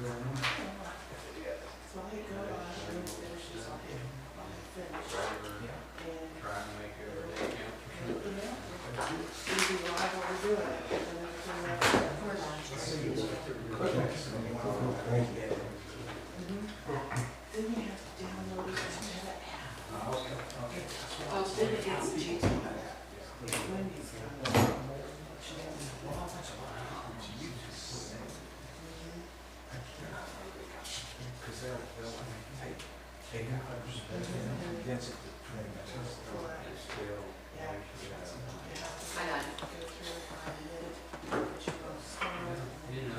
So I go on and finishes on him. Finish. And Try and make every day count. easy live while we're doing it. And then everything else. Then you have to download it and have an app. Oh, then it gets cheated. Wendy's got it. Because they'll take condense it to still. Yeah. I got it. Go through it, find it, but you go start. You know,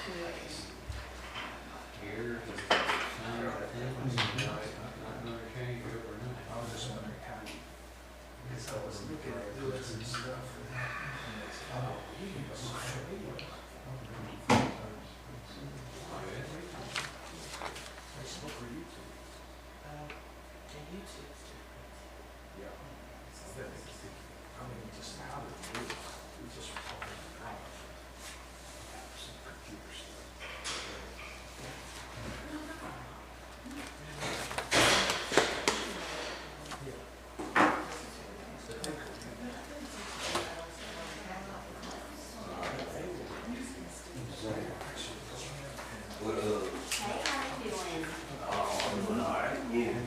Create. here, sign the things, you know, it's not gonna change overnight. I was just wondering how you. Because I was looking at doing some stuff. Oh, you can go social media. Facebook or YouTube? And YouTube's different. Yeah. I mean, just how to do it. We just recorded the drive. Some computer stuff. What up? Hey, how you doing? Oh, I'm doing all right. Yeah.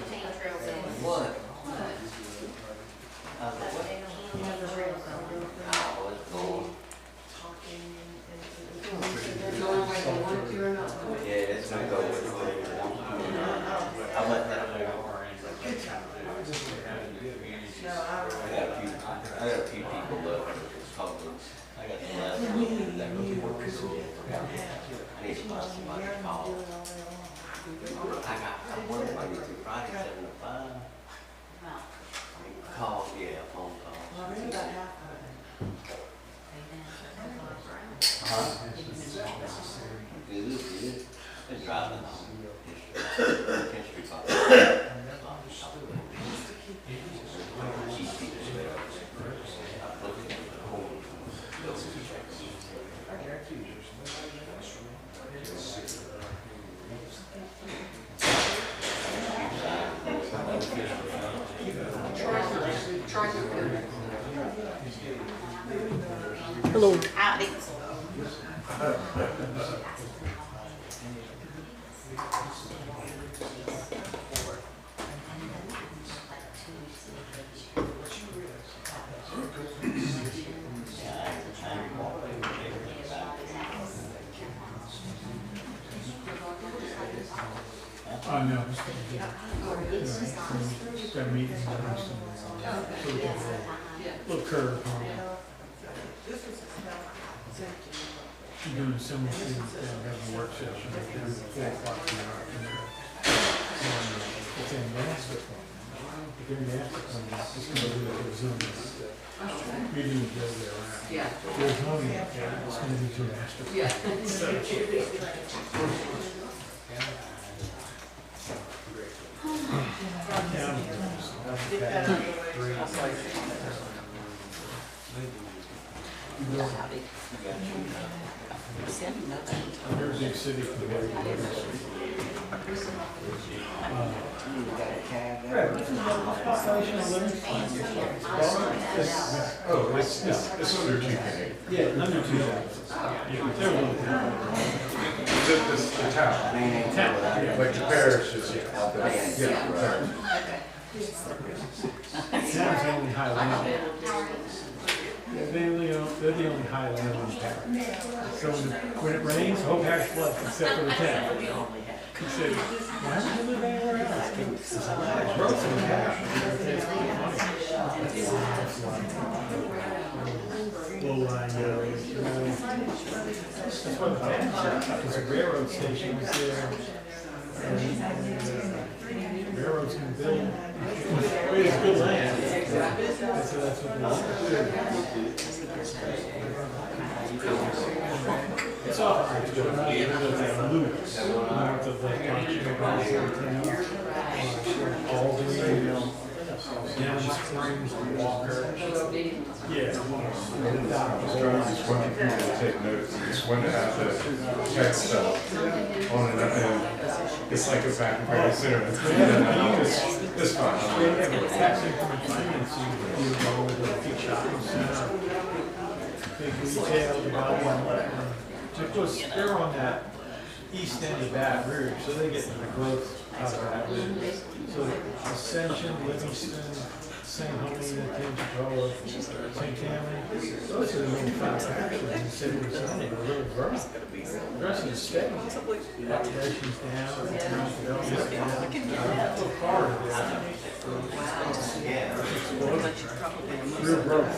Campaign trail goes. What? What? What? Campaign trail going. Oh, it's cool. Talking Going the way they want to or not? Yeah, it's gonna go with the way you want. I let that go. I got a few people left for Publix. I got the last one that goes to work for school. I need to find somebody to call. I'm working Monday through Friday, 7 to 5. Wow. Call, yeah, phone Well, calls. I read about half of it. Huh? Good, good. Been driving home. History Park. Keep people straight. I'm looking at the whole. Hello. Howdy. I know. Got meetings. Little curve. This is how safety. You're doing a similar thing, have a work session at 4 o'clock in the afternoon. It's in Master. If you're in Master, it's going to be like a Zoom. Meeting with the other way around. Yeah. There's no, it's going to be too Master. Yeah. You're a big city compared to Oh, it's under 2K. Yeah, under 2,000. Yeah, they're a little The town, like the parish is, yeah. Town's the only high land. Yeah, they're the only high land in town. So when it rains, the whole parish floods except for the town. He said, why would you live anywhere else? Growth in the low-lying areas, you know. That's why the town, because the railroad station was there. And railroads can build, it's good land. So that's what they do. It's off of the loops, north of the Albany. Down Springs, Walker. Yeah. Just want you to take notes, just want to have the text stuff on it, and it's like a back very soon. It's fine. They have a tax increment financing, you go with a big shopping center, big retail, development, whatever. Because they're on that east end of Baton Rouge, so they get the growth out of Baton Rouge. So Ascension, Livingston, St. Helena, Tangipahoa, St. Tammany, those are the main five factions in the city of Sonoma that are really growing. The rest of the state, population's down, development's down, Florida down. Real growth.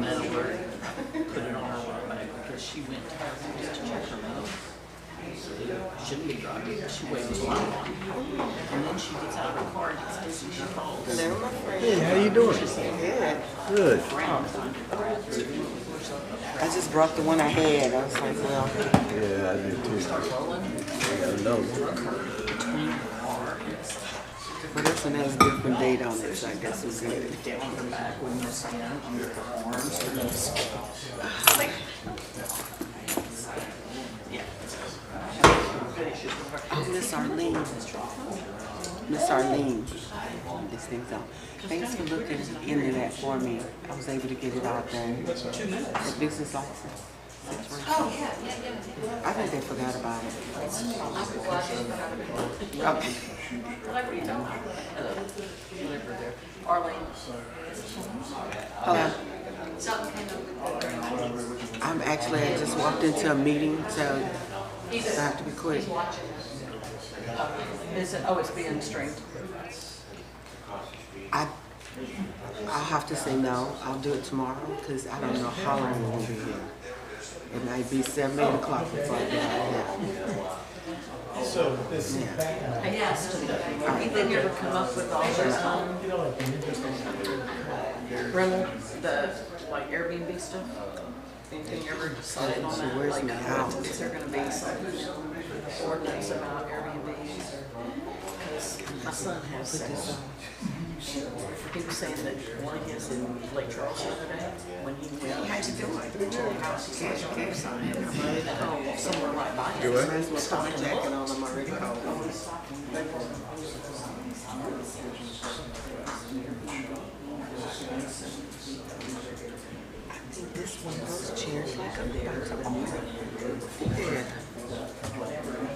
Put it on her automatic because she went to her to check her mail. Shouldn't be driving. She waits till I'm on. And then she gets out of her car and says, she calls. Hello, my friend. Hey, how you doing? Good. Good. I just brought the one I had. I was like, well, Yeah, I did too. I got another one. but this one has a different date on it, so I guess it's good. Down her back with her skin under her arms. Yeah. Oh, Miss Arlene. Miss Arlene. This thing's on. Thanks for looking into that for me. I was able to get it out there. 2 minutes. The business license. Oh, yeah. I think they forgot about it. Okay. Whatever you know. Arlene. Hello. Something came up with I'm actually, I just walked into a meeting, so I have to be quick. Is it, oh, it's being streamed. I'll have to say no. I'll do it tomorrow because I don't know how long we'll be here. It might be 7, 8 o'clock before I get out here. So this is Yeah. back. I asked him, anything ever come up with all those, rental, the, like Airbnb stuff? Anything ever decided on that? Where's Like, my house? is there gonna be some ordinance about Airbnbs? Because my son has several. He was saying that one of his in Lake Charles the other day, when he went. How'd you do it? To the house, he said, "Okay, sign it." Oh, somewhere right by it. Might as well put my jacket on. I'm already cold. I think this one of those chairs like I'm about to own. Yeah.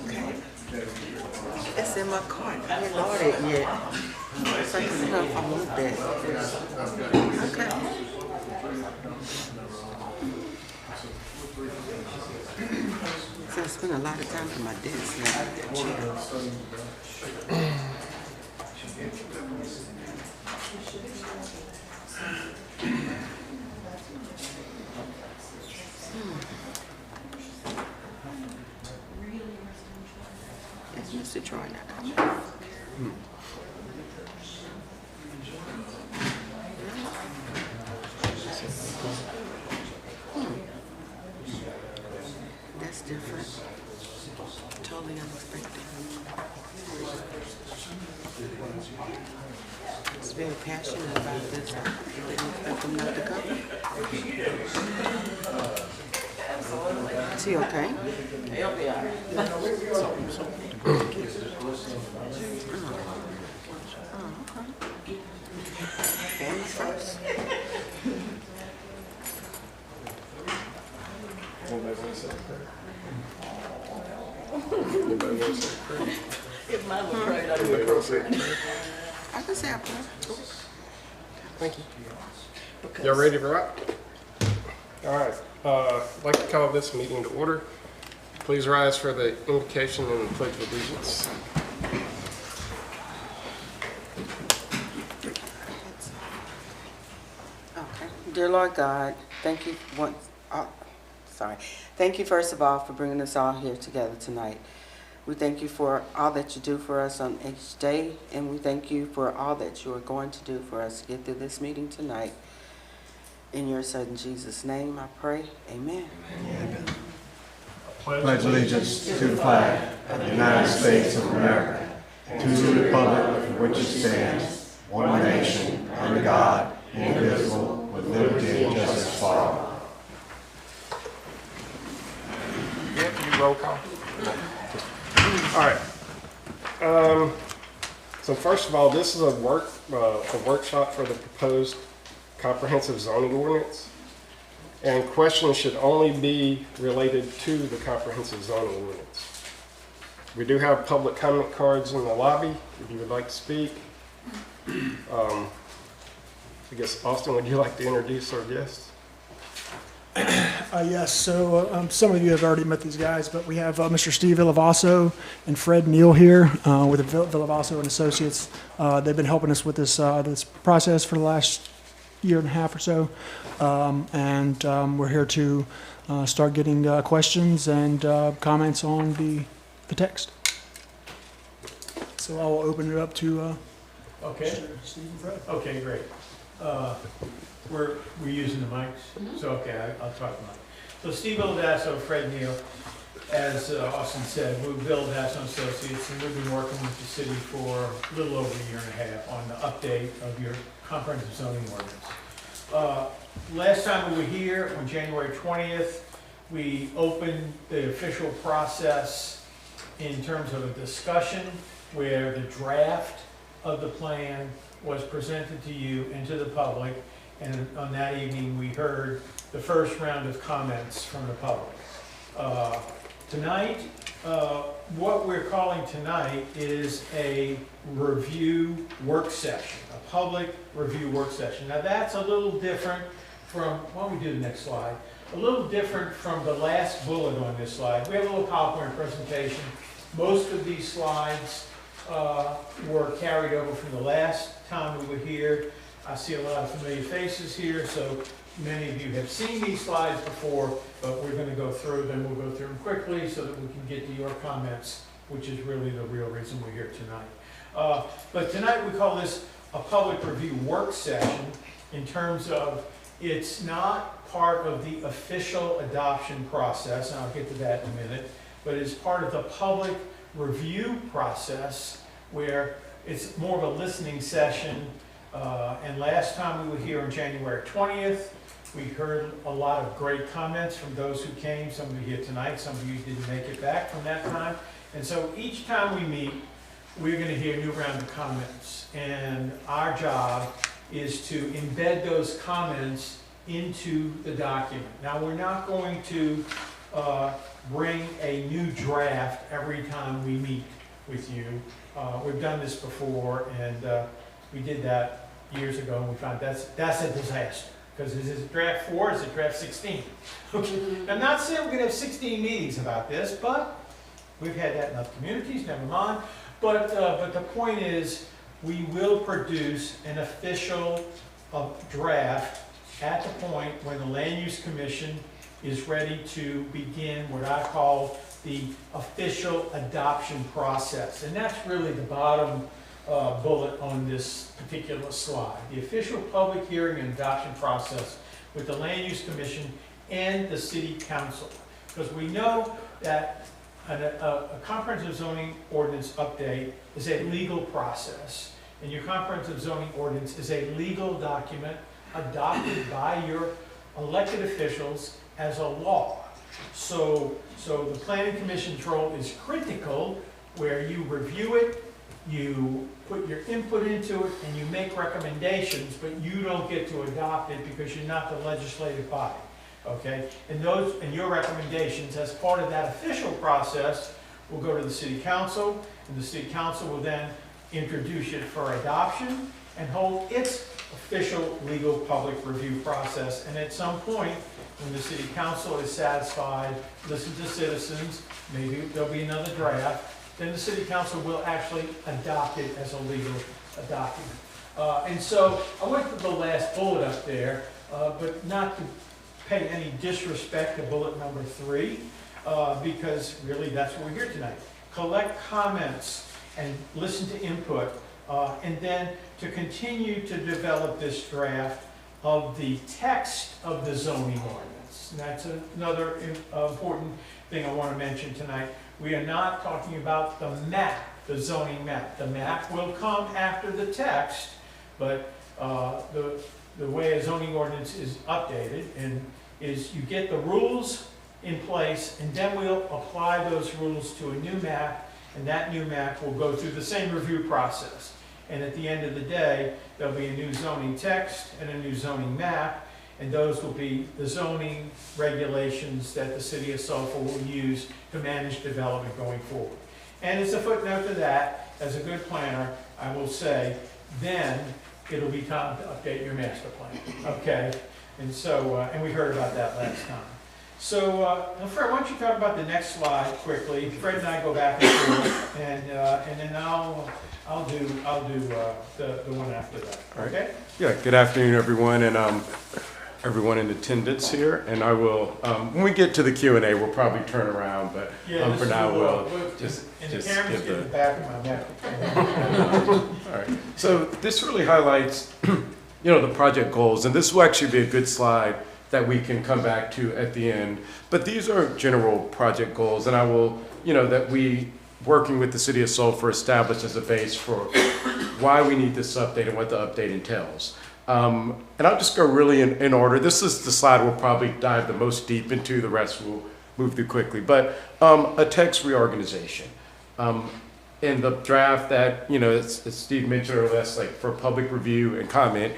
Okay. It's in my cart. I haven't ordered it yet. It's like enough. I want that. Okay. So I spend a lot of time on my desk now. That chair. That's Mr. Troy now. That's different. Totally unexpected. He's very passionate about this. I didn't expect him not to come. Is he okay? He'll be all right. Family first. If mine was right, I'd be appropriate. I can say I play. Thank you. Because- Y'all ready to rock? All right. I'd like to call this meeting to order. Please rise for the invocation and the Pledge of Allegiance. Okay. Dear Lord God, thank you Thank you first of all for bringing us all here together tonight. We thank you for all that you do for us on each day, and we thank you for all that you are going to do for us to get through this meeting tonight. In your son Jesus' name I pray. Amen. Amen. Pledge allegiance to the flag of the United States of America, to the republic for which it stands, one nation, under God, indivisible, with liberty and justice for all. Yeah, can you roll call? All right. So first of all, this is a workshop for the proposed comprehensive zoning ordinance. And questions should only be related to the comprehensive zoning ordinance. We do have public comment cards in the lobby if you would like to speak. I guess, Austin, would you like to introduce our guests? Yes, so some of you have already met these guys, but we have Mr. Steve Villavasso and Fred Neal here with Villavasso and Associates. They've been helping us with this this process for the last year and a half or so, and we're here to start getting questions and comments on the text. So I will open it up to Okay. Mr. Steve and Fred. Okay, great. We're using the mics, so okay, I'll talk to Mike. So Steve Villavasso, Fred Neal, as Austin said, we're Villavasso Associates, and we've been working with the city for a little over a year and a half on the update of your comprehensive zoning ordinance. Last time we were here, on January 20th, we opened the official process in terms of a discussion where the draft of the plan was presented to you and to the public, and on that evening we heard the first round of comments from the public. Tonight, what we're calling tonight is a review work session, a public review work session. Now that's a little different from, why don't we do the next slide, a little different from the last bullet on this slide. We have a little PowerPoint presentation. Most of these slides were carried over from the last time we were here. I see a lot of familiar faces here, so many of you have seen these slides before, but we're going to go through them. We'll go through them quickly so that we can get to your comments, which is really the real reason we're here tonight. But tonight we call this a public review work session in terms of it's not part of the official adoption process, and I'll get to that in a minute, but it's part of the public review process where it's more of a listening session. And last time we were here on January 20th, we heard a lot of great comments from those who came. Some of you here tonight, some of you didn't make it back from that time. And so each time we meet, we're going to hear a new round of comments. And our job is to embed those comments into the document. Now, we're not going to bring a new draft every time we meet with you. We've done this before, and we did that years ago, and we found that's a disaster. Because is it draft 4 or is it draft 16? Okay. I'm not saying we're going to have 16 meetings about this, but we've had that in other communities, never mind. But the point is, we will produce an official draft at the point when the Land Use Commission is ready to begin what I call the official adoption process. And that's really the bottom bullet on this particular slide. The official public hearing and adoption process with the Land Use Commission and the City Council. Because we know that a comprehensive zoning ordinance update is a legal process. And your comprehensive zoning ordinance is a legal document adopted by your elected officials as a law. So the Planning Commission's role is critical, where you review it, you put your input into it, and you make recommendations, but you don't get to adopt it because you're not the legislative body. Okay? And your recommendations, as part of that official process, will go to the City Council, and the City Council will then introduce it for adoption and hold its official legal public review process. And at some point, when the city council is satisfied, listen to citizens, maybe there'll be another draft, then the city council will actually adopt it as a legal document. And so I went to the last bullet up there, but not to pay any disrespect to bullet number 3, because really that's what we're here tonight. Collect comments and listen to input, and then to continue to develop this draft of the text of the zoning ordinance. And that's another important thing I want to mention tonight. We are not talking about the map, the zoning map. The map will come after the text, but the way a zoning ordinance is updated is you get the rules in place, and then we'll apply those rules to a new map, and that new map will go through the same review process. And at the end of the day, there'll be a new zoning text and a new zoning map, and those will be the zoning regulations that the city of Sulphur will use to manage development going forward. And as a footnote to that, as a good planner, I will say, then it'll be time to update your master plan, okay? And so, and we heard about that last time. So, Fred, why don't you talk about the next slide quickly? Fred and I go back and forth, and then I'll do the one after that. Okay? Yeah. Good afternoon, everyone, and everyone in attendance here. And I will, when we get to the Q&A, we'll probably turn around, but for now, we'll just the camera's give in the back of my neck. All right. So this really highlights, the project goals, and this will actually be a good slide that we can come back to at the end. But these are general project goals, and I will, that we, working with the city of Sulphur, established as a base for why we need this update and what the update entails. And I'll just go really in order. This is the slide we'll probably dive the most deep into. The rest we'll move through quickly. But a text reorganization. In the draft that, as Steve mentioned earlier, that's like for public review and comment,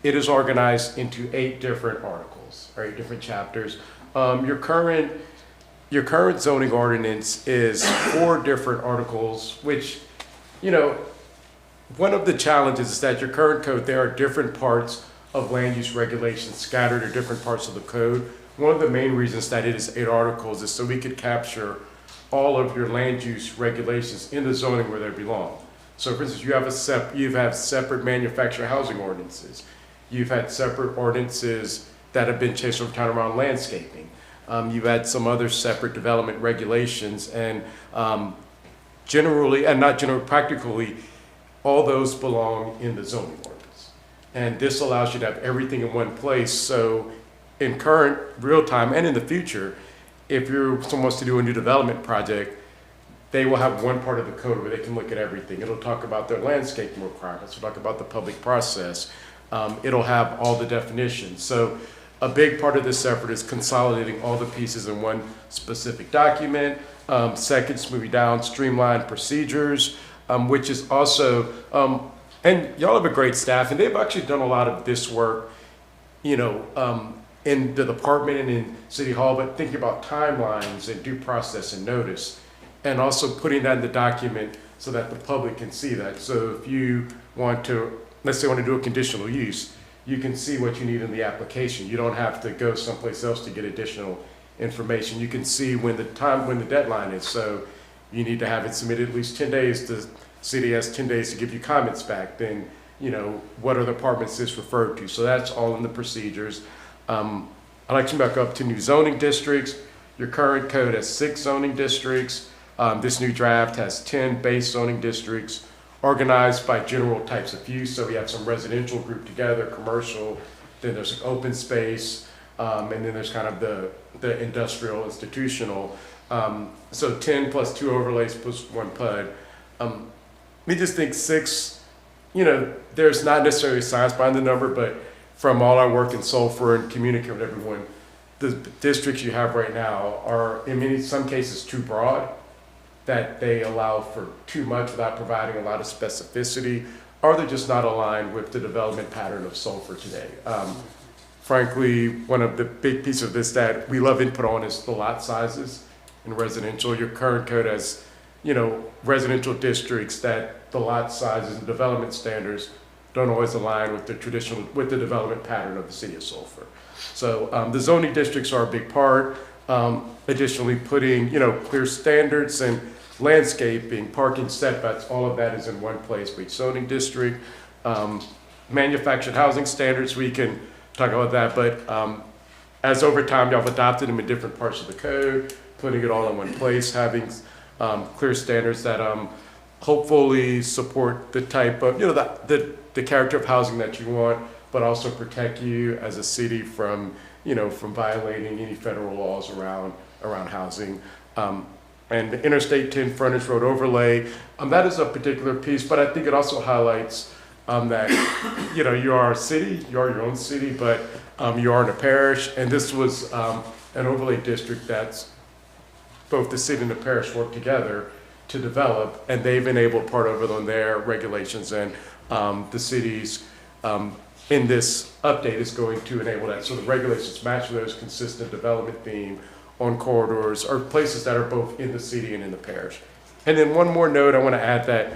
it is organized into 8 different articles, or 8 different chapters. Your current zoning ordinance is 4 different articles, which, one of the challenges is that your current code, there are different parts of land use regulations scattered in different parts of the code. One of the main reasons that it is 8 articles is so we could capture all of your land use regulations in the zoning where they belong. So for instance, you've had separate manufactured housing ordinances. You've had separate ordinances that have been changed over time around landscaping. You've had some other separate development regulations, and practically, all those belong in the zoning ordinance. And this allows you to have everything in one place. So in current real time and in the future, if someone wants to do a new development project, they will have one part of the code where they can look at everything. It'll talk about their landscaping requirements. It'll talk about the public process. It'll have all the definitions. So a big part of this effort is consolidating all the pieces in one specific document. Second, moving down, streamline procedures, which is also, and y'all have a great staff, and they've actually done a lot of this work, in the department and in City Hall, but thinking about timelines and due process and notice, and also putting that in the document so that the public can see that. So if you want to, let's say you want to do a conditional use, you can see what you need in the application. You don't have to go someplace else to get additional information. You can see when the deadline is. So you need to have it submitted at least 10 days. The city has 10 days to give you comments back. Then, what are the departments this referred to? So that's all in the procedures. I'd like to back up to new zoning districts. Your current code has 6 zoning districts. This new draft has 10 base zoning districts organized by general types of use. So we have some residential grouped together, commercial, then there's open space, and then there's kind of the industrial, institutional. So 10 plus 2 overlays plus 1 PUD. We just think 6, there's not necessarily science behind the number, but from all our work in Sulphur and communicating with everyone, the districts you have right now are, in some cases, too broad, that they allow for too much without providing a lot of specificity, or they're just not aligned with the development pattern of Sulphur today. Frankly, one of the big pieces of this that we love input on is the lot sizes in residential. Your current code has, residential districts that the lot sizes and development standards don't always align with the development pattern of the city of Sulphur. So the zoning districts are a big part. Additionally, putting, clear standards and landscaping, parking setbacks, all of that is in one place for each zoning district. Manufactured housing standards, we can talk about that, but as over time y'all have adopted them in different parts of the code, putting it all in one place, having clear standards that hopefully support the type of, the character of housing that you want, but also protect you as a city from, from violating any federal laws around housing. And the Interstate 10 frontage road overlay, that is a particular piece, but I think it also highlights that, you are a city, you are your own city, but you are in a parish, and this was an overlay district that's both the city and the parish work together to develop, and they've enabled part of it on their regulations, and the cities in this update is going to enable that. So the regulations match those consistent development theme on corridors or places that are both in the city and in the parish. And then one more note I want to add that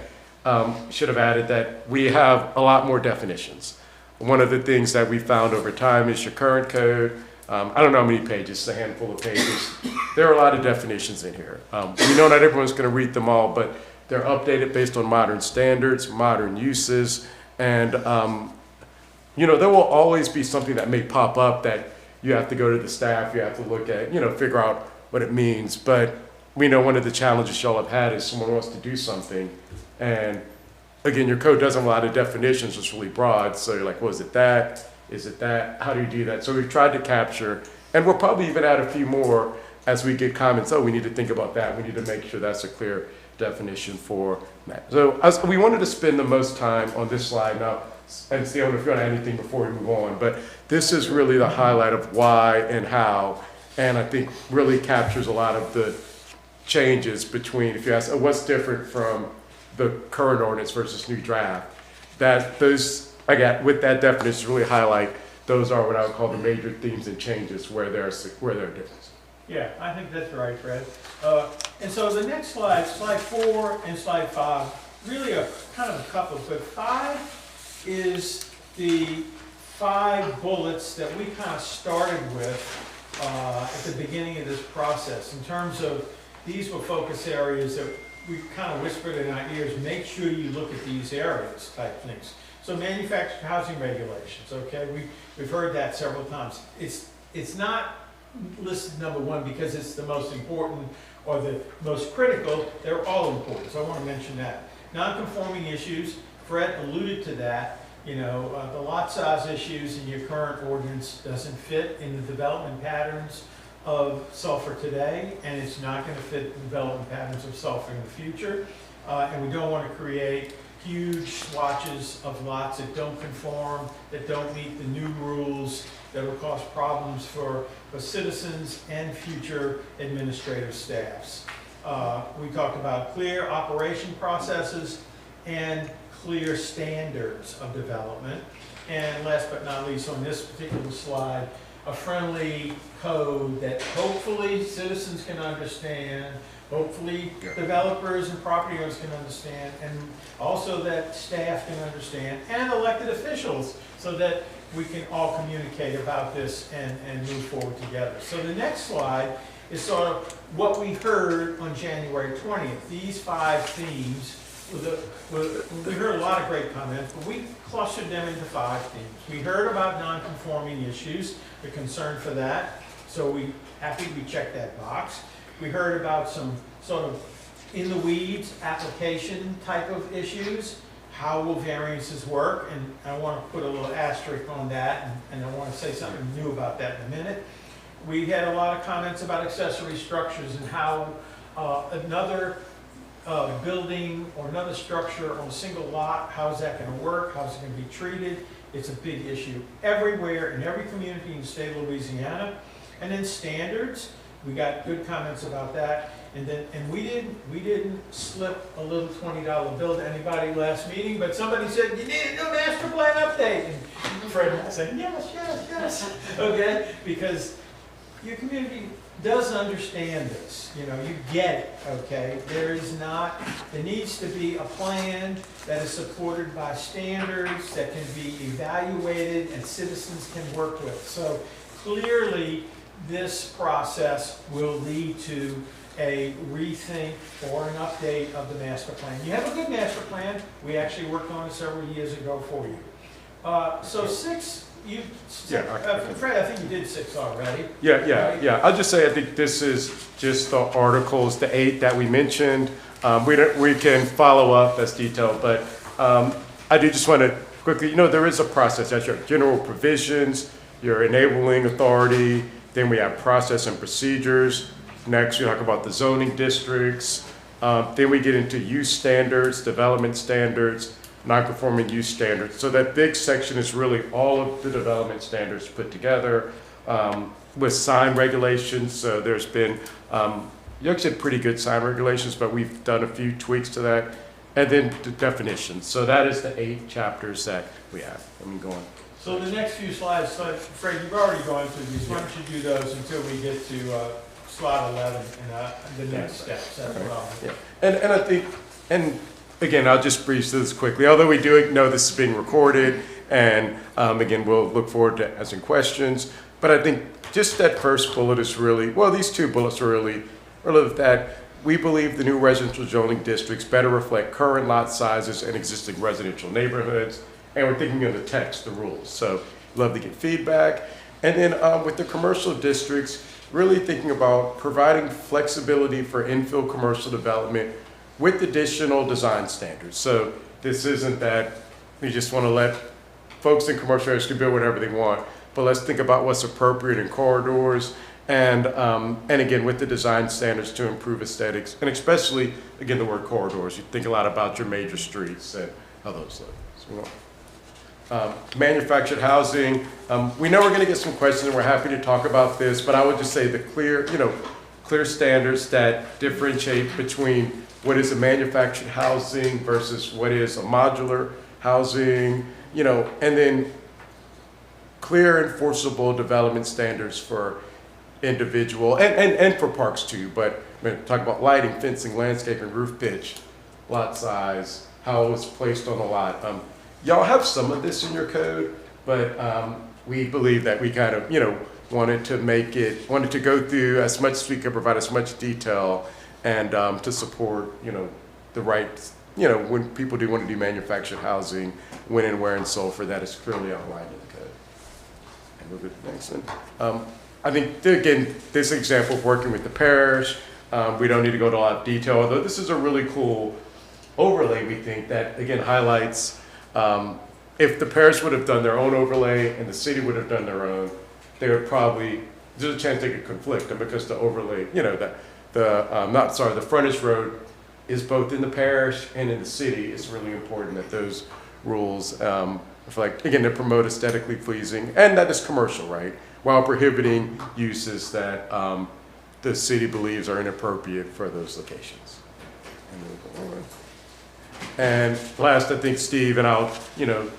should have added that we have a lot more definitions. One of the things that we found over time is your current code. I don't know how many pages, it's a handful of pages. There are a lot of definitions in here. We know not everyone's going to read them all, but they're updated based on modern standards, modern uses, and there will always be something that may pop up that you have to go to the staff, you have to look at, figure out what it means. But we know one of the challenges y'all have had is someone wants to do something, and again, your code doesn't have a lot of definitions, it's really broad, so you're like, well, is it that? Is it that? How do you do that? So we've tried to capture, and we'll probably even add a few more as we get comments, we need to think about that. We need to make sure that's a clear definition for that. So we wanted to spend the most time on this slide now, and see if you want to add anything before we move on, but this is really the highlight of why and how, and I think really captures a lot of the changes between, if you ask, what's different from the current ordinance versus new draft, that those, again, with that definition really highlight, those are what I would call the major themes and changes where there are differences. Yeah, I think that's right, Fred. And so the next slide, slide 4 and slide 5, really a kind of a couple, but 5 is the 5 bullets that we kind of started with at the beginning of this process. In terms of, these were focus areas that we kind of whispered in our ears, make sure you look at these areas type things. So manufactured housing regulations, okay, we've heard that several times. It's not listed number 1 because it's the most important or the most critical. They're all important, so I want to mention that. Non-conforming issues, Fred alluded to that. The lot size issues in your current ordinance doesn't fit in the development patterns of Sulphur today, and it's not going to fit the development patterns of Sulphur in the future. And we don't want to create huge swatches of lots that don't conform, that don't meet the new rules, that will cause problems for citizens and future administrative staffs. We talked about clear operation processes and clear standards of development. And last but not least, on this particular slide, a friendly code that hopefully citizens can understand, hopefully developers and property owners can understand, and also that staff can understand, and elected officials, so that we can all communicate about this and move forward together. So the next slide is sort of what we heard on January 20th. These 5 themes, we heard a lot of great comments, but we clustered them into 5 themes. We heard about non-conforming issues, the concern for that, so we checked that box. We heard about some sort of in the weeds application type of issues. How will variances work? And I want to put a little asterisk on that, and I want to say something new about that in a minute. We had a lot of comments about accessory structures and how another building or another structure on a single lot, how's that going to work? How's it going to be treated? It's a big issue everywhere in every community in the state of Louisiana. And then standards, we got good comments about that. And we didn't slip a little $20 bill to anybody last meeting, but somebody said, you need a new master plan update. And Fred said, yes, okay, because your community does understand this, you know, you get it, okay? There needs to be a plan that is supported by standards that can be evaluated and citizens can work with. So clearly, this process will lead to a rethink or an update of the master plan. You have a good master plan. We actually worked on it several years ago for you. So Fred, I think you did 6 already. Yeah. I'll just say I think this is just the articles, the 8 that we mentioned. We can follow up as detailed, but I do just want to quickly, you know, there is a process. That's your general provisions, your enabling authority, then we have process and procedures. Next, we talk about the zoning districts. Then we get into use standards, development standards, non-conforming use standards. So that big section is really all of the development standards put together with sign regulations. So there's been, you actually had pretty good sign regulations, but we've done a few tweaks to that. And then the definitions. So that is the 8 chapters that we have. Let me go on. So the next few slides, so Fred, you've already gone through these. Why don't you do those until we get to slide 11 and the next steps. That's what I'll do. Yeah. And I think, and again, I'll just breeze through this quickly. Although we do know this is being recorded, and again, we'll look forward to asking questions. But I think just that first bullet is really, well, these 2 bullets are really that we believe the new residential zoning districts better reflect current lot sizes and existing residential neighborhoods. And we're thinking of the text, the rules. So love to get feedback. And then with the commercial districts, really thinking about providing flexibility for infill commercial development with additional design standards. So this isn't that we just want to let folks in commercial areas can build whatever they want, but let's think about what's appropriate in corridors and again, with the design standards to improve aesthetics, and especially, again, the word corridors. You think a lot about your major streets and how those look. So, manufactured housing, we know we're going to get some questions and we're happy to talk about this, but I would just say the clear standards that differentiate between what is a manufactured housing versus what is a modular housing, and then clear enforceable development standards for individual and for parks too, but talk about lighting, fencing, landscaping, roof pitch, lot size, how it was placed on the lot. Y'all have some of this in your code, but we believe that we kind of, wanted to go through as much as we could, provide as much detail and to support, the right, when people do want to do manufactured housing, when and where in Sulphur, that is clearly outlined in the code. And we'll go to the next one. I think, again, this example of working with the parish, we don't need to go into a lot of detail, although this is a really cool overlay, we think, that, again, highlights if the parish would have done their own overlay and the city would have done their own, they would probably, there's a chance they could conflict, and because the overlay, the frontage road is both in the parish and in the city, it's really important that those rules reflect, again, to promote aesthetically pleasing, and that is commercial, right? While prohibiting uses that the city believes are inappropriate for those locations. And we'll go on. And last, I think Steve, and I'll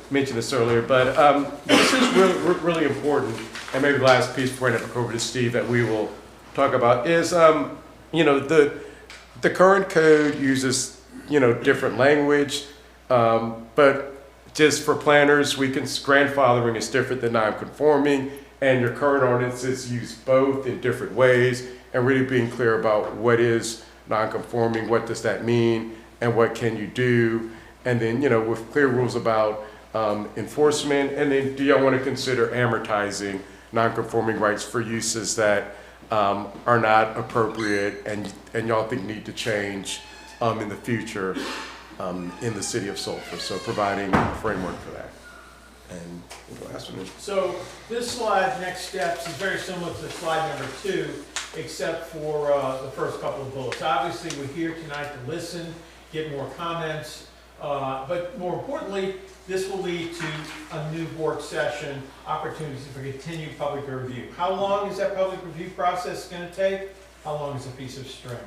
mention this earlier, but this is really important. And maybe the last piece before I never go over to Steve that we will talk about is, the current code uses different language, but just for planners, grandfathering is different than non-conforming, and your current ordinances use both in different ways, and really being clear about what is non-conforming, what does that mean, and what can you do, and then with clear rules about enforcement, and then do y'all want to consider amortizing non-conforming rights for uses that are not appropriate and y'all think need to change in the future in the city of Sulphur, so providing a framework for that. And we'll ask them. So this slide, next steps, is very similar to slide number 2, except for the first couple of bullets. Obviously, we're here tonight to listen, get more comments, but more importantly, this will lead to a new work session, opportunities for continued public review. How long is that public review process going to take? How long is a piece of string?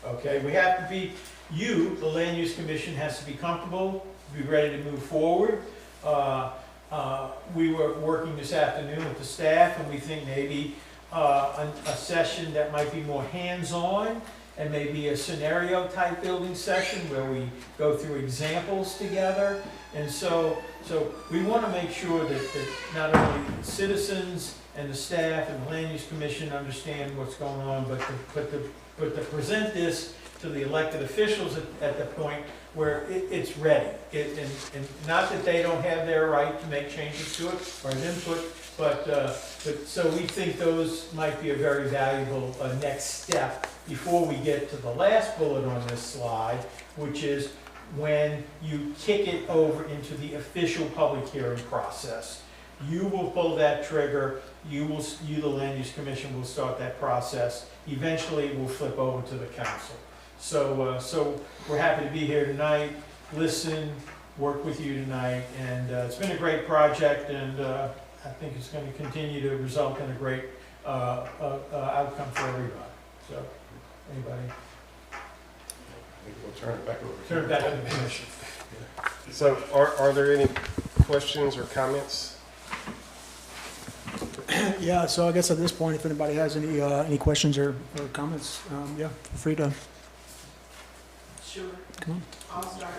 Okay, we have to be, the Land Use Commission has to be comfortable, be ready to move forward. We were working this afternoon with the staff, and we think maybe a session that might be more hands-on, and maybe a scenario-type building session where we go through examples together. And so we want to make sure that not only the citizens and the staff and the Land Use Commission understand what's going on, but to present this to the elected officials at the point where it's ready. And not that they don't have their right to make changes to it or input, but so we think those might be a very valuable next step before we get to the last bullet on this slide, which is when you kick it over into the official public hearing process. You will pull that trigger, you, the Land Use Commission, will start that process. Eventually, it will flip over to the council. So we're happy to be here tonight, listen, work with you tonight, and it's been a great project, and I think it's going to continue to result in a great outcome for everybody. So, anybody? We'll turn it back over. Turn it back to the commission. So are there any questions or comments? Yeah, so I guess at this point, if anybody has any questions or comments, yeah, feel free to. Sure. Come on. I'll start.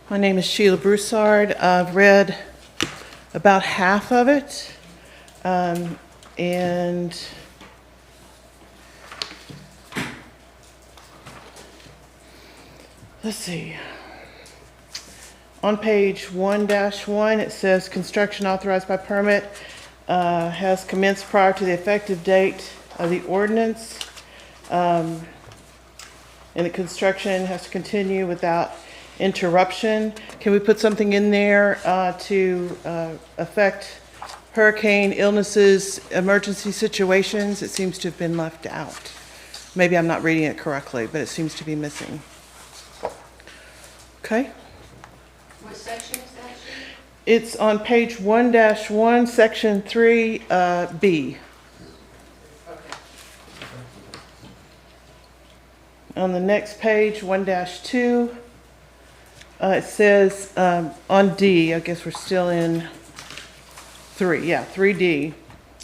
My name is Sheila Broussard. I've read about half of it. And let's see. On page 1-1, it says construction authorized by permit has commenced prior to the effective date of the ordinance. And the construction has to continue without interruption. Can we put something in there to affect hurricane, illnesses, emergency situations? It seems to have been left out. Maybe I'm not reading it correctly, but it seems to be missing. Okay. What section is that? It's on page 1-1, section 3B. On the next page, 1-2, it says on D, I guess we're still in 3D,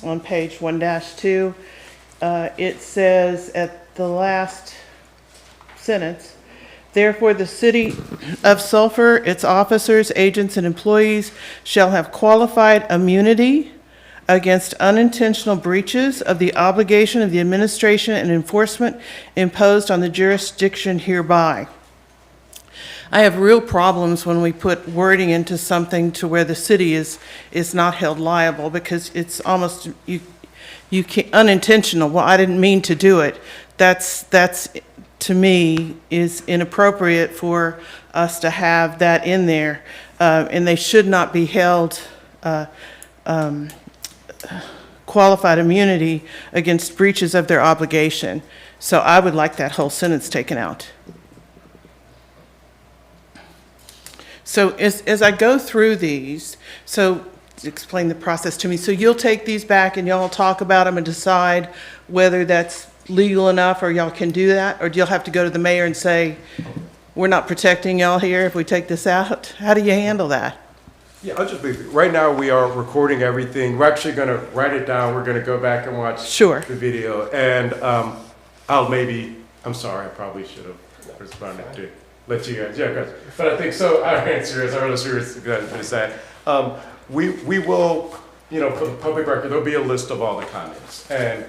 on page 1-2, it says at the last sentence, therefore the city of Sulphur, its officers, agents, and employees shall have qualified immunity against unintentional breaches of the obligation of the administration and enforcement imposed on the jurisdiction hereby. I have real problems when we put wording into something to where the city is not held liable, because it's almost, you can't, unintentional, well, I didn't mean to do it. That's to me is inappropriate for us to have that in there, and they should not be held qualified immunity against breaches of their obligation. So I would like that whole sentence taken out. So as I go through these, so explain the process to me. So you'll take these back and y'all talk about them and decide whether that's legal enough, or y'all can do that? Or do y'all have to go to the mayor and say, we're not protecting y'all here if we take this out? How do you handle that? Yeah, I'll just be, right now we are recording everything. We're actually gonna write it down. We're gonna go back and watch the video. And I'm sorry, I probably should have responded to let you guys, yeah, guys. But I think so, our answer is, our listeners is that we will, for the public record, there'll be a list of all the comments. And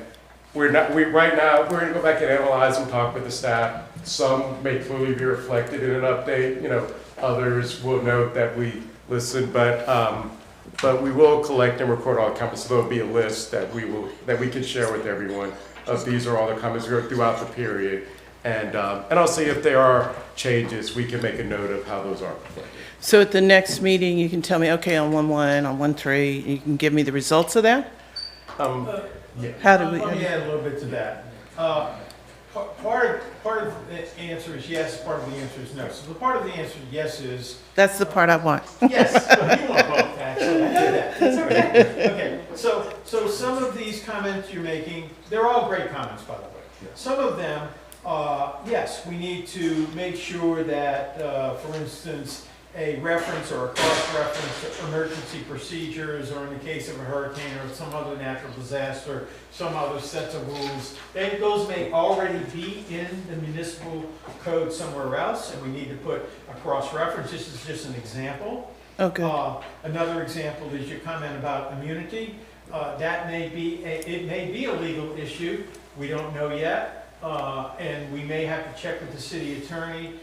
right now, we're gonna go back and analyze and talk with the staff. Some may clearly be reflected in an update, others will note that we listened, but we will collect and record all the comments. So there'll be a list that we can share with everyone of these are all the comments throughout the period. And I'll see if there are changes, we can make a note of how those are reflected. So at the next meeting, you can tell me, okay, on 1-1, on 1-3, you can give me the results of that? Yeah. How do we? Let me add a little bit to that. Part of the answer is yes, part of the answer is no. So the part of the answer yes is... That's the part I want. Yes, well, you want both, actually. I did that. It's okay. Okay, so some of these comments you're making, they're all great comments, by the way. Some of them, yes, we need to make sure that, for instance, a reference or a cross-reference to emergency procedures, or in the case of a hurricane or some other natural disaster, some other sets of rules. Those may already be in the municipal code somewhere else, and we need to put a cross-reference. This is just an example. Okay. Another example is your comment about immunity. That may be, it may be a legal issue. We don't know yet, and we may have to check with the city attorney.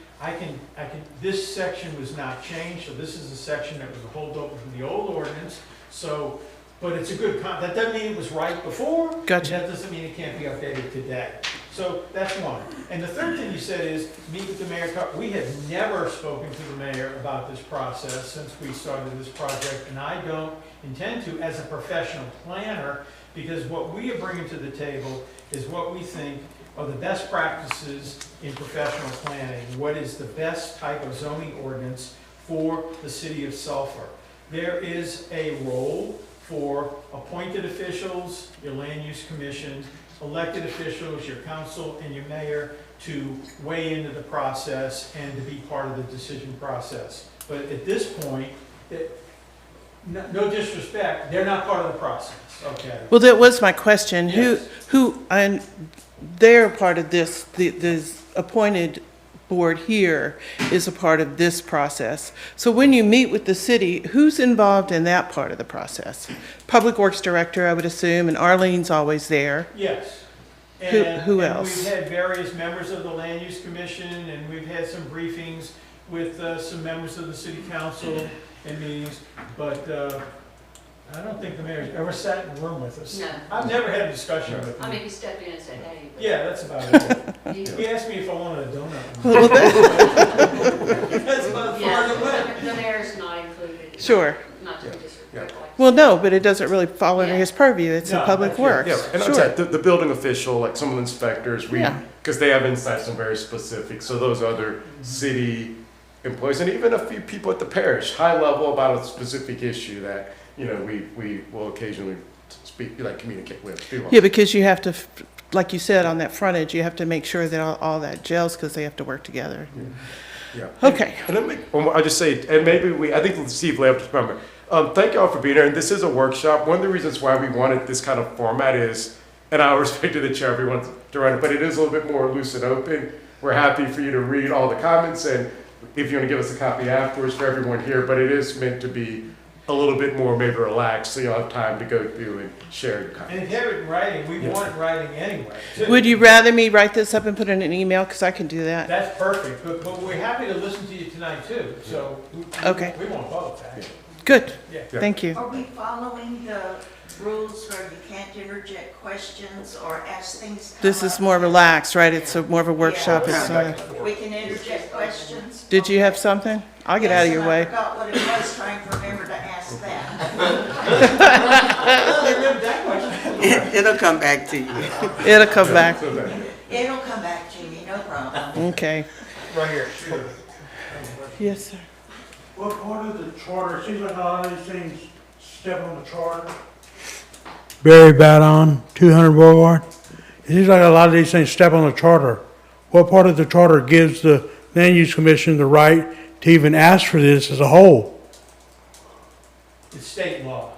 This section was not changed, so this is a section that was a holdover from the old ordinance. So, but it's a good, that doesn't mean it was right before. Gotcha. That doesn't mean it can't be updated today. So that's one. And the third thing you said is meet with the mayor. We have never spoken to the mayor about this process since we started this project, and I don't intend to as a professional planner, because what we are bringing to the table is what we think are the best practices in professional planning. What is the best type of zoning ordinance for the city of Sulphur? There is a role for appointed officials, your land use commission, elected officials, your council, and your mayor to weigh into the process and to be part of the decision process. But at this point, no disrespect, they're not part of the process, okay? Well, that was my question. Yes. And they're part of this, this appointed board here is a part of this process. So when you meet with the city, who's involved in that part of the process? Public Works Director, I would assume, and Arlene's always there. Yes. Who and else? We've had various members of the Land Use Commission, and we've had some briefings with some members of the City Council and meetings, but I don't think the mayor's ever sat in a room with us. No. I've never had a discussion with him. I mean, he stepped in and said, hey. but- Yeah, that's about it. He- He asked me if I wanted a donut. Well, that- That's about as far as it Yeah, went. the mayor's not included. Sure. Not to be disrespectful. Well, no, but it doesn't really fall under Yeah. his purview. It's No, a Public that's- Works. Yeah, and I'm Sure. saying, the building official, like some of the inspectors, Yeah. because they have insights on very specific, so those other city employees, and even a few people at the parish, high level about a specific issue that, you know, we will occasionally speak, like communicate with. Yeah, because you have to, like you said, on that frontage, you have to make sure that all that gels because they have to work together. Yeah. Okay. And I'll just say, and maybe I think Steve left to remember. Thank y'all for being here, and this is a workshop. One of the reasons why we wanted this kind of format is, and I respect to the chair, everyone's to run it, but it is a little bit more loose and open. We're happy for you to read all the comments, and if you want to give us a copy afterwards for everyone here, but it is meant to be a little bit more maybe relaxed, so you'll have time to go through and share your And comments. if you have it in writing, we want it in writing anyway. too. Would you rather me write this up and put it in an email? Because I can do that. That's perfect, but we're happy to listen to you tonight too, so. Okay. We want both, actually. Good. Yeah. Thank you. Are we following the rules where you can't interject questions or ask things? This is more relaxed, right? It's more of a workshop. It's, We can interject questions? did you have something? I'll get out of your Yes, and way. I forgot what it was, trying to remember to ask that. It'll come back to you. It'll come back. It'll come back to me, no problem. Okay. Right here. Yes, sir. What part of the charter, it seems like a lot of these things step on the charter. Barry Badon, 200 Boulevard. It seems like a lot of these things step on the charter. What part of the charter gives the Land Use Commission the right to even ask for this as a whole? It's state law.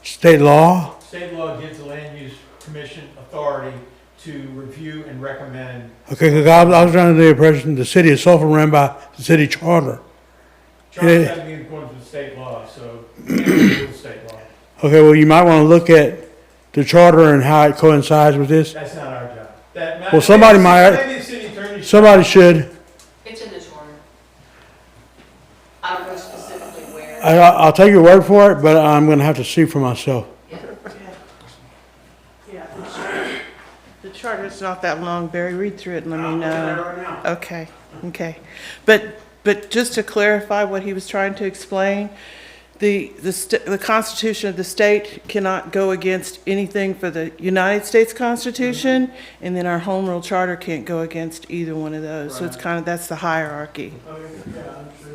State law? State law gives the Land Use Commission authority to review and recommend. Okay, because I was under the impression the city of Sulphur ran by the city charter. Charter Yeah. doesn't mean according to the state law, so it's state law. Okay, well, you might want to look at the charter and how it coincides with this. That's not our job. Well, somebody might, Maybe the city attorney. somebody should. It's in the charter. I don't know specifically where. I'll take your word for it, but I'm going to have to see for myself. Yeah, the charter's not that long. Barry, read through it and let me know. Okay, okay. But just to clarify what he was trying to explain, the Constitution of the state cannot go against anything for the United States Constitution, and then our home rule charter can't go against either one of those. So it's kind of, that's the hierarchy.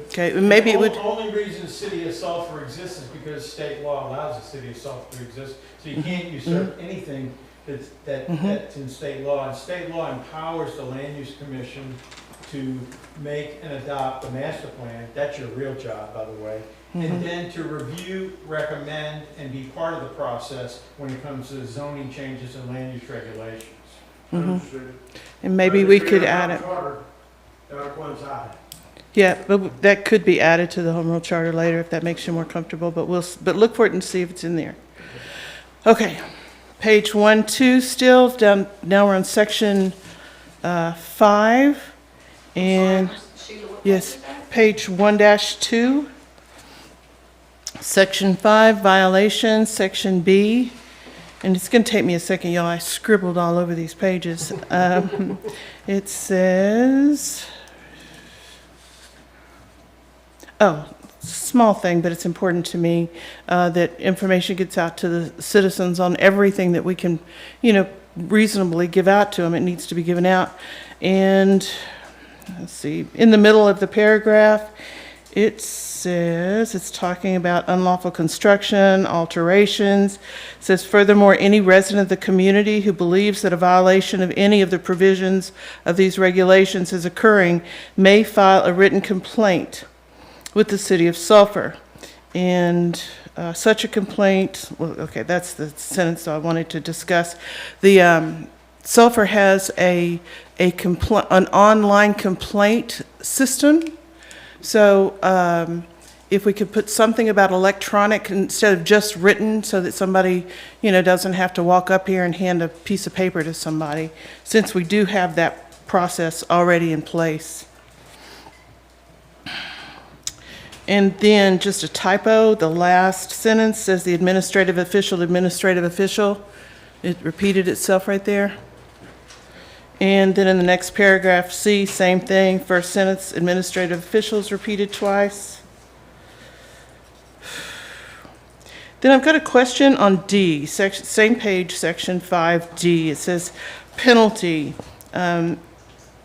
Okay, and maybe it would. The only reason the city of Sulphur exists is because state law allows the city of Sulphur to exist. So you can't usurp anything that's in state law. And state law empowers the Land Use Commission to make and adopt the master plan. That's your real job, by the way. And then to review, recommend, and be part of the process when it comes to zoning changes and land use regulations. Understood. And maybe we could add it. That'll coincide. Yeah, but that could be added to the home rule charter later if that makes you more comfortable, but but look for it and see if it's in there. Okay, page 1, 2 still, down, now we're on section 5. And, yes, page 1-2. Section 5, violations, section B. And it's going to take me a second, y'all. I scribbled all over these pages. It says, small thing, but it's important to me, that information gets out to the citizens on everything that we can, reasonably give out to them. It needs to be given out. And let's see, in the middle of the paragraph, it says, it's talking about unlawful construction, alterations. It says, furthermore, any resident of the community who believes that a violation of any of the provisions of these regulations is occurring may file a written complaint with the city of Sulphur. And such a complaint, well, okay, that's the sentence I wanted to discuss. The Sulphur has an online complaint system. So if we could put something about electronic instead of just written, so that somebody, doesn't have to walk up here and hand a piece of paper to somebody, since we do have that process already in place. And then just a typo, the last sentence says the administrative official. It repeated itself right there. And then in the next paragraph, C, same thing, first sentence, administrative officials repeated twice. Then I've got a question on D, same page, section 5D. It says penalty.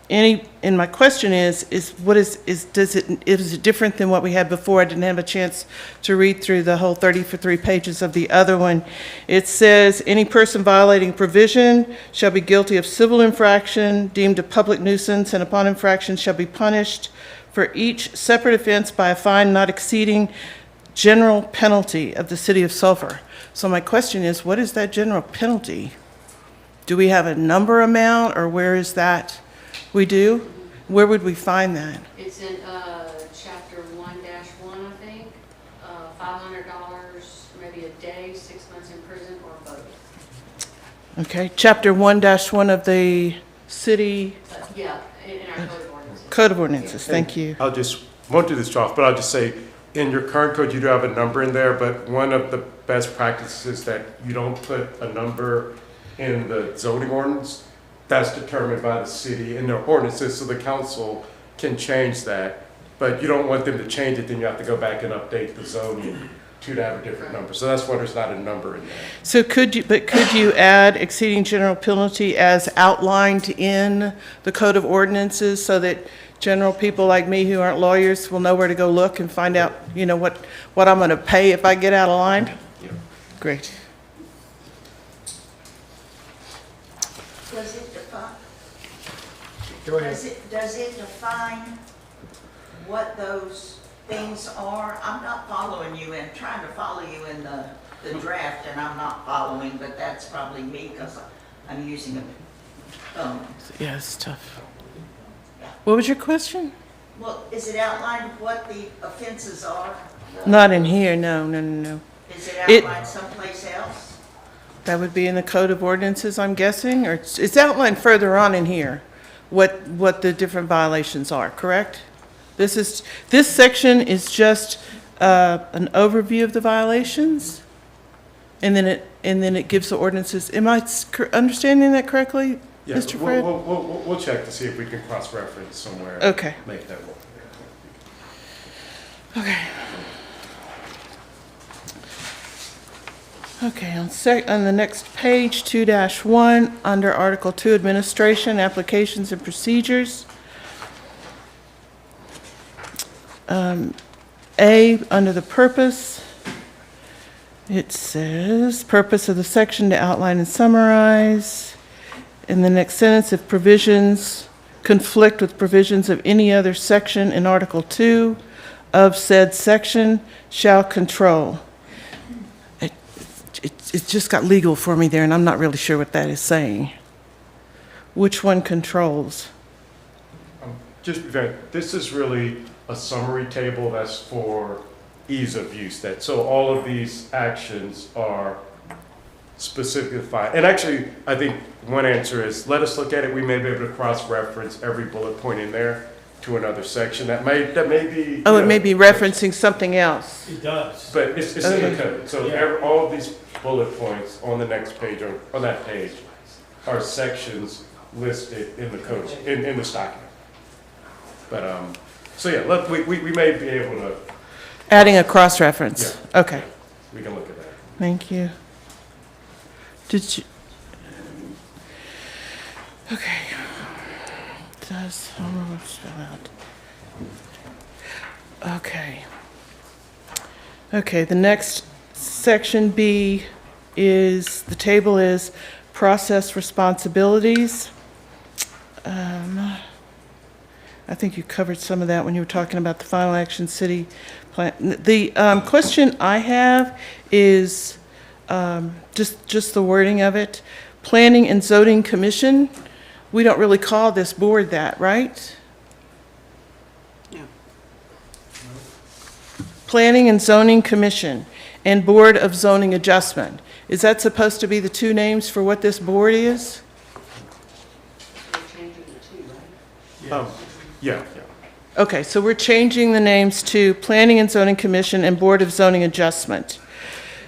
And my question is it different than what we had before? I didn't have a chance to read through the whole 33 pages of the other one. It says any person violating provision shall be guilty of civil infraction, deemed a public nuisance, and upon infraction shall be punished for each separate offense by a fine not exceeding general penalty of the city of Sulphur. So my question is, what is that general penalty? Do we have a number amount, or where is that? We do? Where would we find that? It's in chapter 1-1, I think. $500, maybe a day, 6 months in prison, or both. Okay, chapter 1-1 of the city Yeah, in our code of ordinances. Code of Ordinances, thank you. Won't do this, Charles, but I'll just say, in your current code, you do have a number in there, but one of the best practices is that you don't put a number in the zoning ordinance. That's determined by the city in their ordinances, so the council can change that. But you don't want them to change it, then you have to go back and update the zoning to have a different number. So that's why there's not a number in there. So could you add exceeding general penalty as outlined in the Code of Ordinances, so that general people like me who aren't lawyers will know where to go look and find out, what I'm going to pay if I get out of line? Yeah. Great. Does it define, Go ahead. does it define what those things are? I'm not following you and trying to follow you in the draft, and I'm not following, but that's probably me because I'm using a phone. Yeah, it's tough. What was your question? Well, is it outlined what the offenses are? Not in here, no. Is it outlined someplace else? That would be in the Code of Ordinances, I'm guessing, or it's outlined further on in here, what the different violations are, correct? This section is just an overview of the violations, and then it gives the ordinances. Am I understanding that correctly, Yeah, Mr. Fred? we'll check to see if we can cross-reference somewhere. Okay. Make that work. Okay. Okay, on the next page, 2-1, under Article 2, Administration, Applications and Procedures. A, under the purpose, it says, purpose of the section to outline and summarize. In the next sentence, if provisions conflict with provisions of any other section in Article 2 of said section shall control. It just got legal for me there, and I'm not really sure what that is saying. Which one controls? This is really a summary table that's for ease of use. So all of these actions are specified. And actually, I think one answer is, let us look at it. We may be able to cross-reference every bullet point in there to another section. That may be. Oh, it may be referencing something else. It does. But it's in the code. So all of these bullet points on the next page, on that page, are sections listed in the code, in this document. But, so yeah, we may be able to. Adding a cross-reference. Yeah. Okay. We can look at that. Thank you. Did you? Okay. Does spell out? Okay. Okay, the next section B is, the table is process responsibilities. I think you covered some of that when you were talking about the final action city plan. The question I have is just the wording of it. Planning and Zoning Commission, we don't really call this board that, right? No. Planning and Zoning Commission and Board of Zoning Adjustment. Is that supposed to be the two names for what this board is? We're changing the two, right? Yeah. Okay, so we're changing the names to Planning and Zoning Commission and Board of Zoning Adjustment.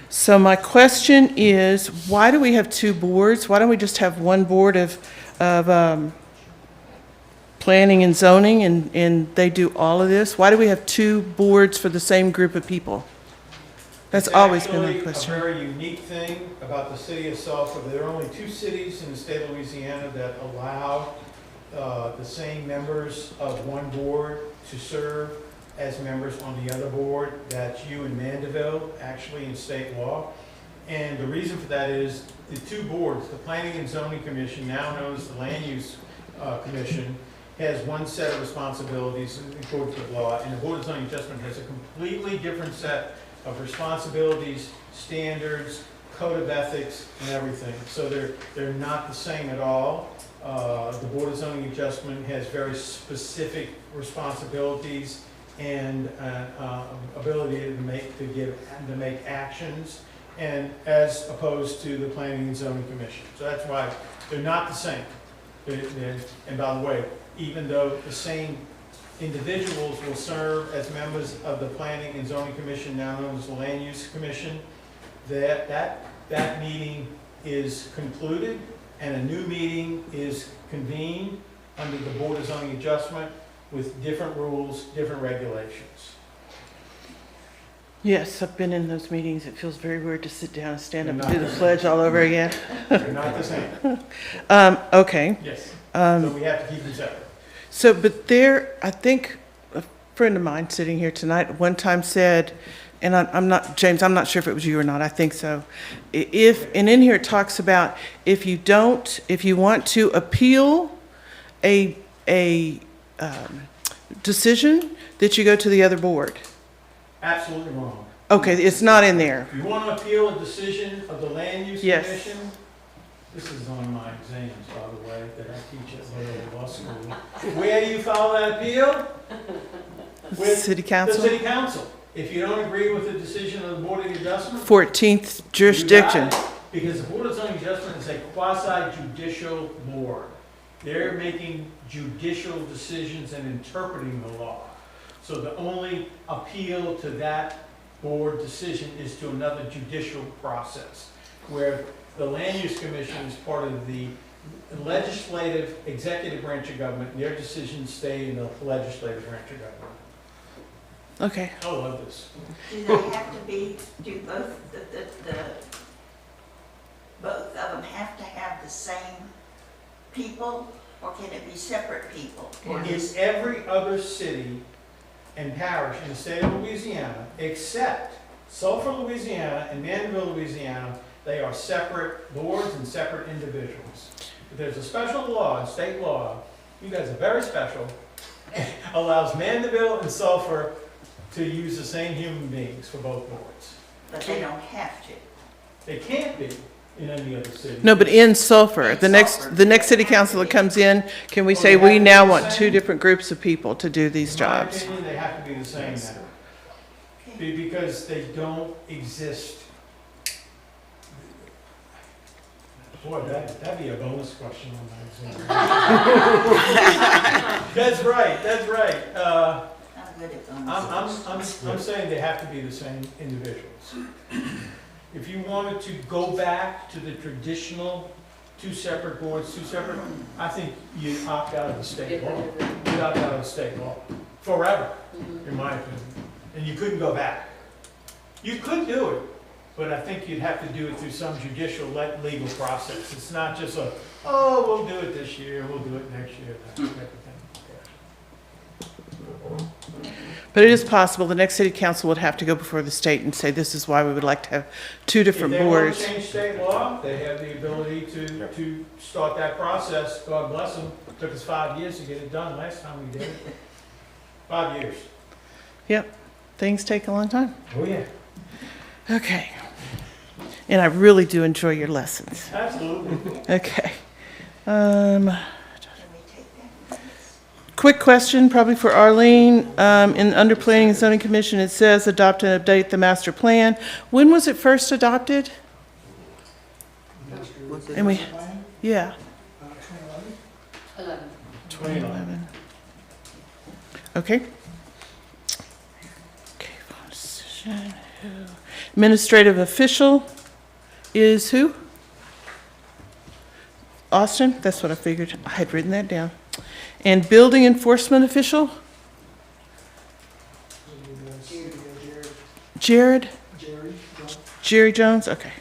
So my question is, why do we have two boards? Why don't we just have one board of planning and zoning and they do all of this? Why do we have two boards for the same group of people? That's always been my question. It's actually a very unique thing about the city of Sulphur. There are only two cities in the state of Louisiana that allow the same members of one board to serve as members on the other board. That's you and Mandeville, actually in state law. And the reason for that is the two boards, the Planning and Zoning Commission, now known as the Land Use Commission, has one set of responsibilities in accordance with law, and the Board of Zoning Adjustment has a completely different set of responsibilities, standards, code of ethics, and everything. So they're not the same at all. The Board of Zoning Adjustment has very specific responsibilities and ability to make actions, and as opposed to the Planning and Zoning Commission. So that's why they're not the same. And by the way, even though the same individuals will serve as members of the Planning and Zoning Commission, now known as the Land Use Commission, that meeting is concluded and a new meeting is convened under the Board of Zoning Adjustment with different rules, different regulations. Yes, I've been in those meetings. It feels very weird to sit down and stand up and do the pledge all over again. They're not the same. Okay. Yes. So we have to keep them separate. So, but there, I think a friend of mine sitting here tonight one time said, and I'm not, James, I'm not sure if it was you or not, I think so. And in here it talks about if you want to appeal a decision, that you go to the other board. Absolutely wrong. Okay, it's not in there. If you want to appeal a decision of the Land Use Yes. Commission, this is on my exams, by the way, that I teach at Loyola Law School. Where do you file that appeal? With City Council? The City Council. If you don't agree with the decision of the Board of Adjustment. 14th jurisdiction. You got it. Because the Board of Zoning Adjustment is a quasi-judicial board. They're making judicial decisions and interpreting the law. So the only appeal to that board decision is to another judicial process, where the Land Use Commission is part of the legislative, executive branch of government. Their decisions stay in the legislative branch of government. Okay. I love this. Do they have to be, do both, both of them have to have the same people, or can it be separate people? Or In every other city and parish in the state of Louisiana, except Sulphur, Louisiana, and Mandeville, Louisiana, they are separate boards and separate individuals. But there's a special law, state law, You guys are very special. Allows Mandeville and Sulphur to use the same human beings for both boards. But they don't have to. They can't be in any other city. No, but in Sulphur, the next city council that comes in, can we say we now want two different groups of people to do these In my jobs? opinion, they have to be the same now. Because they don't exist. Boy, that'd be a bonus question on that exam. That's right, that's right. I'm good at bonuses. I'm saying they have to be the same individuals. If you wanted to go back to the traditional two separate boards, I think you opt out of the state law. You opt out of the state law forever, in my opinion. And you couldn't go back. You could do it, but I think you'd have to do it through some judicial legal process. It's not just we'll do it this year, we'll do it next year, that type of thing. But it is possible the next city council would have to go before the state and say, this is why we would like to have two different If they want boards. to change state law, they have the ability to start that process. God bless them. It took us 5 years to get it done last time we did it. 5 years. Yep, things take a long time. Oh, yeah. Okay. And I really do enjoy your lessons. Absolutely. Okay. Quick question, probably for Arlene. Under Planning and Zoning Commission, it says adopt and update the master plan. When was it first adopted? And we, yeah. 2011. Okay. Okay. Administrative official is who? Austin? That's what I figured. I had written that down. And building enforcement official? Jared? Jerry Jones? Okay.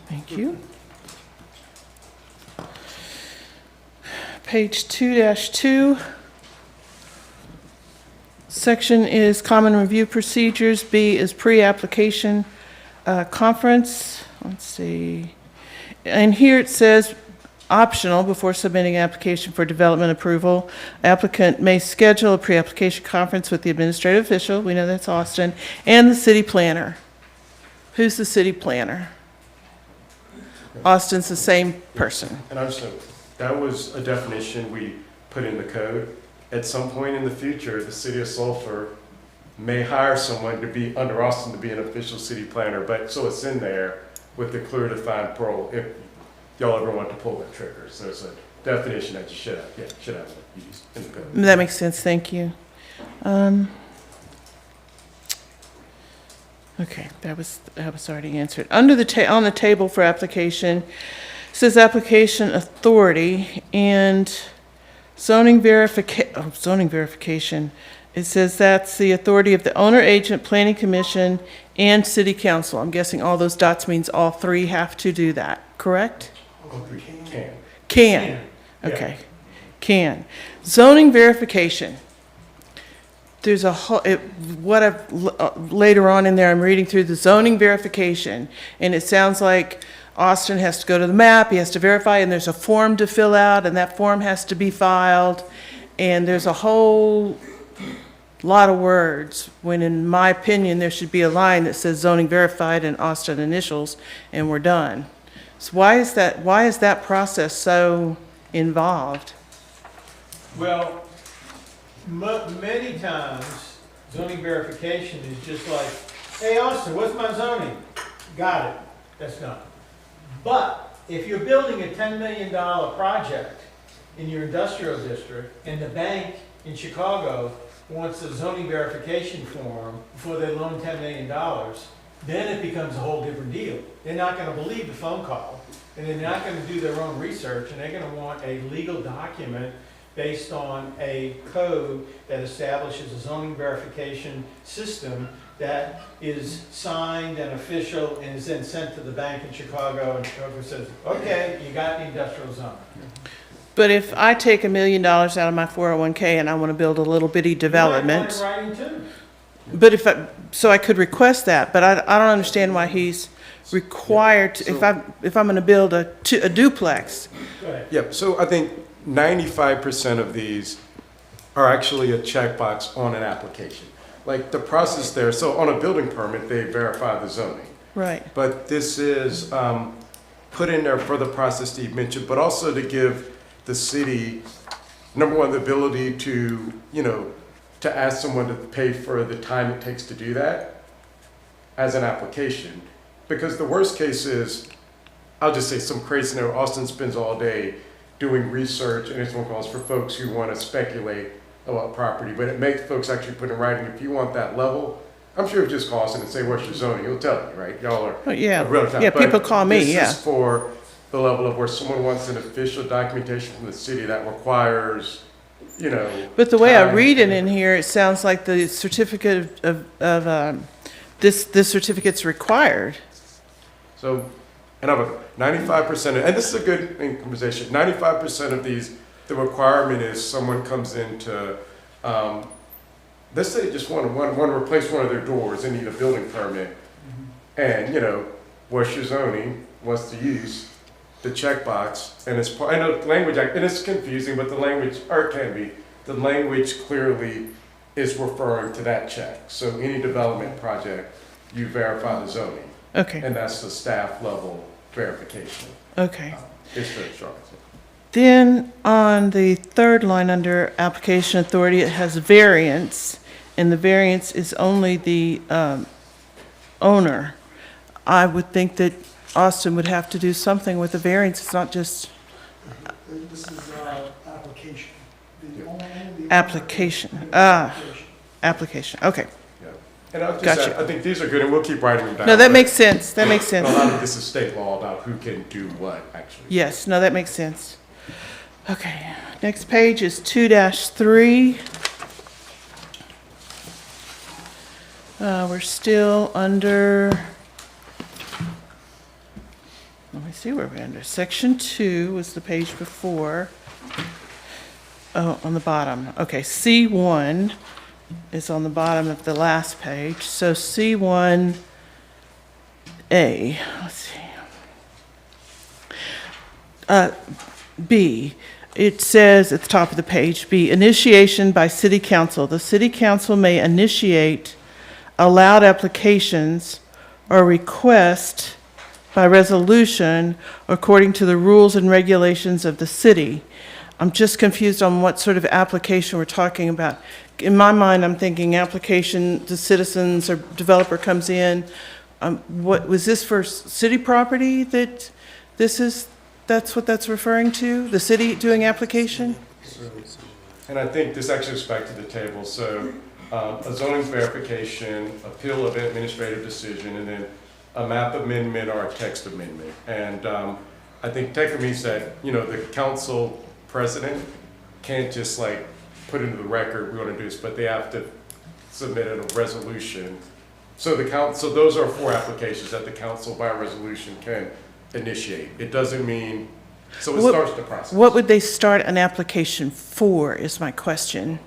Thank you. Page 2-2. Section is common review procedures. B is pre-application conference. Let's see. And here it says optional before submitting application for development approval. Applicant may schedule a pre-application conference with the administrative official, we know that's Austin, and the city planner. Who's the city planner? Austin's the same person. And I just know, that was a definition we put in the code. At some point in the future, the city of Sulphur may hire someone to be, under Austin, to be an official city planner, but so it's in there with the clear defined role if y'all ever want to pull that trigger. So it's a definition that you should have used in the code. That makes sense, thank you. Okay, that was already answered. Under the on the table for application, it says application authority and zoning verification. It says that's the authority of the owner, agent, planning commission, and city council. I'm guessing all those dots means all three have to do that, correct? Can. Okay. Can. Zoning verification. There's a whole, later on in there, I'm reading through the zoning verification, and it sounds like Austin has to go to the map, he has to verify, and there's a form to fill out, and that form has to be filed, and there's a whole lot of words, when in my opinion, there should be a line that says zoning verified and Austin initials, and we're done. So why is that process so involved? Well, many times, zoning verification is just like, hey, Austin, what's my zoning? Got it. That's done. But if you're building a $10 million project in your industrial district, and the bank in Chicago wants a zoning verification form before they loan $10 million, then it becomes a whole different deal. They're not going to believe the phone call, and they're not going to do their own research, and they're going to want a legal document based on a code that establishes a zoning verification system that is signed and official and is then sent to the bank in Chicago, and Chicago says, okay, you got the industrial zone. But if I take $1 million out of my 401k and I want to build a little bitty development, You might want it writing too. but so I could request that, but I don't understand why he's required to, if I'm going to build a duplex, Go ahead. Yep, so I think 95% of these are actually a checkbox on an application. Like the process there, so on a building permit, they verify the zoning. Right. But this is put in there for the process Steve mentioned, but also to give the city, number one, the ability to, you know, to ask someone to pay for the time it takes to do that as an application. Because the worst case is, I'll just say some crazy scenario, Austin spends all day doing research and it's one calls for folks who want to speculate about property, but it makes folks actually put in writing, if you want that level, I'm sure if you just call Austin and say, what's your zoning, he'll tell you, right? Y'all are. Oh, yeah. real time. Yeah, But people call me, yeah. This is for the level of where someone wants an official documentation from the city that requires, you know. But the way I time. read it in here, it sounds like the certificate this certificate's required. So, and I'm 95%, and this is a good conversation, 95% of these, the requirement is someone comes into, let's say they just want to replace one of their doors and need a building permit. And, you know, what's your zoning, what's the use, the checkbox, and it's part, and the language, and it's confusing, but the language, or it can be, the language clearly is referring to that check. So any development project, you verify the zoning. Okay. And that's the staff level verification. Okay. It's very short. Then on the third line under application authority, it has variance, and the variance is only the owner. I would think that Austin would have to do something with the variance. It's not just This is application. application. Application. Okay. And I'll just Gotcha. add, I think these are good, and we'll keep writing them down. No, that but- makes sense. That makes and sense. A lot of this is state law about who can do what, actually. Yes, no, that makes sense. Okay, next page is 2-3. We're still under, let me see where we're under. Section 2 was the page before. Oh, on the bottom. Okay, C1 is on the bottom of the last page. So C1A, let's see. B, it says at the top of the page, B, initiation by city council. The city council may initiate allowed applications or request by resolution according to the rules and regulations of the city. I'm just confused on what sort of application we're talking about. In my mind, I'm thinking application, the citizens or developer comes in. What, was this for city property that that's what that's referring to? The city doing application? And I think this actually goes back to the table. So a zoning verification, appeal of administrative decision, and then a map amendment or a text amendment. And I think technically means that, you know, the council president can't just like put into the record, we want to do this, but they have to submit a resolution. So the council, so those are 4 applications that the council by resolution can initiate. It doesn't mean, so it starts the process. What would they start an application for, is my question.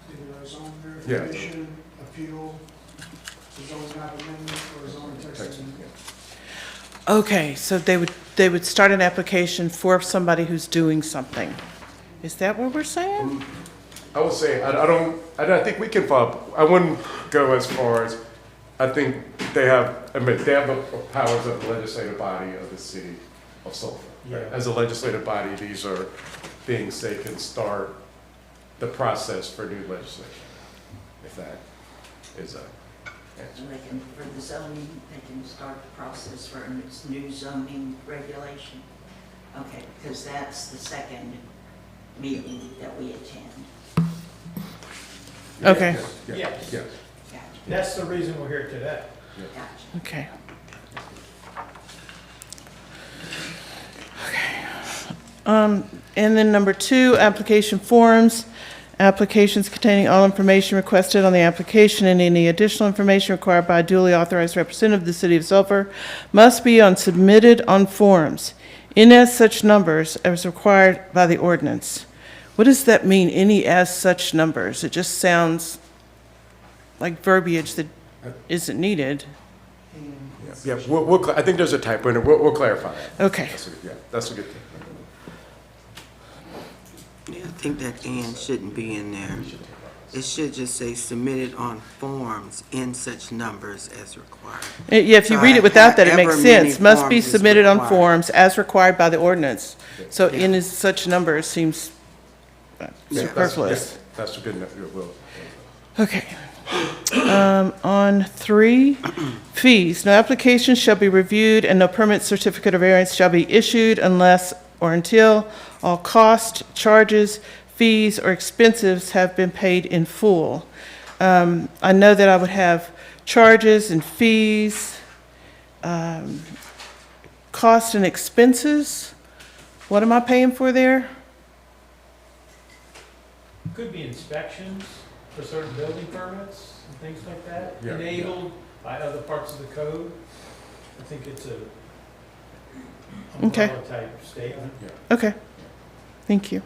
Either a zone Yeah. verification, appeal, a zoning map amendment, or a zoning text amendment. Okay, so they would start an application for somebody who's doing something. Is that what we're saying? I would say, I think we can follow, I wouldn't go as far as, I think they have the powers of the legislative body of the city of Sulphur. Yeah. As a legislative body, these are things they can start the process for new legislation, if that is a answer. So they can, for the zoning, they can start the process for its new zoning regulation? Okay, because that's the second meeting that we attend. Okay. Yes. Yes. Gotcha, That's the reason we're here today. gotcha. Okay. And then number 2, application forms. Applications containing all information requested on the application and any additional information required by a duly authorized representative of the city of Sulphur must be submitted on forms in as such numbers as required by the ordinance. What does that mean, any as such numbers? It just sounds like verbiage that isn't needed. Yeah, I think there's a typo in it. We'll clarify that. Okay. That's a good thing. Yeah, I think that and shouldn't be in there. It should just say submitted on forms in such numbers as required. Yeah, if you So read it without that, it makes however many sense. Must be forms is submitted on required. forms as required by the ordinance. So in as such numbers seems superfluous. That's a good enough, Will. Okay. On 3, fees. No application shall be reviewed and no permit, certificate, or variance shall be issued unless or until all costs, charges, fees, or expenses have been paid in full. I know that I would have charges and fees, costs and expenses. What am I paying for there? Could be inspections for certain building permits and things like that, Yeah, enabled by other parts of the code. I think it's a Okay. umbrella type statement. Okay, thank you.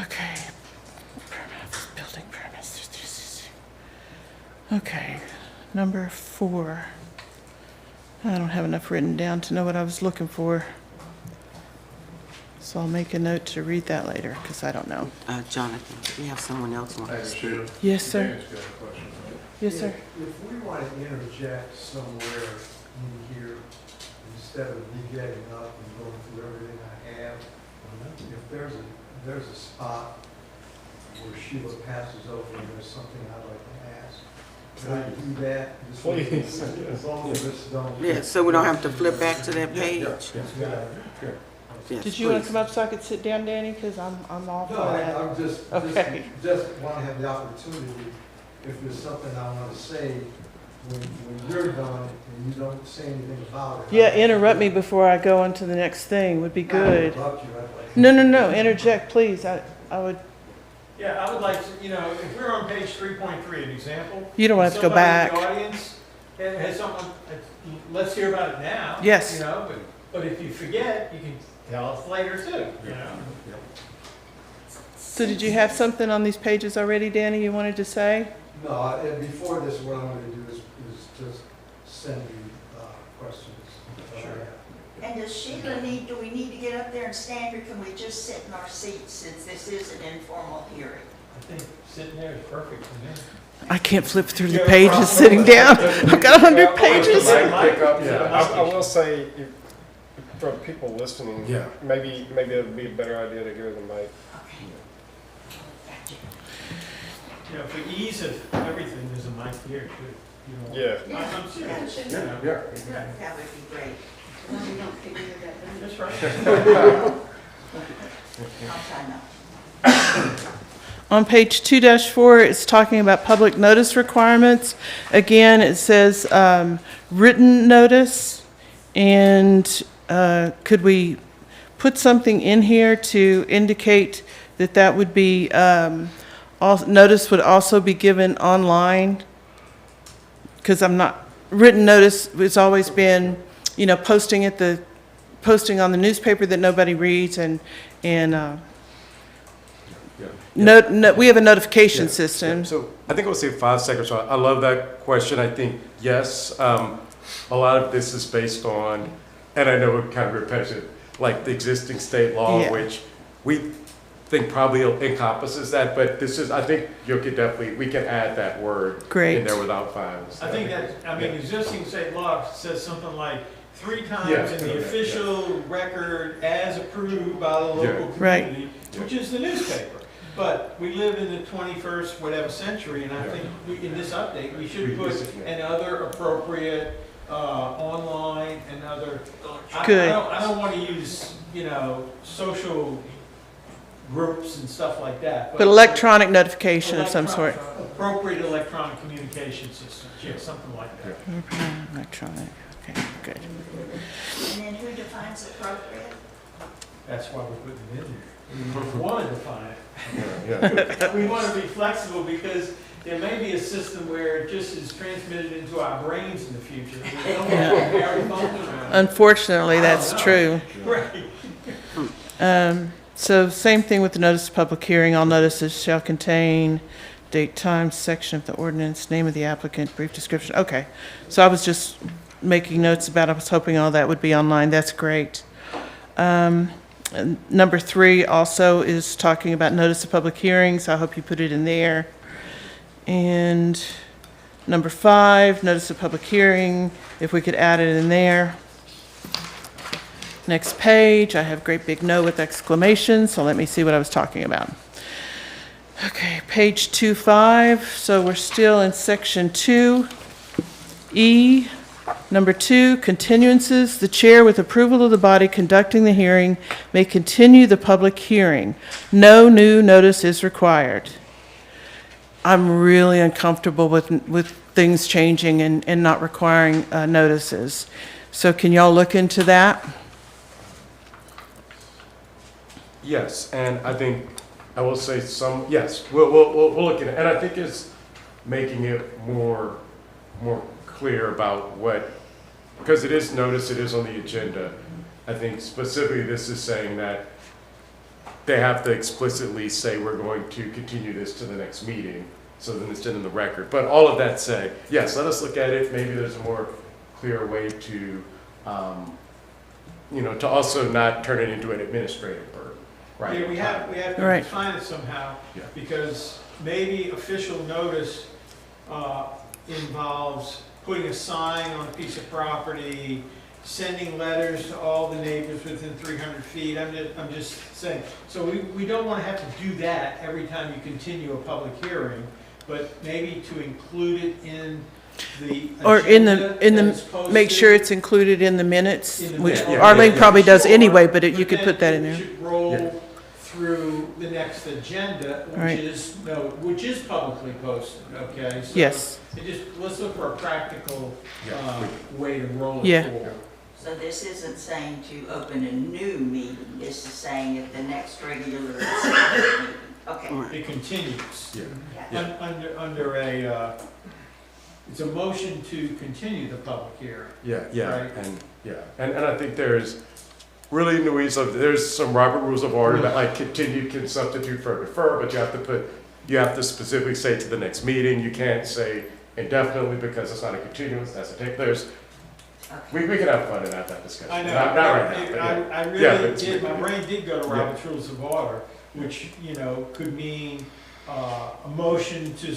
Okay. Building permits. Okay, number 4. I don't have enough written down to know what I was looking for. So I'll make a note to read that later, because I don't know. Jonathan, we have someone else on the speak. Yes, sir. Yes, sir. If we want to interject somewhere in here, instead of me getting up and going through everything I have, if there's a spot where Sheila passes over and there's something I'd like to ask, can I do that? Just Please. As long as this don't. Yeah, so we don't have to flip back to that page? Yes, Did you want please. to come up so I could sit down, Danny? Because I'm all for No, that. I'm just want to have the opportunity, if there's something I want to say, when you're done and you don't say anything about it. Yeah, interrupt me before I go on to the next thing would be Not good. interrupt you, I'd like- No, interject, please. I would, Yeah, I would like to, if we're on page 3.3, an example. You don't have to go back. Somebody in the audience has someone, let's hear about it now. Yes. But if you forget, you can tell us later too, so did you have something on these pages already, Danny, you wanted to say? No, before this, what I'm going to do is just send you questions. Sure. And does Sheila do we need to get up there and stand, or can we just sit in our seats since this is an informal hearing? I think sitting there is perfect for me. I can't flip through the pages sitting down. I've got 100 pages. I will say, for people listening, Yeah. maybe it would be a better idea to go to the mic. For ease of everything, there's a mic here too. Yeah. I'm serious. That would be great. That's right. I'll try not. On page 2-4, it's talking about public notice requirements. Again, it says written notice, and could we put something in here to indicate that that would be, notice would also be given online? Because written notice has always been, posting on the newspaper that nobody reads, and we have a notification system. So I think I'll say 5 seconds. So I love that question. I think, yes, a lot of this is based on, and I know it's kind of repetitive, like the existing state law, Yeah. which we think probably encompasses that, but this is, I think we can add that word Great. in there without files. I think existing state law says something like 3 times Yeah. in the official record as approved by the local Right. community, which is the newspaper. But we live in the 21st whatever century, and I think in this update, we should put and other appropriate online and other. Good. I don't want to use, social groups and stuff like that. But electronic notification of some sort. Appropriate electronic communication systems, something like that. Electronic, okay, good. And then who defines appropriate? That's why we're putting it in there. We want to define it. We want to be flexible because there may be a system where it just is transmitted into our brains in the future. We don't want to carry phones around. Unfortunately, that's true. Right. So same thing with the notice of public hearing. All notices shall contain date, time, section of the ordinance, name of the applicant, brief description. Okay, so I was just making notes about, I was hoping all that would be online. That's great. And number 3 also is talking about notice of public hearings. I hope you put it in there. And number 5, notice of public hearing, if we could add it in there. Next page, I have great big no with exclamation, so let me see what I was talking about. Okay, page 2.5, so we're still in section 2E. Number 2, continuances. The chair, with approval of the body conducting the hearing, may continue the public hearing. No new notice is required. I'm really uncomfortable with things changing and not requiring notices. So can y'all look into that? Yes, and I think, I will say yes, we'll look at it. And I think it's making it more clear about what, because it is notice, it is on the agenda. I think specifically this is saying that they have to explicitly say we're going to continue this to the next meeting, so then it's in the record. But all of that said, yes, let us look at it. Maybe there's a more clear way to, to also not turn it into an administrative burden. Right. Yeah, we have to Right. define it somehow, Yeah. because maybe official notice involves putting a sign on a piece of property, sending letters to all the neighbors within 300 feet. I'm just saying. So we don't want to have to do that every time you continue a public hearing, but maybe to include it in the Or agenda that is make posted. sure it's included in the minutes, In the which minutes. Arlene probably does Sure, anyway, but you could then put that in it there. should roll Yeah. through the next agenda, Right. which is publicly posted, okay? So Yes. let's look for a practical way to roll it Yeah. forward. So this isn't saying to open a new meeting, this is saying at the next regular meeting. Okay. It continues. Yeah. Yeah. Under a, it's a motion to continue the public hearing. Yeah, Right. and I think there's really in the weeds of, there's some Robert Rules of Order that like continue can substitute for defer, but you have to specifically say to the next meeting. You can't say indefinitely because it's not a continuance, that's a take. We can have fun and have that discussion. I know. Not right now. but yeah. I really Yeah, but it's- did, my brain did go to Yeah. Robert's Rules of Order, which, could mean a motion to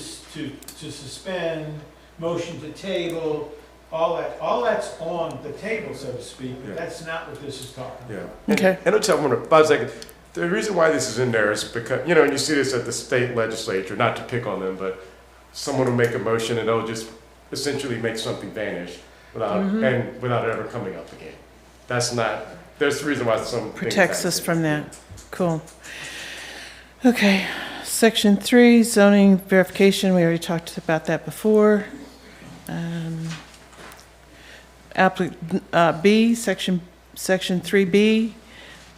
suspend, motion to table, all that's on the table, so to speak, but Yeah. that's not what this is talking about. Yeah. Okay. And I'll tell you, about a second, the reason why this is in there is because, and you see this at the state legislature, not to pick on them, but someone will make a motion and they'll just essentially make something vanish without it ever coming up again. There's the reason why some things Protects happen. us from that. Cool. Okay, section 3, zoning verification, we already talked about that before. B, section 3B,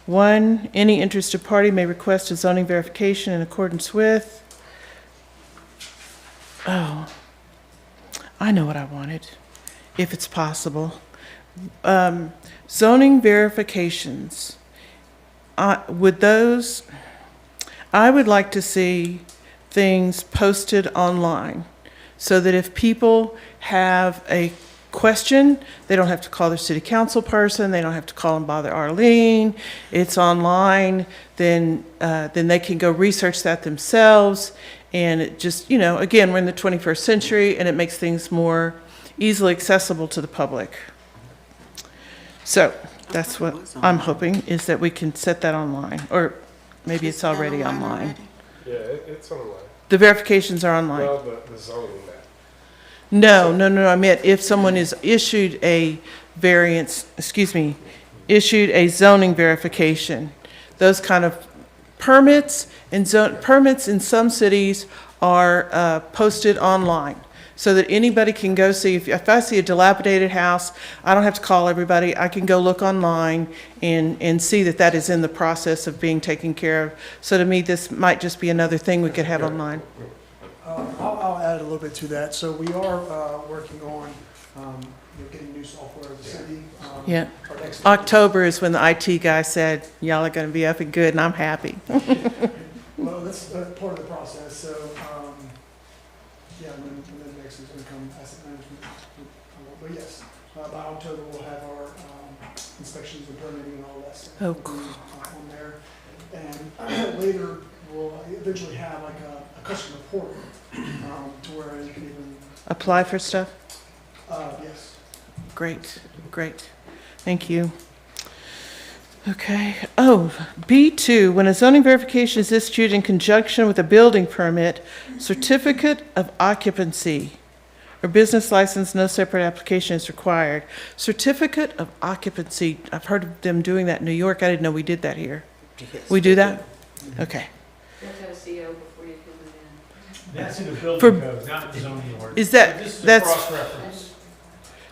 1, any interested party may request a zoning verification in accordance with. Oh, I know what I wanted, if it's possible. Zoning verifications, I would like to see things posted online so that if people have a question, they don't have to call their city council person, they don't have to call and bother Arlene, it's online, then they can go research that themselves. And it just, again, we're in the 21st century and it makes things more easily accessible to the public. So that's what I'm hoping, is that we can set that online, or maybe it's already online. Yeah, it's online. The verifications are online. Well, the zoning map. No, I meant if someone is issued a issued a zoning verification, those kind of permits permits in some cities are posted online so that anybody can go see. If I see a dilapidated house, I don't have to call everybody. I can go look online and see that is in the process of being taken care of. So to me, this might just be another thing we could have online. I'll add a little bit to that. So we are working on getting new software as a city. Yeah. Our next- October is when the IT guy said, y'all are going to be up and good, and I'm happy. Well, that's part of the process. So yeah, when that next is income asset management. But yes, by October, we'll have our inspections and permitting and all that stuff. Oh, will be, on there. And later, we'll eventually have like a customer portal to where you can even, Apply for stuff? yes. Great, great. Thank you. Okay. Oh, B2, when a zoning verification is issued in conjunction with a building permit, certificate of occupancy or business license, no separate application is required. Certificate of occupancy, I've heard of them doing that in New York. I didn't know we did that here. We do that? Okay. You have to have a CO before you can move in. That's in the building For- code, not in the zoning ordinance. Is that- This is a that's- cross-reference.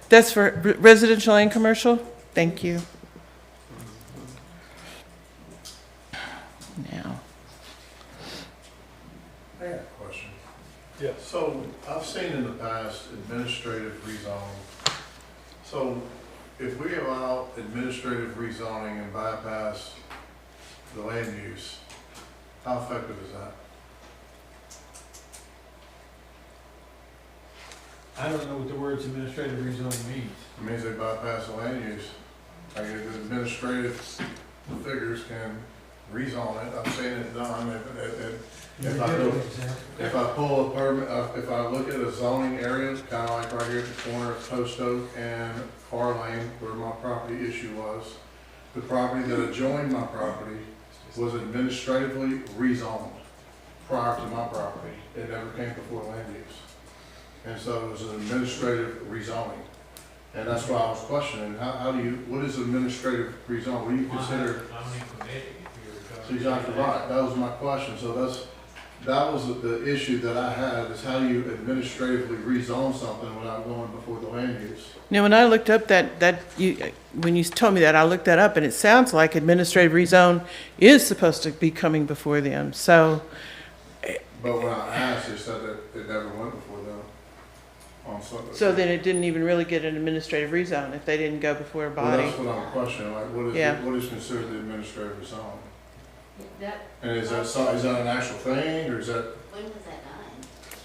That's for residential and commercial? Thank you. Now, I got a question. Yeah. So I've seen in the past administrative rezoning. So if we allow administrative rezoning and bypass the land use, how effective is that? I don't know what the words administrative rezoning means. It means they bypass the land use. Like the administrative figures can rezone it. I've seen it done. If I pull a permit, if I look at a zoning area, kind of like right here at the corner of Post Oak and Far Lane, where my property issue was, the property that adjoined my property was administratively rezoned prior to my property. It never came before land use. And so it was an administrative rezoning. And that's why I was questioning, how do you, what is administrative rezone? What do you consider? So exactly right, that was my question. So that was the issue that I had, is how do you administratively rezone something without going before the land use? now when I looked up when you told me that, I looked that up and it sounds like administrative rezone is supposed to be coming before them, so. But when I asked, they said that it never went before them on something. So then it didn't even really get an administrative rezone if they didn't go before a Well, body. that's what I'm questioning, like, what is considered the administrative rezone? That, And is that an actual thing, or is that? when was that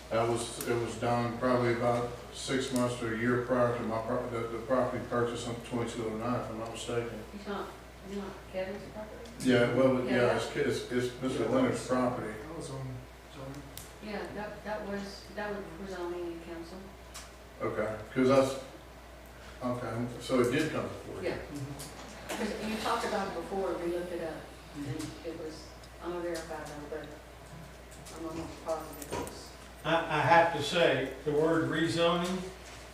done? It was done probably about 6 months to a year prior to my the property purchase on 2209, if I'm not mistaken. You not Kevin's property? Yeah, well, Yeah. yeah, it's Mr. Leonard's property. Yeah, that was for zoning and council. Okay, because that's, okay, so it did come before. Yeah. Because you talked about it before, we looked it up, and it was unverified, but I'm almost positive it was. I have to say, the word rezoning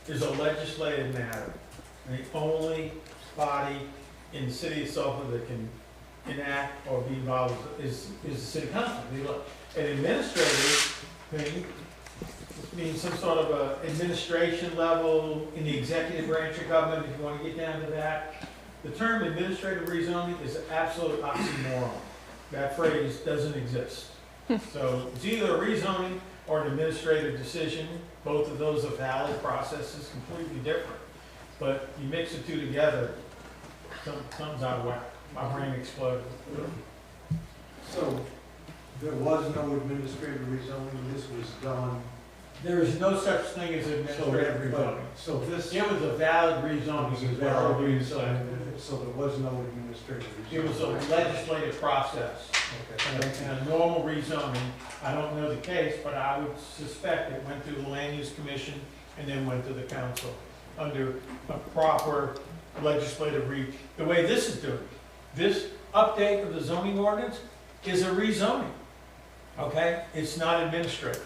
is a legislative matter. And the only body in the city of Sulphur that can enact or be involved is the city council. An administrative thing means some sort of a administration level in the executive branch of government, if you want to get down to that. The term administrative rezoning is an absolute oxymoron. That phrase doesn't exist. So it's either a rezoning or an administrative decision. Both of those are valid processes, completely different. But you mix the two together, something's out of whack. My brain exploded. So there was no administrative rezoning, this was done. There is no such thing as administrative rezoning. So this. It was a valid rezoning, It was is a what I'll valid be rezoning, saying. so there was no administrative rezoning. It was a legislative process. Okay. And a normal rezoning, I don't know the case, but I would suspect it went through the land use commission and then went to the council under a proper legislative the way this is doing. This update of the zoning ordinance is a rezoning, okay? It's not administrative.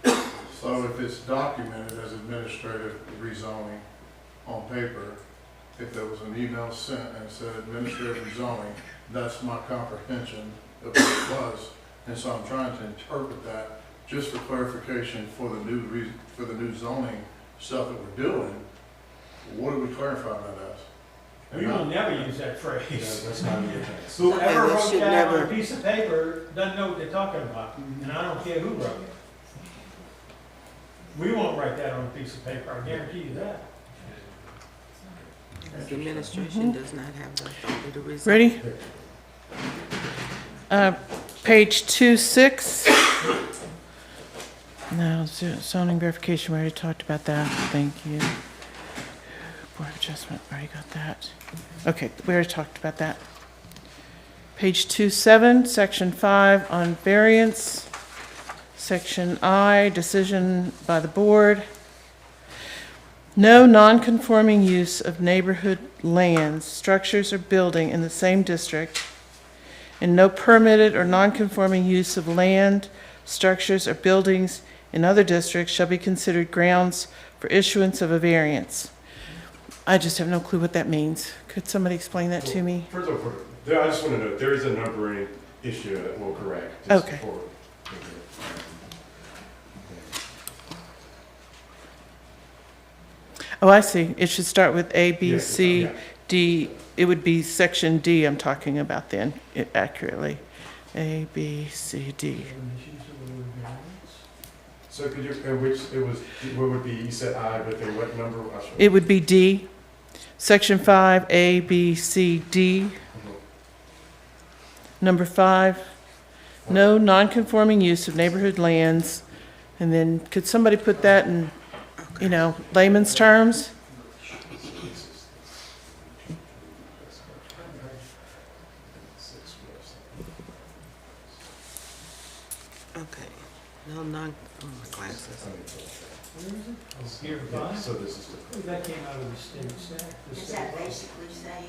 So if it's documented as administrative rezoning on paper, if there was an email sent and it said administrative rezoning, that's my comprehension of what it was. And so I'm trying to interpret that just for clarification for the new zoning stuff that we're doing. What are we clarifying that as? We will never use that phrase. Yeah, that's not the case. Whoever And that wrote should that on never- a piece of paper doesn't know what they're talking about, and I don't care who wrote it. We won't write that on a piece of paper, I guarantee you that. The administration does not have the authority to resign. Ready? Page 26. No, zoning verification, we already talked about that, thank you. Board of Adjustment, already got that. Okay, we already talked about that. Page 2-7, section 5 on variance. Section I, decision by the board. No non-conforming use of neighborhood lands, structures, or building in the same district, and no permitted or non-conforming use of land, structures, or buildings in other districts shall be considered grounds for issuance of a variance. I just have no clue what that means. Could somebody explain that to me? First of all, I just want to note, there is a numbering issue that we'll correct. Okay. Oh, I see. It should start with A, B, C, D. It would be section D I'm talking about then, accurately. A, B, C, D. So could you, what would be, you said I, but then what number? It would be D. Section 5, A, B, C, D. Number 5, no non-conforming use of neighborhood lands. And then could somebody put that in, layman's terms? Okay. No, my glasses. Here, Brian? So this is That came out of the state statute. Does that basically say?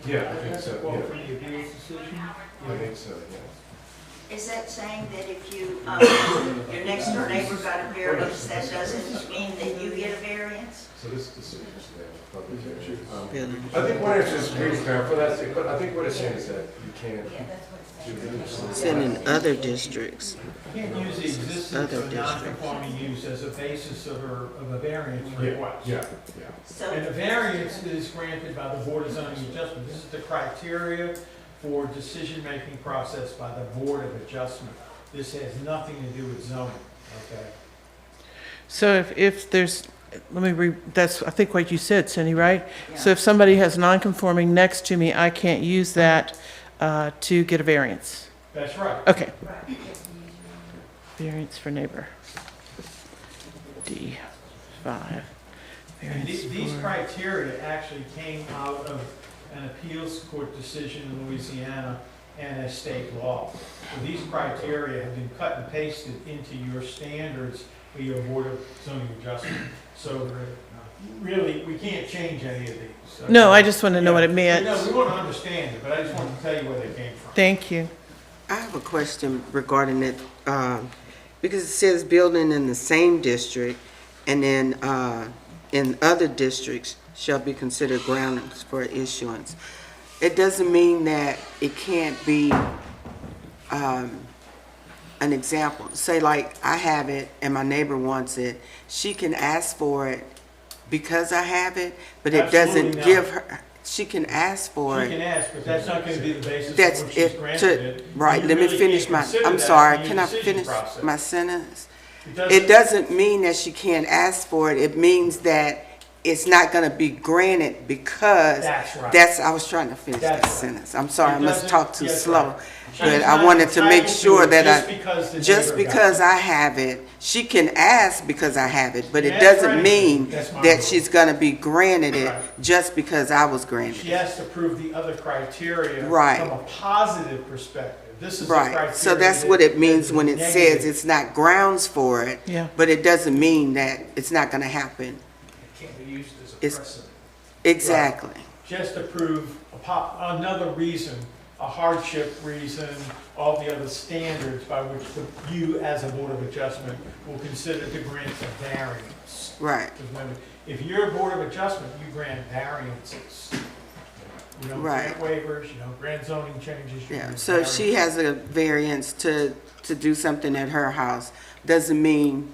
Yeah, I think so, Well, yeah. for the appeals decision? I think so, yeah. Is that saying that if you, your next door neighbor got a variance, that doesn't mean that you get a variance? So this decision is publication. I think what it's just really clear for that, but I think what it's saying is that you can't. It's in other districts. You can't use the existence Other of non-conforming use as a basis of a variance request. Yeah. And a variance is granted by the Board of Zoning Adjustment. This is the criteria for decision-making process by the Board of Adjustment. This has nothing to do with zoning, okay? So if there's, that's, I think what you said, Cindy, right? So if somebody has non-conforming next to me, I can't use that to get a variance? That's right. Okay. Variance for neighbor. D5. And Variance these for- criteria actually came out of an appeals court decision in Louisiana and a state law. So these criteria have been cut and pasted into your standards for your Board of Zoning Adjustment. So really, we can't change any of these. So, No, I just want to know what it meant. No, we want to understand it, but I just wanted to tell you where they came from. Thank you. I have a question regarding it, because it says building in the same district, and then in other districts shall be considered grounds for issuance. It doesn't mean that it can't be an example. Say like I have it and my neighbor wants it, she can ask for it because I have it, but it Absolutely doesn't not. give her, she can ask for She it. can ask, but that's not going to be the basis That's of which she's granted it. right, You let me really finish can't my, consider I'm that sorry, in your can I decision finish process. my sentence? It It doesn't mean that she can't ask for it, it means that it's not gonna be granted because. That's right. I was trying to finish That's that right. sentence, I'm sorry, I It must doesn't- talk too yes, slow. right. But She's I not wanted to make entitled sure it that just because the just neighbor got because it. I have it, she can ask because I have it, but it She asked for doesn't anything. mean That's my that rule. she's gonna be granted it Right. just because I was granted She it. has to prove the other criteria Right. from a positive perspective. This is a Right, criteria. so that's what it means when it that's says negative. it's not grounds for it, Yeah. but it doesn't mean that it's not gonna happen. It can't be used as a It's- precedent. Exactly, Just to prove another reason, a hardship reason, all the other standards by which you as a Board of Adjustment will consider to grant a variance. right, Because remember, if you're a Board of Adjustment, you grant variances. You don't Right. grant waivers, you don't grant zoning changes. You yeah. grant So if she variances. has a variance to do something at her house, doesn't mean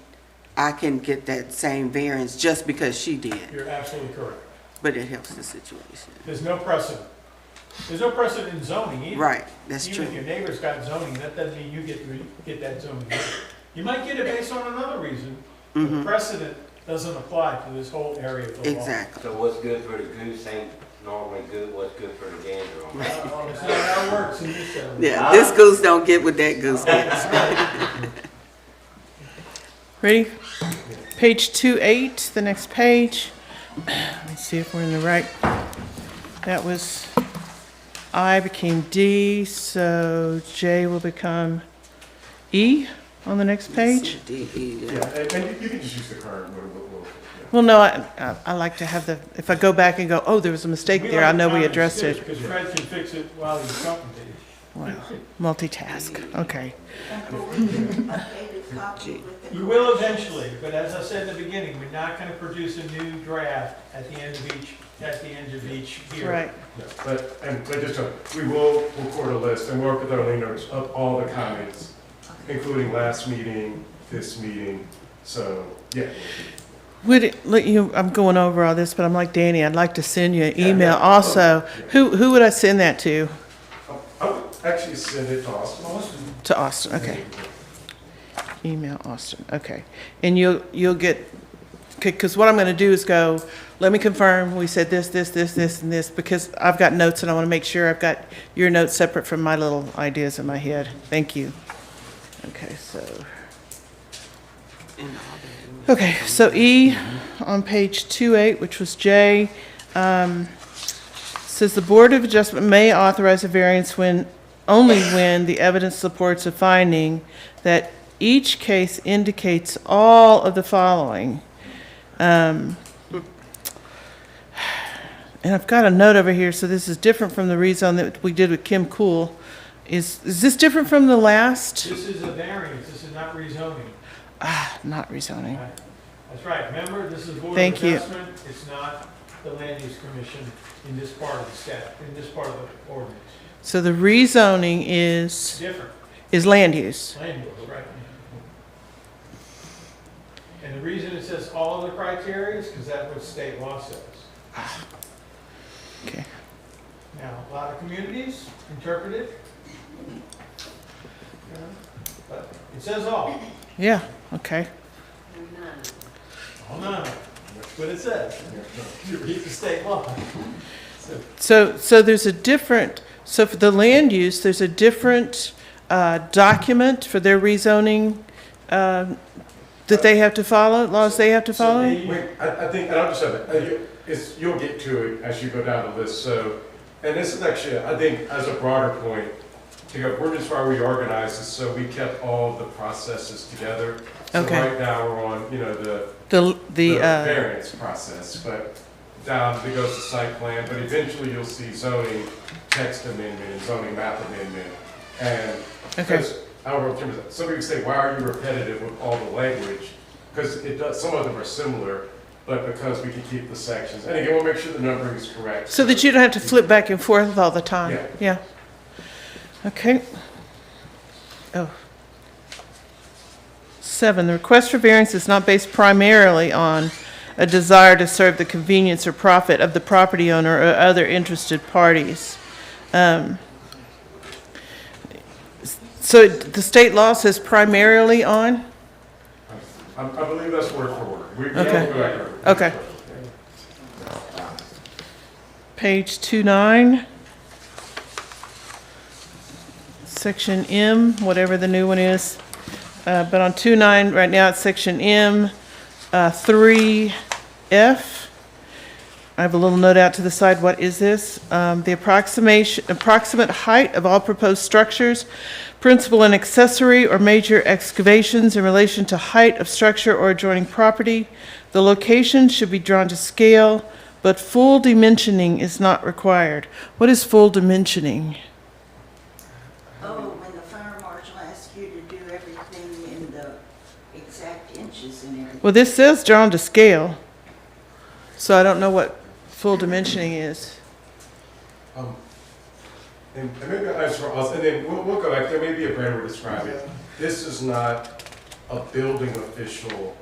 I can get that same variance just because she did, You're absolutely correct. but it helps the situation. There's no precedent. There's no precedent in zoning either. Right, that's Even if true. your neighbor's got zoning, that doesn't mean you get that zoning. You might get it based on another reason. Mhm. Precedent doesn't apply to this whole area of the law. Exactly. So what's good for the goose ain't normally good, what's good for the gander on that. It's not how it works in this area. Yeah, this goose don't get what that goose gets. Ready? Page 2-8, the next page. Let me see if we're in the right. That was I became D, so J will become E on the next page. Yeah, and you can just use the current one. Well, no, I like to have the, if I go back and go, oh, there was a mistake there, I know we addressed it. Because Fred can fix it while he's talking to you. Wow, multitask, okay. You will eventually, but as I said in the beginning, we're not gonna produce a new draft at the end of each hearing. Right. Yeah, but just, we will record a list and work with our leaders of all the comments, including last meeting, this meeting, so, yeah. Would it, let you, I'm going over all this, but I'm like Danny, I'd like to send you an email also. Who would I send that to? I would actually send it to Austin. To Austin, okay. Email Austin, okay. And you'll get, because what I'm going to do is go, let me confirm, we said this, and this, because I've got notes and I want to make sure I've got your notes separate from my little ideas in my head. Thank you. Okay, so E on page 2-8, which was J, says the Board of Adjustment may authorize a variance only when the evidence supports a finding that each case indicates all of the following. And I've got a note over here, so this is different from the rezone that we did with Kim Cool. Is this different from the last? This is a variance, this is not rezoning. Not rezoning. That's right, remember, this is Board of Thank you. Adjustment, it's not the Land Use Commission in this part of the in this part of the ordinance. So the rezoning is? Different. Is land use. Land use, right. And the reason it says all of the criteria is because that's what state law says. Okay. Now, a lot of communities interpret it, but it says all. Yeah, okay. All none. That's what it says. You read the state law. So there's a different, so for the land use, there's a different document for their rezoning that they have to follow, laws they have to follow? I think, and I'll just have it, you'll get to it as you go down the list, so, and this is actually, I think, as a broader point, to go, we're just why we organized this, so we kept all of the processes together. So Okay. right now, we're on, The variance process, but down, it goes to site plan, but eventually you'll see zoning text amendment and zoning map amendment. And because, I don't know, in terms of, some people say, why are you repetitive with all the language? Because it does, some of them are similar, but because we can keep the sections. And again, we'll make sure the numbering is correct. So that you don't have to flip back and forth all the time? Yeah. Okay. Oh. 7, the request for variance is not based primarily on a desire to serve the convenience or profit of the property owner or other interested parties. So the state law says primarily on? I believe that's word for word. We Okay. don't go back over it. Okay. Page 2-9. Section M, whatever the new one is. But on 2-9, right now it's section M, 3F. I have a little note out to the side. What is this? The approximate height of all proposed structures, principal and accessory or major excavations in relation to height of structure or adjoining property. The location should be drawn to scale, but full dimensioning is not required. What is full dimensioning? Oh, when the fire marshal asks you to do everything in the exact inches and everything. Well, this says drawn to scale, so I don't know what full dimensioning is. And maybe and then we'll go back, there may be a better way to describe it. This is not a building official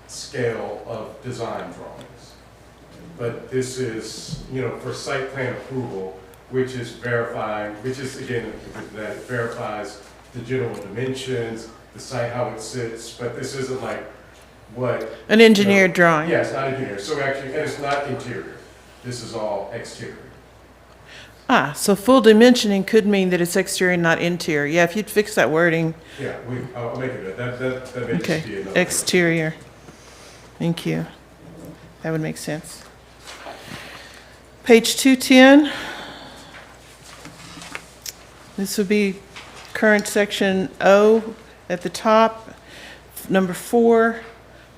scale of design drawings. But this is, for site plan approval, which is verifying, which is again, that it verifies the general dimensions, the site, how it sits, but this isn't like what. An engineered drawing. Yeah, it's not engineered, so actually, and it's not interior. This is all exterior. So full dimensioning could mean that it's exterior, not interior. Yeah, if you'd fix that wording. Yeah, I'll make it, that may just be Okay, enough. exterior. Thank you. That would make sense. Page 210. This would be current section O at the top. Number 4,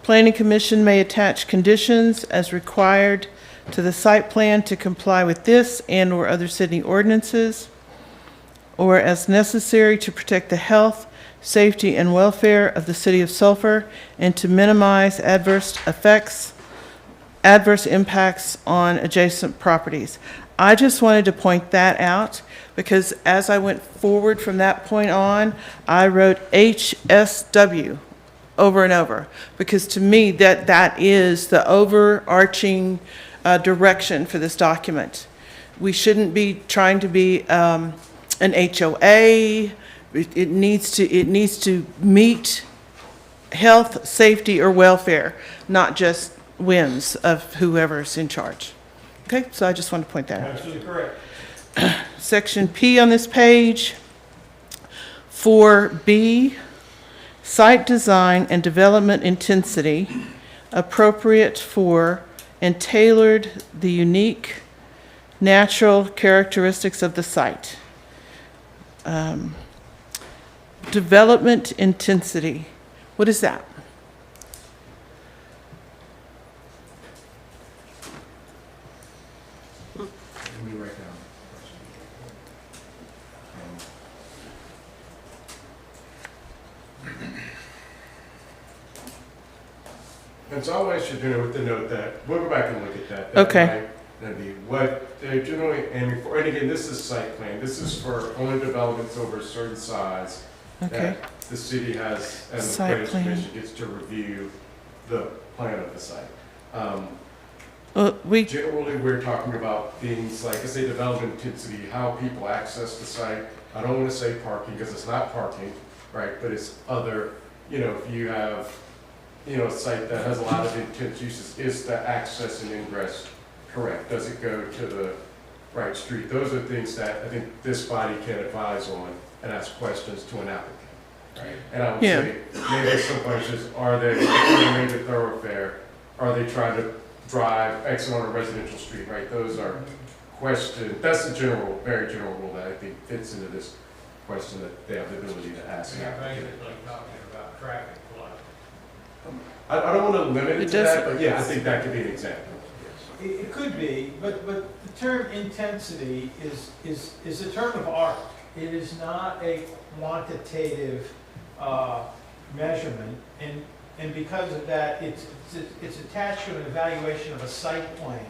Planning Commission may attach conditions as required to the site plan to comply with this and/or other city ordinances, or as necessary to protect the health, safety, and welfare of the city of Sulphur and to minimize adverse impacts on adjacent properties. I just wanted to point that out because as I went forward from that point on, I wrote HSW over and over, because to me that is the overarching direction for this document. We shouldn't be trying to be an HOA. It needs to meet health, safety, or welfare, not just whims of whoever's in charge. Okay, so I just wanted to point that out. Absolutely correct. Section P on this page, 4B, site design and development intensity appropriate for and tailored the unique natural characteristics of the site. Development intensity, what is that? Let me write down. And so always should do it with the note that, we'll go back and look at that. That Okay. might be what they're generally aiming for. And again, this is site plan. This is for only developments over a certain size. Okay. That the city has, and the Site planning plan. commission gets to review the plan of the site. Generally, we're talking about things like, I say, development intensity, how people access the site. I don't want to say parking because it's not parking, right? But it's other, if you have, a site that has a lot of intense uses, is the access and ingress correct? Does it go to the right street? Those are things that I think this body can advise on and ask questions to an applicant, right? And I would say, maybe some questions, are they made a thoroughfare? Are they trying to drive, exit on a residential street, right? Those are questions, that's the general, very general rule that I think fits into this question that they have the ability to ask. You're basically talking about traffic flow. I don't want to limit it to that, but yeah, I think that could be an example. It could be, but the term intensity is a term of art. It is not a quantitative measurement, and because of that, it's attached to an evaluation of a site plan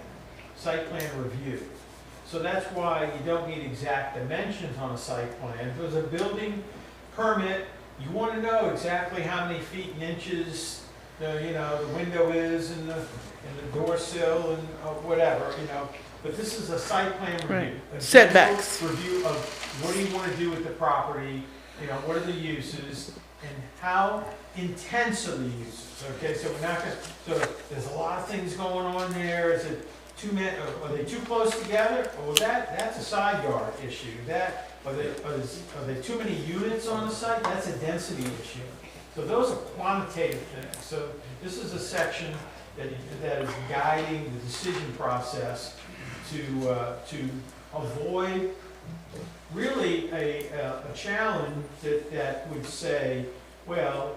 review. So that's why you don't need exact dimensions on a site plan. If it was a building permit, you want to know exactly how many feet and inches the window is and the door sill and whatever, But this is a site plan review. Right. A Setbacks. review of what do you want to do with the property, what are the uses, and how intense are the uses, okay? So we're not gonna, there's a lot of things going on there. Is it are they too close together? Well, that's a side yard issue. Are there too many units on the site? That's a density issue. So those are quantitative things. So this is a section that is guiding the decision process to avoid really a challenge that would say, well,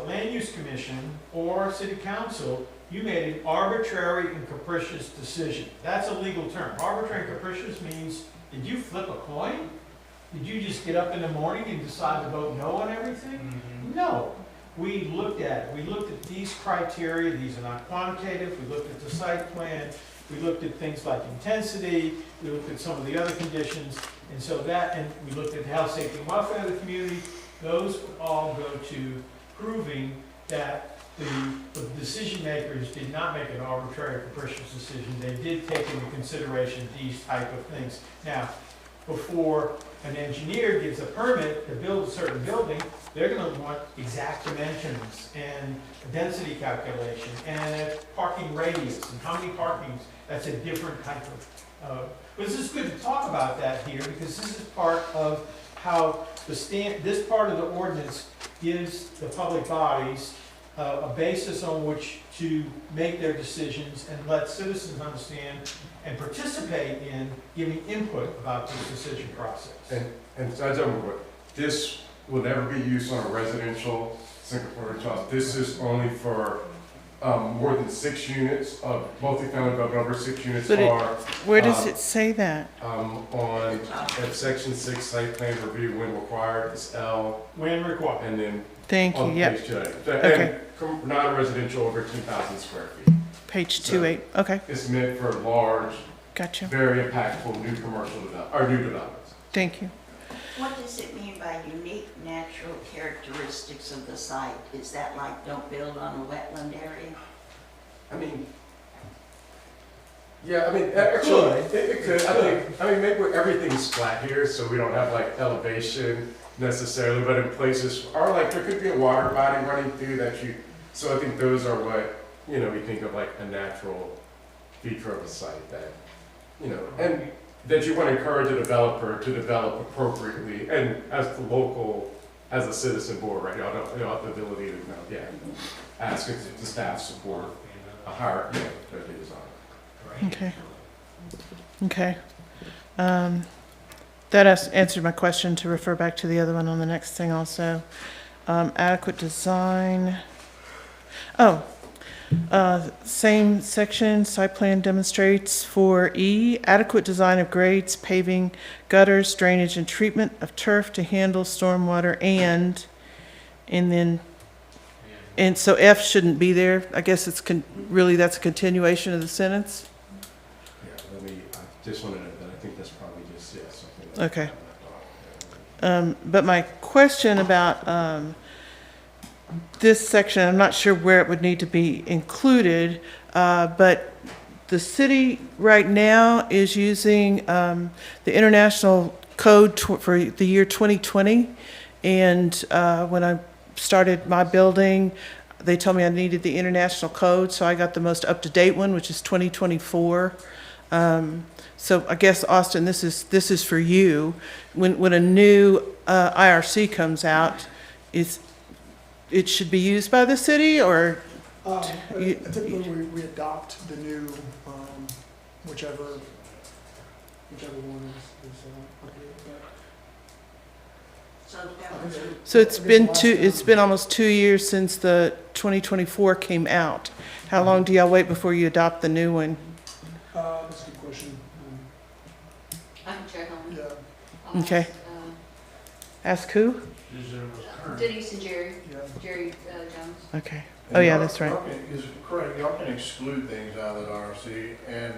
land use commission or city council, you made an arbitrary and capricious decision. That's a legal term. Arbitrary and capricious means, did you flip a coin? Did you just get up in the morning and decide to vote no on everything? Mm-hmm. No. We looked at it. We looked at these criteria. These are not quantitative. We looked at the site plan. We looked at things like intensity. We looked at some of the other conditions. And so and we looked at the health, safety, and welfare of the community. Those all go to proving that the decision makers did not make an arbitrary or capricious decision. They did take into consideration these type of things. Now, before an engineer gives a permit to build a certain building, they're going to want exact dimensions and density calculation and a parking radius and how many parkings. That's a different type of But this is good to talk about that here, because this is part of how this part of the ordinance gives the public bodies a basis on which to make their decisions and let citizens understand and participate in giving input about this decision process. And so I don't know what, this will never be used on a residential single-family house. This is only for more than 6 units of multifamily, but over 6 units But are. Where does it say that? On, at section 6, site plan review when required, is L. When required. And then. Thank you, on yep. page 2. Okay. And non-residential over 2,000 square feet. Page So 2.8, okay. It's meant for large, Gotcha. very impactful new commercial new developments. Thank you. What does it mean by unique natural characteristics of the site? Is that like don't build on a wetland area? I mean, yeah, I mean, actually, it could. I mean, maybe everything's flat here, so we don't have like elevation necessarily, but in places, or like there could be a water body running through that you, so I think those are what, you know, we think of like a natural feature of a site that, you know, and that you want to encourage a developer to develop appropriately, and as the local, as a citizen board, right, you have the ability to, you know, yeah, ask if the staff support a higher, you know, their design. Okay. Okay. That answered my question to refer back to the other one on the next thing also. Adequate design. Oh, same section, site plan demonstrates for E, adequate design of grades, paving, gutters, drainage, and treatment of turf to handle stormwater and then, and so F shouldn't be there. I guess it's really, that's a continuation of the sentence. Yeah, let me, I just wanted to, I think that's probably just, yeah, something. Okay. But my question about this section, I'm not sure where it would need to be included, but the city right now is using the International Code for the year 2020. And when I started my building, they told me I needed the International Code, so I got the most up-to-date one, which is 2024. So I guess, Austin, this is for you. When a new IRC comes out, it should be used by the city, or? Typically, we adopt the new, whichever one is So it's been almost 2 years since the 2024 came out. How long do y'all wait before you adopt the new one? That's a good question. I can check on it. Yeah. Okay. Ask who? Denise and Jerry, Jerry Jones. Okay. Oh, yeah, that's right. Is it correct, y'all can exclude things out of the RC and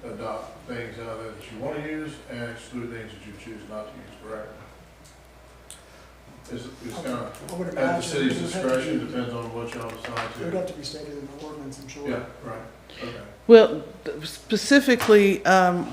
adopt things out of it that you want to use and exclude things that you choose not to use, correct? It's kind of at the city's discretion, depends on what y'all decide to. It would have to be stated in the ordinance, I'm sure. Yeah, right, okay. Well, specifically,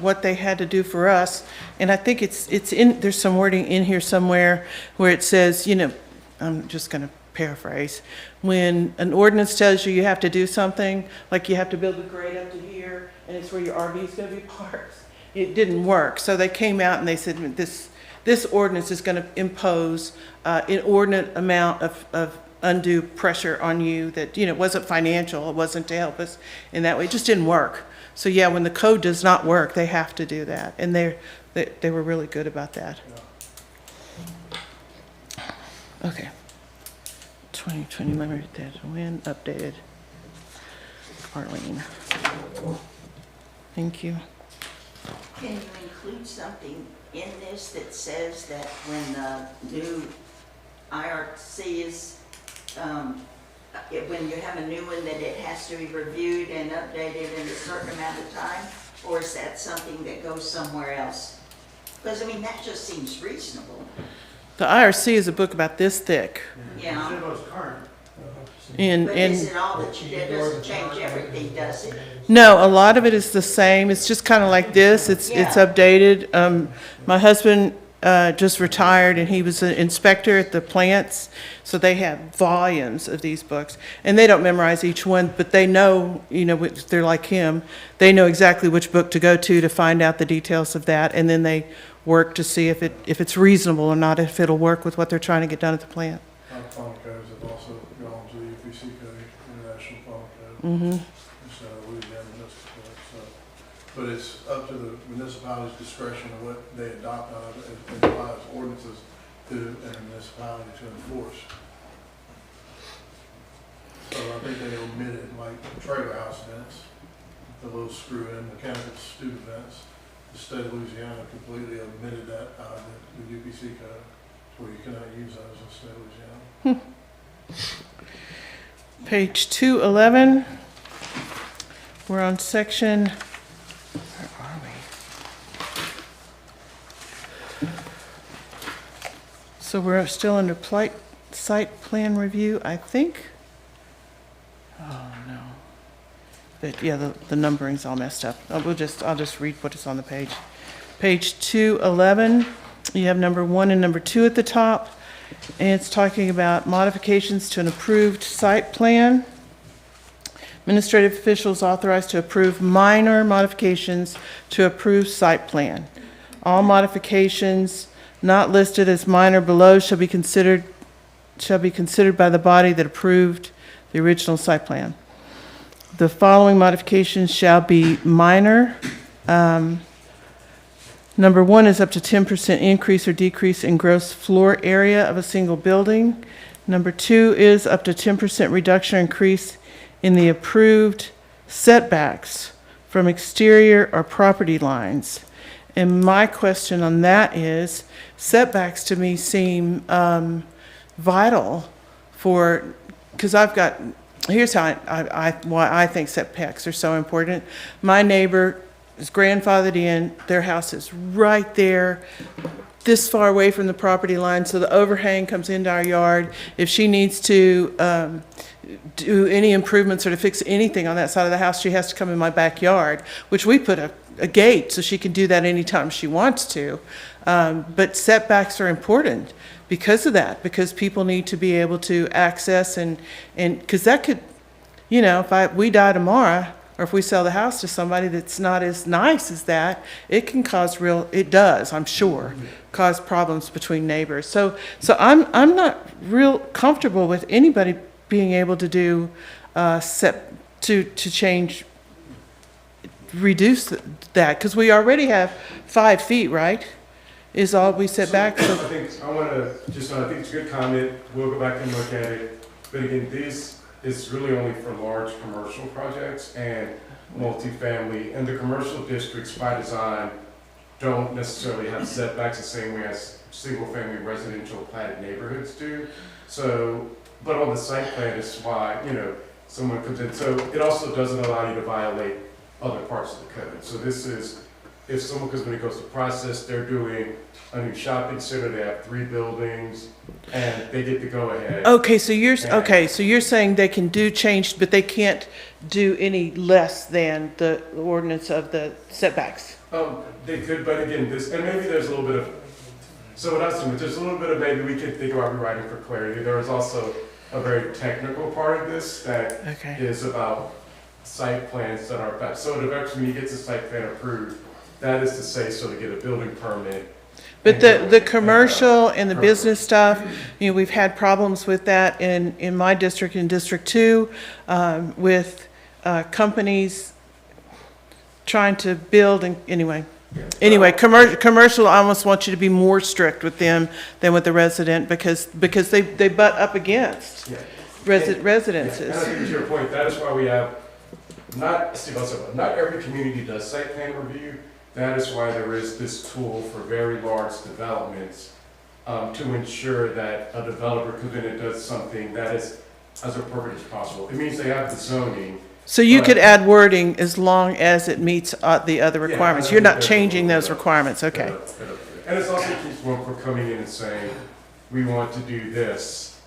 what they had to do for us, and I think it's in, there's some wording in here somewhere where it says, you know, I'm just going to paraphrase, when an ordinance tells you you have to do something, like you have to build a grade up to here, and it's where your RV is going to be parked, it didn't work. So they came out and they said, this ordinance is going to impose an inordinate amount of undue pressure on you that, you know, it wasn't financial, it wasn't to help us in that way, it just didn't work. So yeah, when the code does not work, they have to do that, and they were really good about that. Okay. 2020, let me read that. When updated. Arlene. Thank you. Can you include something in this that says that when the new IRC is, when you have a new one, that it has to be reviewed and updated in a certain amount of time? Or is that something that goes somewhere else? Because, I mean, that just seems reasonable. The IRC is a book about this thick. Yeah. And But is it all that you did? Doesn't change everything, does it? no, a lot of it is the same. It's just kind of like this. It's updated. My husband just retired, and he was an inspector at the plants, so they have volumes of these books. And they don't memorize each one, but they know, they're like him, they know exactly which book to go to find out the details of that, and then they work to see if it's reasonable or not, if it'll work with what they're trying to get done at the plant. Phone codes have also gone to the UPC code, International Phone Code. Mm-hmm. Instead of Louisiana Municipal Code, so. But it's up to the municipality's discretion of what they adopt out of it and apply as ordinances to a municipality to enforce. So I think they omitted like trailer house vents, the little screw in, mechanical student vents. The state of Louisiana completely omitted that out of the UPC code, where you cannot use those in the state of Louisiana. Page 211. We're on section, where are we? So we're still under site plan review, I think. Oh, no. But yeah, the numbering's all messed up. I'll just read what is on the page. Page 211, you have number 1 and number 2 at the top, and it's talking about modifications to an approved site plan. Administrative officials authorized to approve minor modifications to approved site plan. All modifications not listed as minor below shall be considered by the body that approved the original site plan. The following modifications shall be minor. Number 1 is up to 10% increase or decrease in gross floor area of a single building. Number 2 is up to 10% reduction or increase in the approved setbacks from exterior or property lines. And my question on that is, setbacks to me seem vital for, because here's how why I think setbacks are so important. My neighbor is grandfathered in, their house is right there, this far away from the property line, so the overhang comes into our yard. If she needs to do any improvements or to fix anything on that side of the house, she has to come in my backyard, which we put a gate so she can do that anytime she wants to. But setbacks are important because of that, because people need to be able to access and because that could, if we die tomorrow, or if we sell the house to somebody that's not as nice as that, it can cause it does, I'm sure, cause problems between neighbors. So I'm not real comfortable with anybody being able to do reduce that, because we already have 5 feet, right? Is all we set back. So I think it's a good comment. We'll go back and look at it. But again, this is really only for large commercial projects and multifamily. And the commercial districts by design don't necessarily have setbacks the same way as single-family residential platted neighborhoods do. So, but on the site plan is why, someone comes in. So it also doesn't allow you to violate other parts of the code. So this is, if someone, because when it goes to process, they're doing a new shopping center, they have 3 buildings, and they get to go ahead. Okay, so you're saying they can do change, but they can't do any less than the ordinance of the setbacks. They could, but again, and maybe there's a little bit of, so what I was saying, there's a little bit of maybe we could think about rewriting for clarity. There is also a very technical part of this that is about site plans that are back. So it eventually, when you get the site plan approved, that is to say, so to get a building permit. But the commercial and the business stuff, we've had problems with that in my district, in District 2, with companies trying to build, and anyway, commercial, I almost want you to be more strict with them than with the resident, because they butt up against residences. And I think to your point, that is why we have, not every community does site plan review. That is why there is this tool for very large developments to ensure that a developer comes in and does something that is as appropriate as possible. It means they have the zoning. So you could add wording as long as it meets the other requirements. You're not changing those requirements, okay. And it also keeps one from coming in and saying, we want to do this,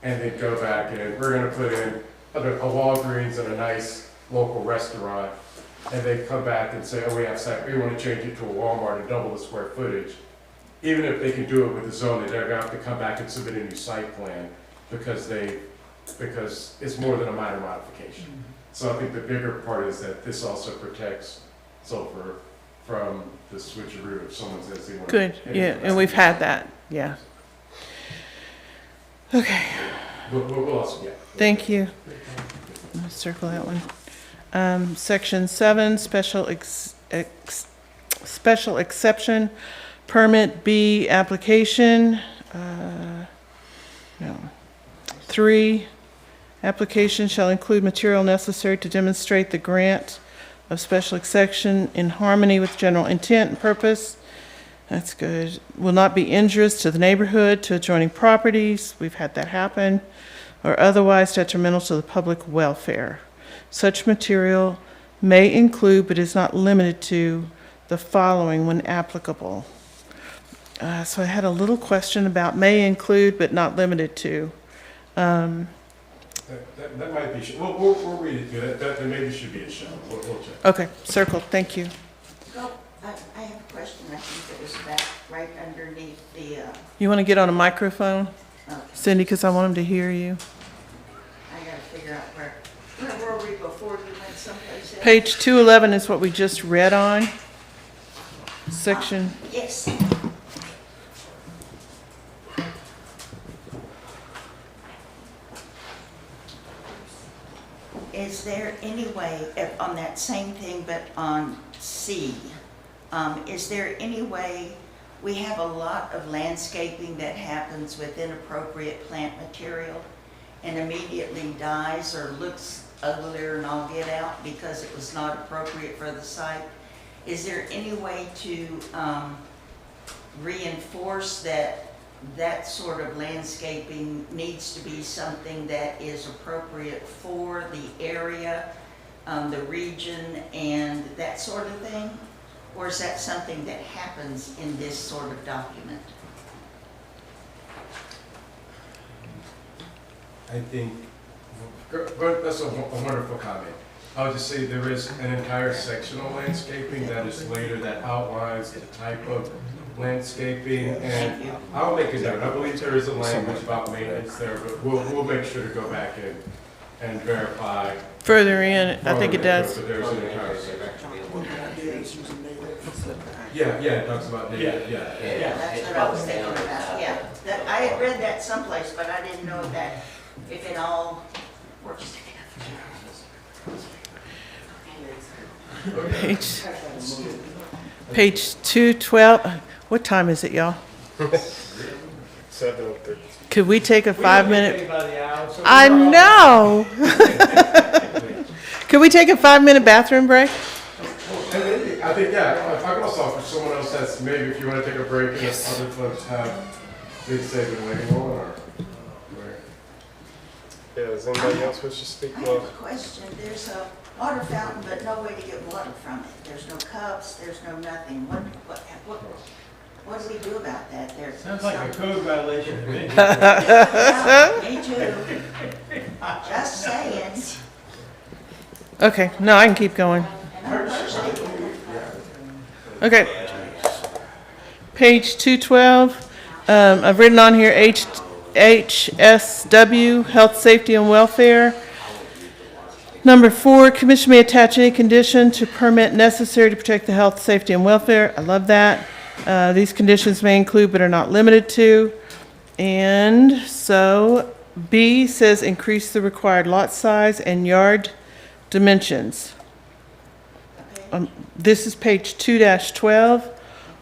and then go back and we're gonna put in a Walgreens and a nice local restaurant, and they come back and say, oh, we want to change it to a Walmart and double the square footage. even if they can do it with the zoning, they're gonna have to come back and submit a new site plan because it's more than a minor modification. So I think the bigger part is that this also protects Sulphur from the switcheroo if someone says they want to. Good, yeah, and we've had that, yeah. Okay, We'll also, yeah. thank you. I'll circle that one. Section 7, special exception, permit B application. No. 3, application shall include material necessary to demonstrate the grant of special exception in harmony with general intent and purpose. That's good. Will not be injurious to the neighborhood, to adjoining properties. We've had that happen. Or otherwise detrimental to the public welfare. Such material may include, but is not limited to, the following when applicable. So I had a little question about may include, but not limited to. That might be, we'll read it through. That maybe should be a show. We'll check. Okay, circle, thank you. Well, I have a question, I think it was back right underneath the, You want to get on a microphone, okay. Cindy, because I want them to hear you. I gotta figure out where were we before we went someplace else? Page 211 is what we just read on. Section. Yes. Is there any way, on that same thing, but on C, is there any way, we have a lot of landscaping that happens with inappropriate plant material and immediately dies or looks uglier and all get out because it was not appropriate for the site? Is there any way to reinforce that that sort of landscaping needs to be something that is appropriate for the area, the region, and that sort of thing? Or is that something that happens in this sort of document? I think, that's a wonderful comment. I would just say there is an entire section on landscaping that is later that outlines the type of landscaping, and I'll make a note. I believe there is a language about maintenance there, but we'll make sure to go back and verify. Further in, I think it does. But there's an entire section. Yeah, it talks about native, yeah. That's what I was thinking about, yeah. I had read that someplace, but I didn't know that if it all works together. Page 212. What time is it, y'all? 7:30. Could we take a 5-minute? I know. Could we take a 5-minute bathroom break? I think, yeah, if I can also offer someone else that's maybe if you want to take a break and if other folks have things they've been waiting on or. Yeah, does anybody else wish to speak? I have a question. There's a water fountain, but no way to get water from it. There's no cups, there's no nothing. What do we do about that? There's Sounds like a code violation to me. Yeah, me too. Just saying. Okay, no, I can keep going. Okay. Page 212. I've written on here HSW, Health, Safety, and Welfare. Number 4, commission may attach any condition to permit necessary to protect the health, safety, and welfare. I love that. These conditions may include but are not limited to. And so B says increase the required lot size and yard dimensions. This is page 2-12,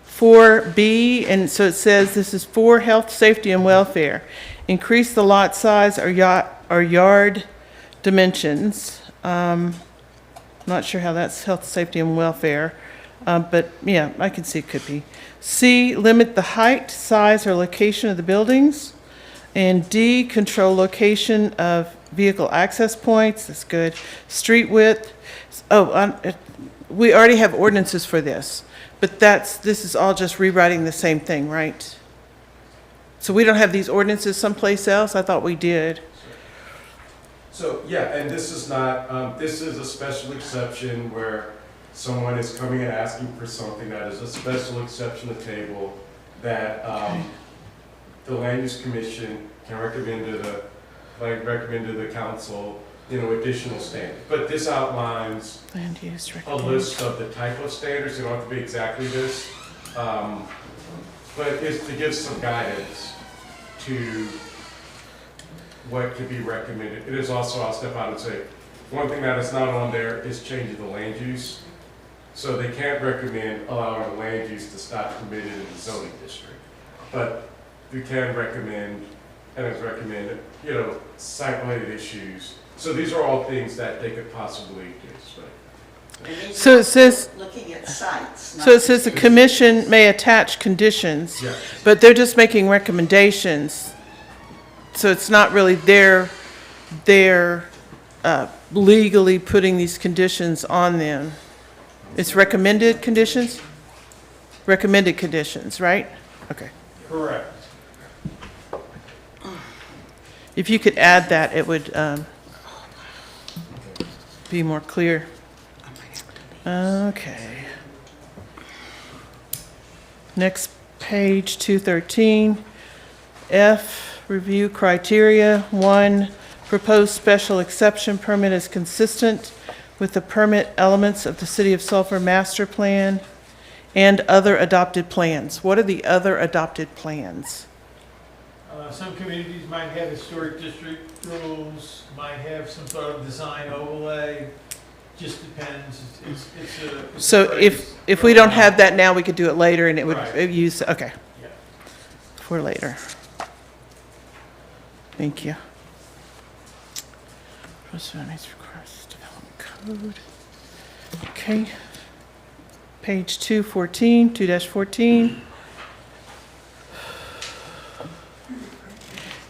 4B, and so it says this is for health, safety, and welfare. Increase the lot size or yard dimensions. Not sure how that's health, safety, and welfare, but yeah, I can see it could be. C, limit the height, size, or location of the buildings. And D, control location of vehicle access points. That's good. Street width. We already have ordinances for this, but this is all just rewriting the same thing, right? So we don't have these ordinances someplace else? I thought we did. So, yeah, and this is not, this is a special exception where someone is coming and asking for something that is a special exception to the table that the land use commission can recommend to the council, additional standards. But this outlines Land use a list of the type of standards. They don't have to be exactly this, but it's to give some guidance to what could be recommended. It is also, I'll step out and say, one thing that is not on there is changing the land use. So they can't recommend allowing a land use to stop permitted in the zoning district. But we can recommend, and it's recommended, site-related issues. So these are all things that they could possibly do. So it says, Looking at sites. so it says the commission may attach conditions, Yeah. but they're just making recommendations. So it's not really they're legally putting these conditions on them. It's recommended conditions? Recommended conditions, right? Okay. Correct. If you could add that, it would be more clear. Okay. Next page, 213. F, review criteria. 1, proposed special exception permit is consistent with the permit elements of the City of Sulphur Master Plan and other adopted plans. What are the other adopted plans? Some communities might have historic district rules, might have some sort of design overlay, just depends. It's So if we don't have that now, we could do it later and it would Right. use, okay. Yeah. For later. Thank you. Proposed requires development code. Okay. Page 214, 2-14.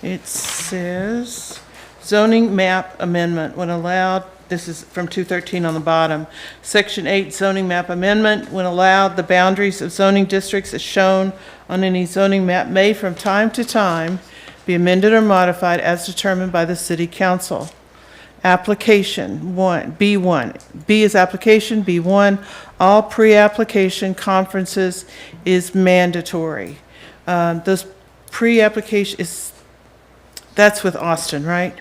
It says zoning map amendment when allowed, this is from 213 on the bottom. Section 8 zoning map amendment, when allowed, the boundaries of zoning districts as shown on any zoning map may from time to time be amended or modified as determined by the city council. Application, B1. B is application, B1, all pre-application conferences is mandatory. Those pre-application that's with Austin, right?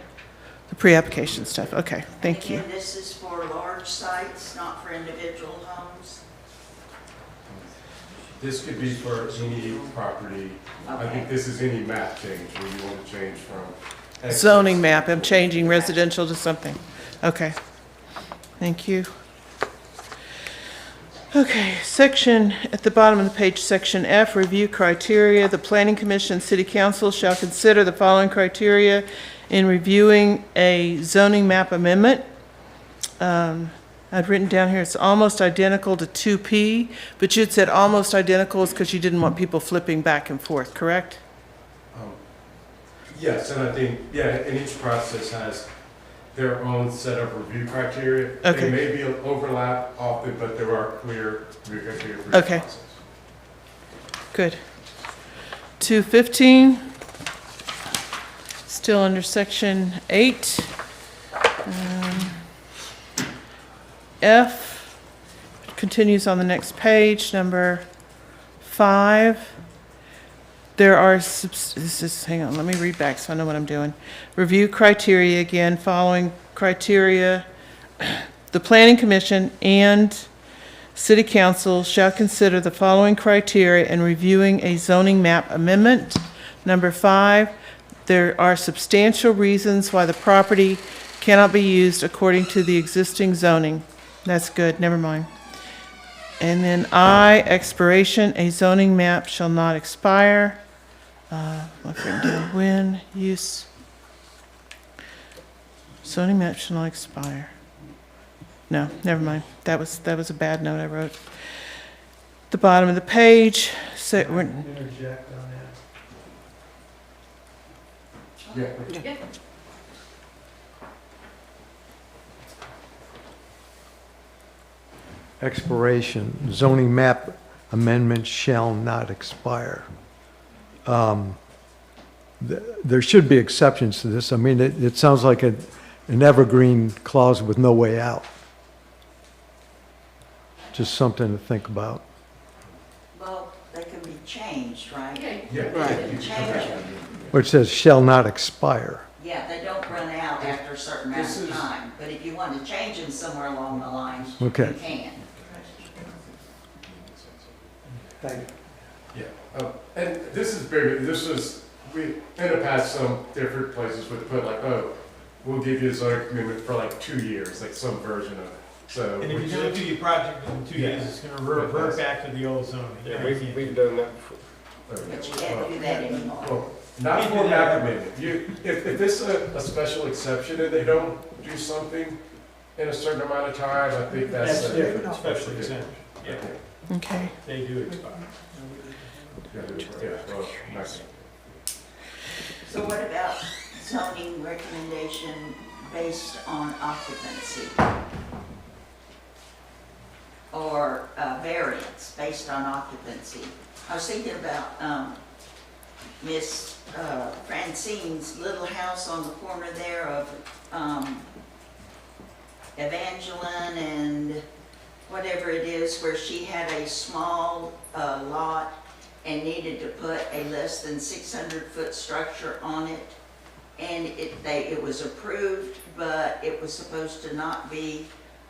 The pre-application stuff, okay, thank you. Again, this is for large sites, not for individual homes. This could be for any property. I think this is any map change where you want to change from. X. Zoning map, I'm changing residential to something. Okay, thank you. Okay, section, at the bottom of the page, section F, review criteria. The Planning Commission and City Council shall consider the following criteria in reviewing a zoning map amendment. I've written down here, it's almost identical to 2P, but you'd said almost identical is because you didn't want people flipping back and forth, correct? Yes, and I think, and each process has their own set of review criteria. Okay. They may be overlap often, but there are clear review criteria for each Okay. process. Good. 215, still under section 8. F, continues on the next page, number 5. There are, hang on, let me read back so I know what I'm doing. Review criteria again, following criteria. The Planning Commission and City Council shall consider the following criteria in reviewing a zoning map amendment. Number 5, there are substantial reasons why the property cannot be used according to the existing zoning. That's good, never mind. And then I, expiration, a zoning map shall not expire. I've written down when, use. Zoning map shall not expire. No, never mind. That was a bad note I wrote. The bottom of the page, so we're, Interject on that. Yeah. Expiration, zoning map amendment shall not expire. There should be exceptions to this. I mean, it sounds like an evergreen clause with no way out. Just something to think about. Well, they can be changed, right? Yeah. Right. They can change them. Which says shall not expire. Yeah, they don't run out after a certain amount This of is- time, but if you want to change them somewhere along the line, Okay. you can. Thank you. Yeah, and this is bigger, this was, we, in the past, some different places would put like, oh, we'll give you a zoning commitment for like 2 years, like some version of it, so. And if you don't do your project in 2 years, it's gonna revert back to the old zoning. Yeah, we've done that before. But you can't do that anymore. Well, not for map amendment, if it's a special exception and they don't do something in a certain amount of time, I think that's. That's different, especially exemption. Yeah, Okay. they do expire. Yeah, well, nice. So what about zoning recommendation based on occupancy? Or variance based on occupancy? I was thinking about Miss Francine's little house on the corner there of Evangeline and whatever it is, where she had a small lot and needed to put a less than 600-foot structure on it. And it was approved, but it was supposed to not be,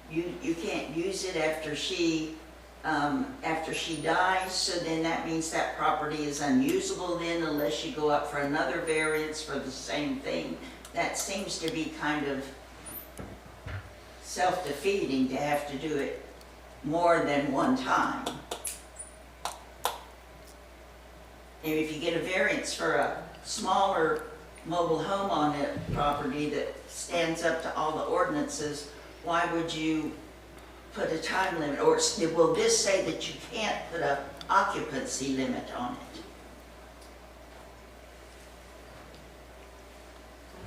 you can't use it after she dies, so then that means that property is unusable then unless you go up for another variance for the same thing. That seems to be kind of self-defeating to have to do it more than one time. And if you get a variance for a smaller mobile home on a property that stands up to all the ordinances, why would you put a time limit? Or will this say that you can't put a occupancy limit on it?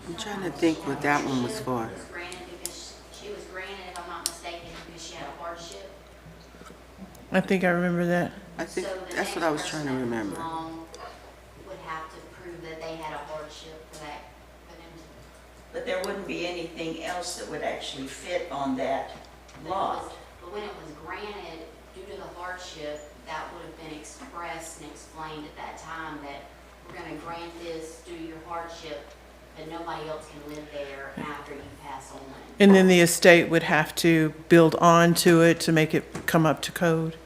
I'm trying to think what that one was for. Was granted because she was granted, if I'm not mistaken, because she had a hardship. I think I remember that. I think So the that's what next I was trying to person that remember. comes along would have to prove that they had a hardship for that, for them to. But there wouldn't be anything else that would actually fit on that lot. But when it was granted, due to the hardship, that would have been expressed and explained at that time that we're gonna grant this due to your hardship, but nobody else can live there after you pass on. And then the estate would have to build onto it to make it come up to code?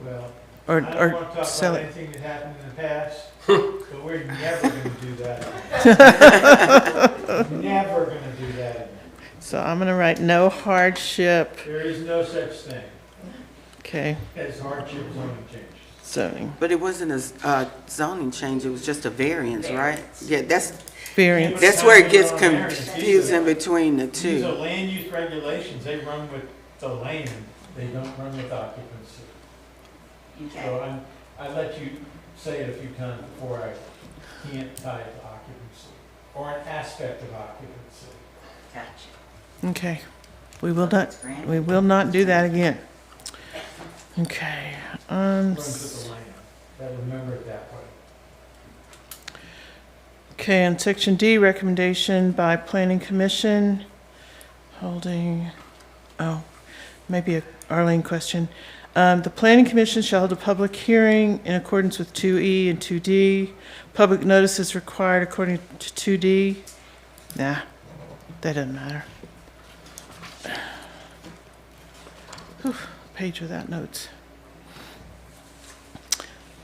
Well, Or- I don't or want to talk sell about it. anything that happened in the past, but we're never gonna do that. Never gonna do that again. So I'm gonna write no hardship, There is no such thing okay, as hardship zoning change. zoning, But it wasn't a zoning change, it was just a variance, right? Yeah, that's variance. where it gets confusing between the These are two. land use regulations, they run with the land, they don't run with occupancy. Okay. So I let you say it a few times before I can't tie it to occupancy, or an aspect of occupancy. Gotcha. Okay, we will not do that again. Okay, Runs with the land, but remember it that way. okay, and section D, recommendation by planning commission, holding, oh, maybe a Arlene question. The planning commission shall hold a public hearing in accordance with 2E and 2D. Public notice is required according to 2D. Nah, that doesn't matter. Whew, page without notes.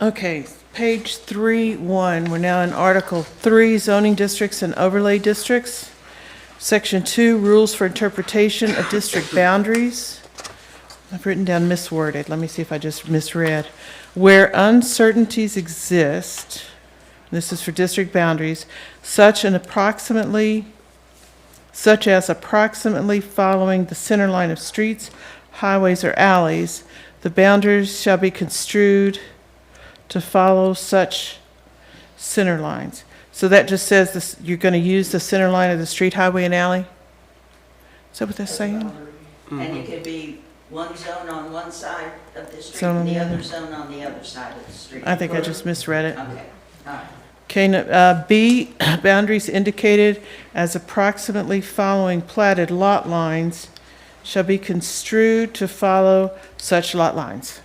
Okay, page 3.1, we're now in Article 3, zoning districts and overlay districts. Section 2, rules for interpretation of district boundaries. I've written down misworded. Let me see if I just misread. Where uncertainties exist, this is for district boundaries, such as approximately following the center line of streets, highways, or alleys, the boundaries shall be construed to follow such center lines. So that just says this, you're going to use the center line of the street, highway, and alley? Is that what that's saying? And it could be one zone on one side of the street Zone on and the the other other. zone on the other side of the street. I think I just misread it. Okay, all right. Okay, B, boundaries indicated as approximately following platted lot lines shall be construed to follow such lot lines.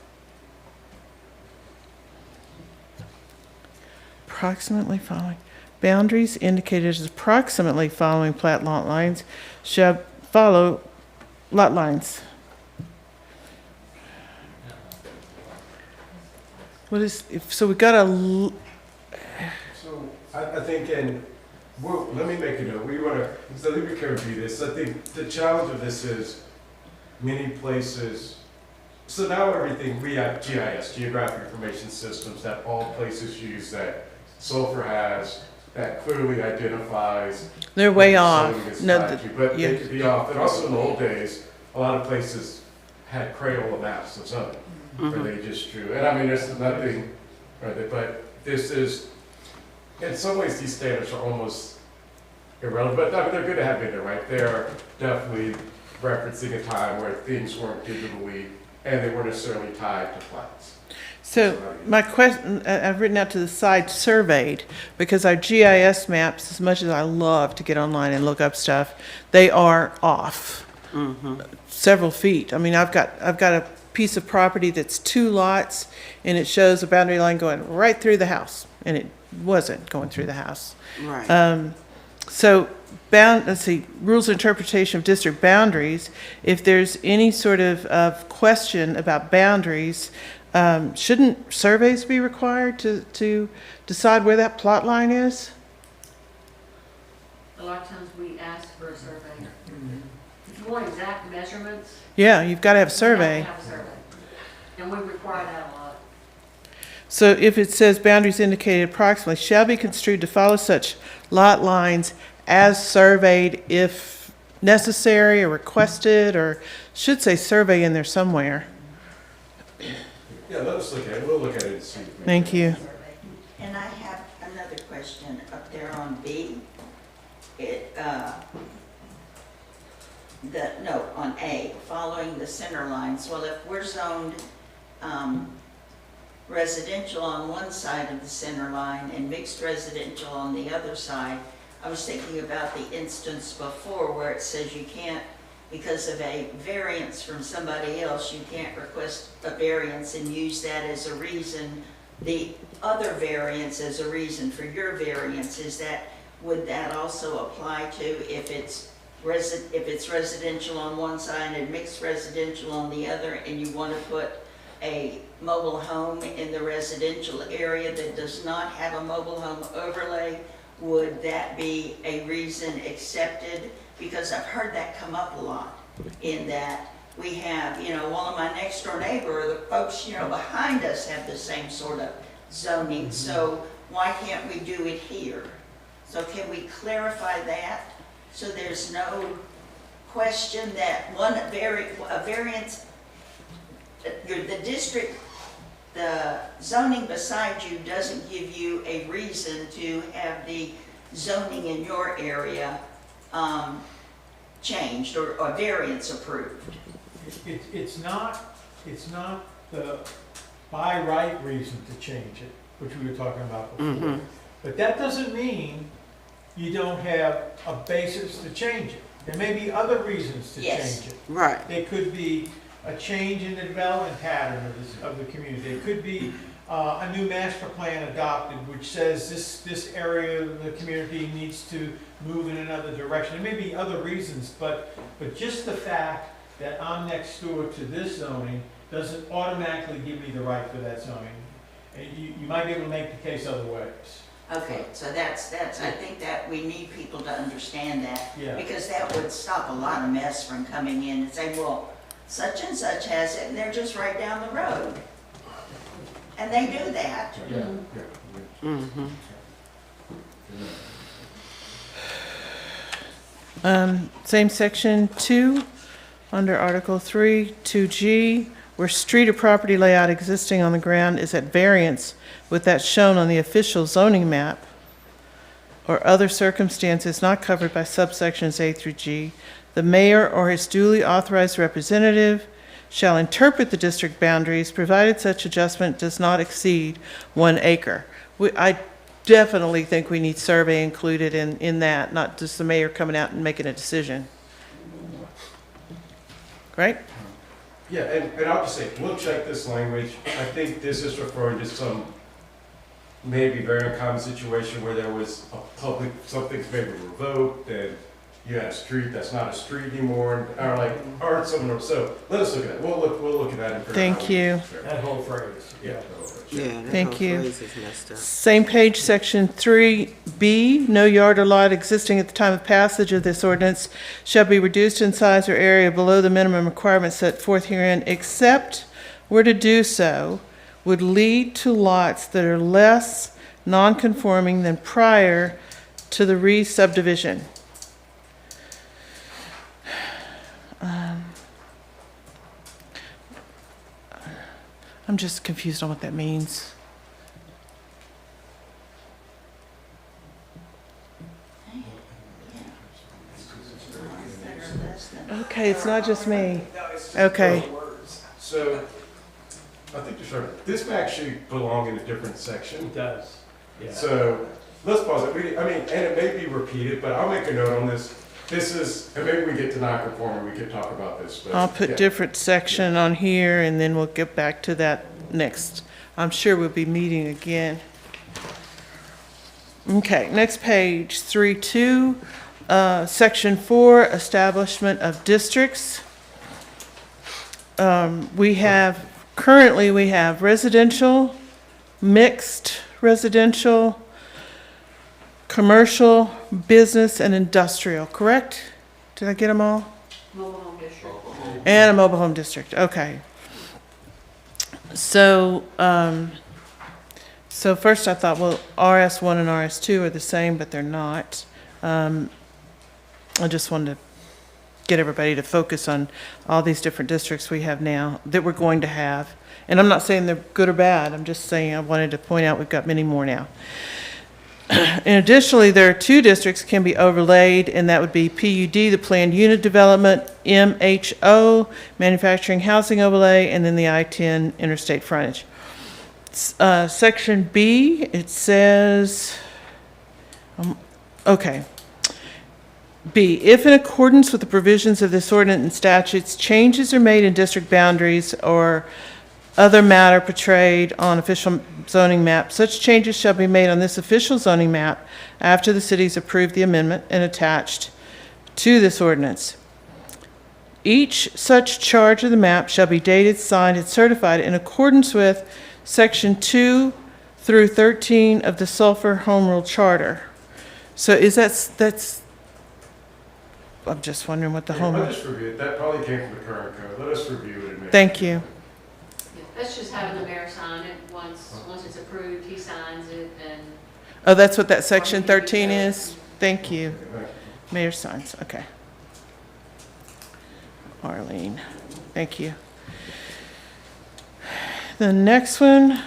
approximately following, boundaries indicated as approximately following plat lot lines shall follow lot lines. What is, so we got a, So I think, and well, let me make a note. We want to, so let me kind of do this. I think the challenge of this is many places. So now everything, we have GIS, Geographic Information Systems, that all places use that Sulphur has, that clearly identifies. they're way what off. zoning is No, tied to, but they could be off. And also in the old days, a lot of places had Crayola maps of zoning, where they just drew. And I mean, there's nothing, right, but this is, in some ways, these standards are almost irrelevant, but I mean, they're good to have in there, right? They're definitely referencing a time where things weren't digitally, and they weren't necessarily tied to plats. So my question, I've written out to the side surveyed, because our GIS maps, as much as I love to get online and look up stuff, they are off several feet. I mean, I've got a piece of property that's 2 lots, and it shows a boundary line going right through the house, and it wasn't going through the house. Right. So let's see, rules of interpretation of district boundaries. If there's any sort of question about boundaries, shouldn't surveys be required to decide where that plot line is? A lot of times we ask for a survey. If you want exact measurements. Yeah, you've got to have a survey. You have to have a survey. And we require that a lot. So if it says boundaries indicated approximately shall be construed to follow such lot lines as surveyed if necessary or requested, or should say survey in there somewhere. Yeah, let us look at it. We'll look at it and see. Thank you. And I have another question up there on B. On A, following the center lines. Well, if we're zoned residential on one side of the center line and mixed residential on the other side, I was thinking about the instance before where it says you can't, because of a variance from somebody else, you can't request a variance and use that as a reason, the other variance as a reason for your variance. Would that also apply to if it's residential on one side and mixed residential on the other, and you want to put a mobile home in the residential area that does not have a mobile home overlay? Would that be a reason accepted? Because I've heard that come up a lot, in that we have, one of my next door neighbor, or the folks, behind us have the same sort of zoning. So why can't we do it here? So can we clarify that so there's no question that a variance, the zoning beside you doesn't give you a reason to have the zoning in your area changed or variance approved? It's not the by right reason to change it, which we were talking about before. But that doesn't mean you don't have a basis to change it. There may be other reasons to change it. Right. It could be a change in the development pattern of the community. It could be a new master plan adopted which says this area of the community needs to move in another direction. There may be other reasons, but just the fact that I'm next door to this zoning doesn't automatically give me the right for that zoning. And you might be able to make the case other ways. Okay, so that's, I think that we need people to understand that. Yeah. Because that would stop a lot of mess from coming in and saying, well, such and such has it, and they're just right down the road. And they do that. Same section 2, under Article 3, 2G, where street or property layout existing on the ground is at variance with that shown on the official zoning map, or other circumstances not covered by subsections A through G, the mayor or his duly authorized representative shall interpret the district boundaries, provided such adjustment does not exceed 1 acre. I definitely think we need survey included in that, not just the mayor coming out and making a decision. Right? Yeah, and I'll just say, we'll check this language. I think this is referring to some maybe very uncommon situation where there was a public, something's maybe revoked, and you had a street that's not a street anymore, or like, or something, so let us look at that, we'll look at that and figure out. Thank you. That whole phrase. Yeah. the whole phrase. Yeah, that Thank whole you. phrase is messed up. Same page, section 3B, no yard or lot existing at the time of passage of this ordinance shall be reduced in size or area below the minimum requirements set forth herein, except where to do so would lead to lots that are less non-conforming than prior to the re-subdivision. I'm just confused on what that means. Okay, it's not just me. Okay. So, I think you're sure, this may actually belong in a different section. It does. Yeah. So, let's pause it. I mean, and it may be repeated, but I'll make a note on this. This is, and maybe we get to non-conforming, we could talk about this, but. I'll put yeah. different section on here and then we'll get back to that next. I'm sure we'll be meeting again. Okay, next page, 3.2, section 4, establishment of districts. Currently we have residential, mixed residential, commercial, business, and industrial, correct? Did I get them all? Mobile home district. And a mobile home district, okay. So, so first I thought, well, RS1 and RS2 are the same, but they're not. I just wanted to get everybody to focus on all these different districts we have now, that we're going to have. And I'm not saying they're good or bad, I'm just saying I wanted to point out we've got many more now. And additionally, there are 2 districts can be overlaid, and that would be PUD, the planned unit development, MHO, manufacturing housing overlay, and then the I-10 interstate frontage. Section B, it says, okay. B, if in accordance with the provisions of this ordinance and statutes, changes are made in district boundaries or other matter portrayed on official zoning map, such changes shall be made on this official zoning map after the city's approved the amendment and attached to this ordinance. Each such charge of the map shall be dated, signed, and certified in accordance with section 2 through 13 of the Sulphur Home Rule Charter. So is that's, I'm just wondering what the home. I'll just review it, that probably came from the current code, let us review it and make. Thank you. That's just having the mayor sign it. Once it's approved, he signs it, and Oh, that's what that section 13 is? Thank you. Mayor signs, okay. Arlene, thank you. The next one,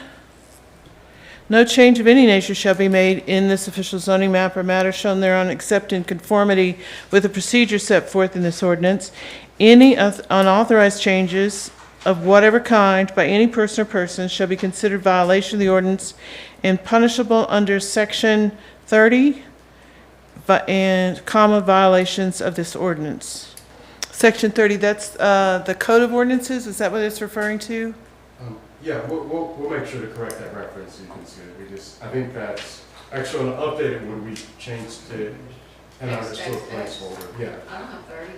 no change of any nature shall be made in this official zoning map or matter shown thereon except in conformity with the procedure set forth in this ordinance. Any unauthorized changes of whatever kind by any person or persons shall be considered violation of the ordinance and punishable under section 30 and comma violations of this ordinance. Section 30, that's the code of ordinances, is that what it's referring to? Yeah, we'll make sure to correct that reference so you can see it. I think that's actually an updated when we changed it and our still placeholder, yeah. I don't have 30.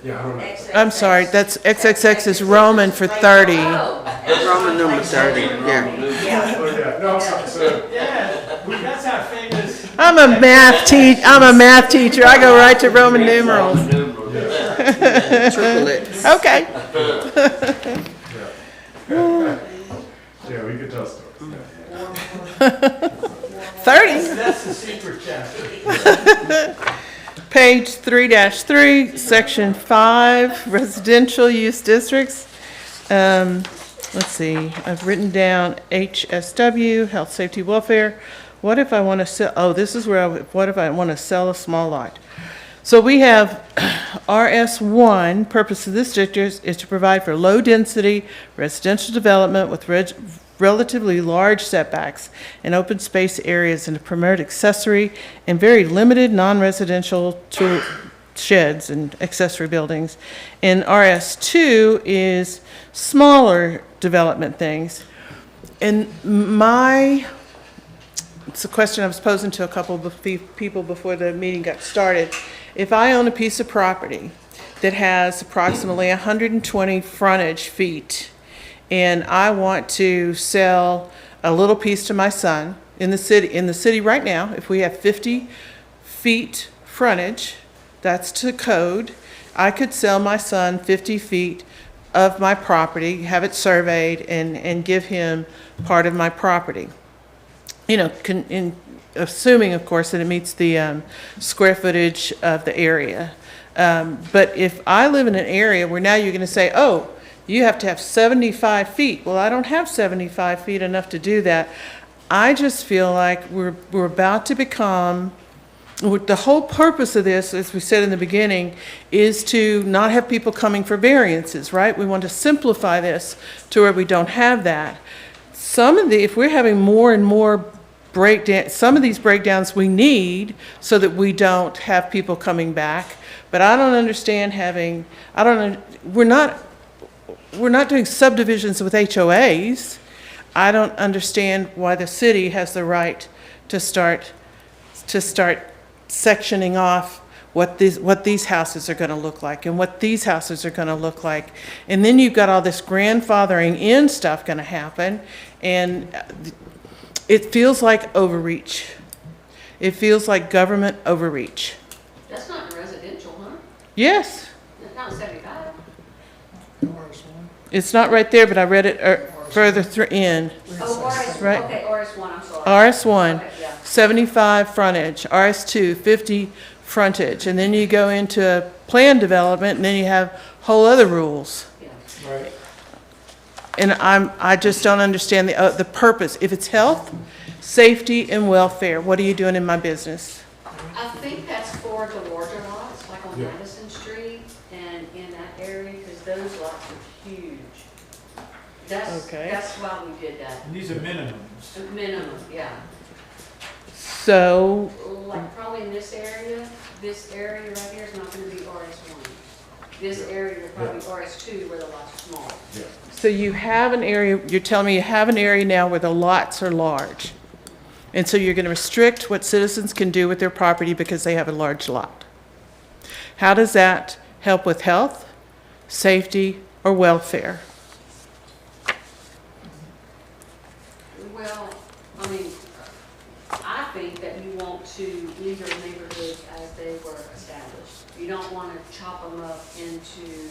Yeah, I don't know. I'm sorry, that's XXX is Roman for 30. Roman number 30, yeah. Oh, yeah, no, so. Yeah, that's how famous. I'm a math teacher, I go right to Roman numerals. Triplets. Okay. Yeah, we could tell stories. 30. That's the secret chapter. Page 3-3, section 5, residential use districts. Let's see, I've written down HSW, health, safety, welfare. What if I want to sell, oh, this is where what if I want to sell a small lot? So we have RS1, purpose of this district is to provide for low-density residential development with relatively large setbacks and open space areas and to promote accessory and very limited non-residential sheds and accessory buildings. And RS2 is smaller development things. And my it's a question I was posing to a couple of people before the meeting got started. If I own a piece of property that has approximately 120 frontage feet, and I want to sell a little piece to my son in the city right now, if we have 50 feet frontage, that's to code, I could sell my son 50 feet of my property, have it surveyed, and give him part of my property. You know, assuming, of course, that it meets the square footage of the area. But if I live in an area where now you're going to say, oh, you have to have 75 feet. Well, I don't have 75 feet enough to do that. I just feel like we're about to become, the whole purpose of this, as we said in the beginning, is to not have people coming for variances, right? We want to simplify this to where we don't have that. If we're having more and more breakdown, some of these breakdowns we need so that we don't have people coming back. But I don't understand we're not doing subdivisions with HOAs. I don't understand why the city has the right to start sectioning off what these houses are going to look like and what these houses are going to look like. And then you've got all this grandfathering in stuff going to happen, and it feels like overreach. It feels like government overreach. That's not residential, huh? Yes. That's not 75. It's not right there, but I read it further in. Oh, RS, Right. okay, RS1, I'm sorry. RS1, Okay, yeah. 75 frontage, RS2, 50 frontage, and then you go into plan development, and then you have whole other rules. Right. And I just don't understand the purpose. If it's health, safety, and welfare, what are you doing in my business? I think that's for the larger lots, like on Yeah. Madison Street and in that area, because those lots are huge. Okay. That's why we did that. And these are minimums. Minimum, yeah. So, Like probably in this area right here is not gonna be RS1. This area will probably be RS2 where the lots are small. so you have an area, you're telling me you have an area now where the lots are large. And so you're going to restrict what citizens can do with their property because they have a large lot. How does that help with health, safety, or welfare? Well, I mean, I think that you want to leave your neighborhoods as they were established. You don't want to chop them up into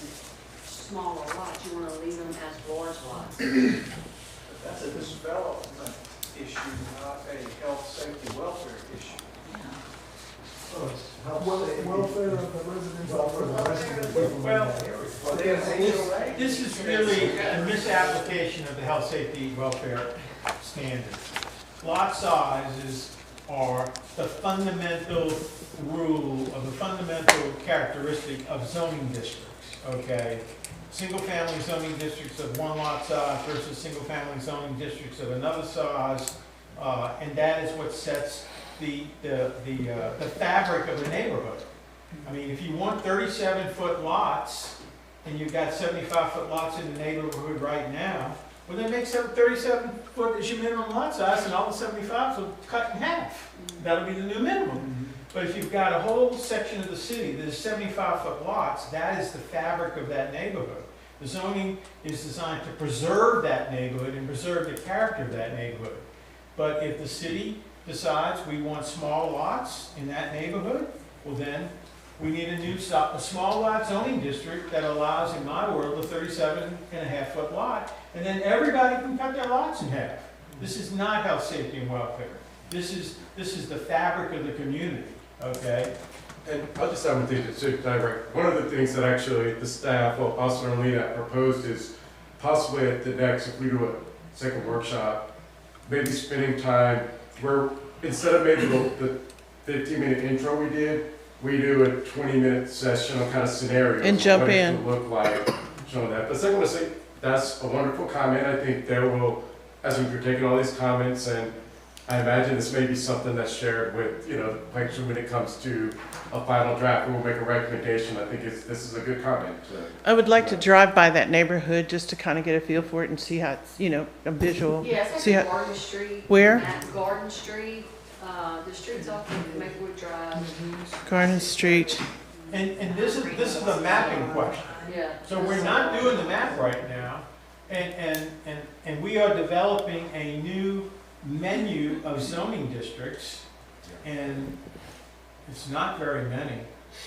smaller lots. You want to leave them as large lots. That's a development issue, not a health, safety, welfare issue. Welfare of the residents. Well, this is really a misapplication of the health, safety, welfare standards. Lot sizes are the fundamental rule of the fundamental characteristic of zoning districts, okay? Single-family zoning districts of one lot size versus single-family zoning districts of another size, and that is what sets the fabric of the neighborhood. I mean, if you want 37-foot lots, and you've got 75-foot lots in the neighborhood right now, well, then make 37-foot as your minimum lot size, and all the 75s will cut in half. That'll be the new minimum. But if you've got a whole section of the city that is 75-foot lots, that is the fabric of that neighborhood. The zoning is designed to preserve that neighborhood and preserve the character of that neighborhood. But if the city decides we want small lots in that neighborhood, well then, we need a small lot zoning district that allows, in my world, a 37.5-foot lot, and then everybody can cut their lots in half. This is not health, safety, and welfare. This is the fabric of the community, okay? And I'll just have to direct. One of the things that actually the staff, well, Austin and Lena proposed is possibly at the next, if we do a second workshop, maybe spending time where instead of maybe the 15-minute intro we did, we do a 20-minute session on kind of scenarios. And jump what it in. could look like, showing that. But second, I want to say that's a wonderful comment. I think there will, as we're taking all these comments and I imagine this may be something that's shared with, you know, like when it comes to a final draft, we'll make a recommendation. I think this is a good comment. I would like to drive by that neighborhood just to kind of get a feel for it and see how it's, you know, a visual. Yeah, it's See like how, Garden Street. Where? Garden Street, the streets off of Makewood Drive. Garden Street. And this is a mapping question. Yeah. So we're not doing the map right now, and we are developing a new menu of zoning districts, and it's not very many.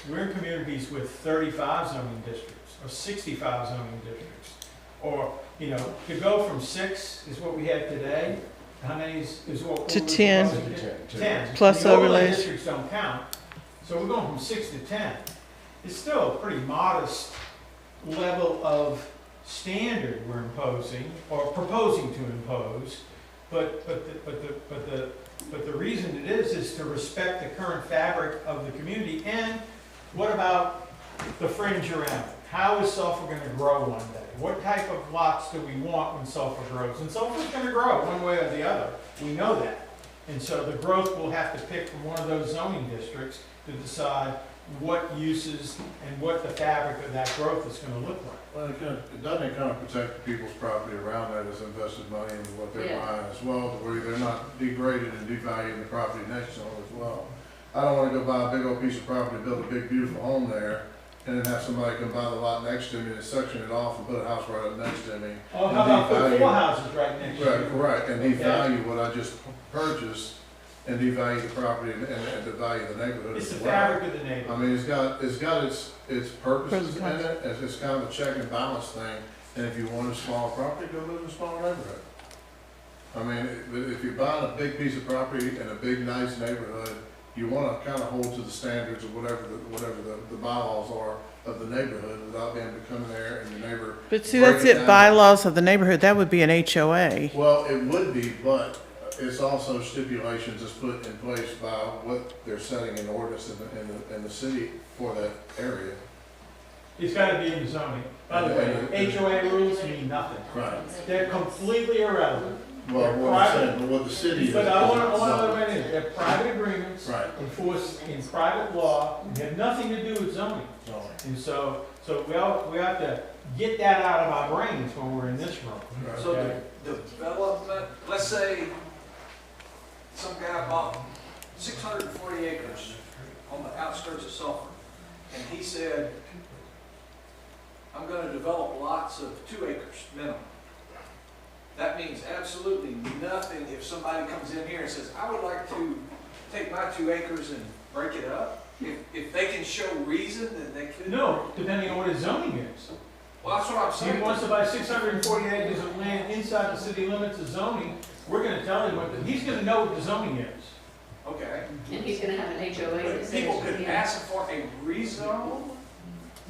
We're in communities with 35 zoning districts, or 65 zoning districts. Or, you know, to go from 6 is what we have today. How many is what? To we're 10. proposing? 10. Plus The overlay overlays. districts don't count. So we're going from 6 to 10. It's still a pretty modest level of standard we're imposing, or proposing to impose. But the reason it is to respect the current fabric of the community. And what about the fringe around it? How is Sulphur going to grow one day? What type of lots do we want when Sulphur grows? And Sulphur's going to grow one way or the other. We know that. And so the growth will have to pick from one of those zoning districts to decide what uses and what the fabric of that growth is going to look like. Well, doesn't it kind of protect the people's property around that has invested money in what they're buying as well, to where they're not degraded and devaluing the property next to them as well? I don't want to go buy a big old piece of property, build a big beautiful home there, and then have somebody come buy the lot next to me and section it off and put a house right up next to me. Oh, how about put 4 houses right next to you? Right, correct, and devalue what I just purchased and devalue the property and devalue the neighborhood It's as the well. fabric of the neighborhood. I mean, it's got its purposes in it, it's kind of a check and balance thing, and if you want a small property, go live in a small neighborhood. I mean, if you're buying a big piece of property in a big, nice neighborhood, you want to kind of hold to the standards of whatever the bylaws are of the neighborhood without them to come there and your neighbor. But see, that's break it, down. bylaws of the neighborhood, that would be an HOA. Well, it would be, but it's also stipulations that's put in place by what they're setting in ordinance in the city for that area. It's got to be in zoning. By the way, HOA rules mean nothing. Right. They're completely irrelevant. Well, They're what I'm private- saying, but what the city is. But I want to let in, they're private agreements Right. enforced in private law, and have nothing to do with zoning. And so we have to get that out of our brains when we're in this room. So okay? the development, let's say some guy bought 640 acres on the outskirts of Sulphur, and he said, I'm gonna develop lots of 2 acres minimum. That means absolutely nothing if somebody comes in here and says, I would like to take my 2 acres and break it up. If they can show reason that they could. No, depending on what his zoning is. Well, that's what I'm If saying. he wants to buy 640 acres of land inside the city limits of zoning, we're gonna tell him he's gonna know what the zoning is. Okay. And he's gonna have an HOA that says. People could yeah. ask for a rezone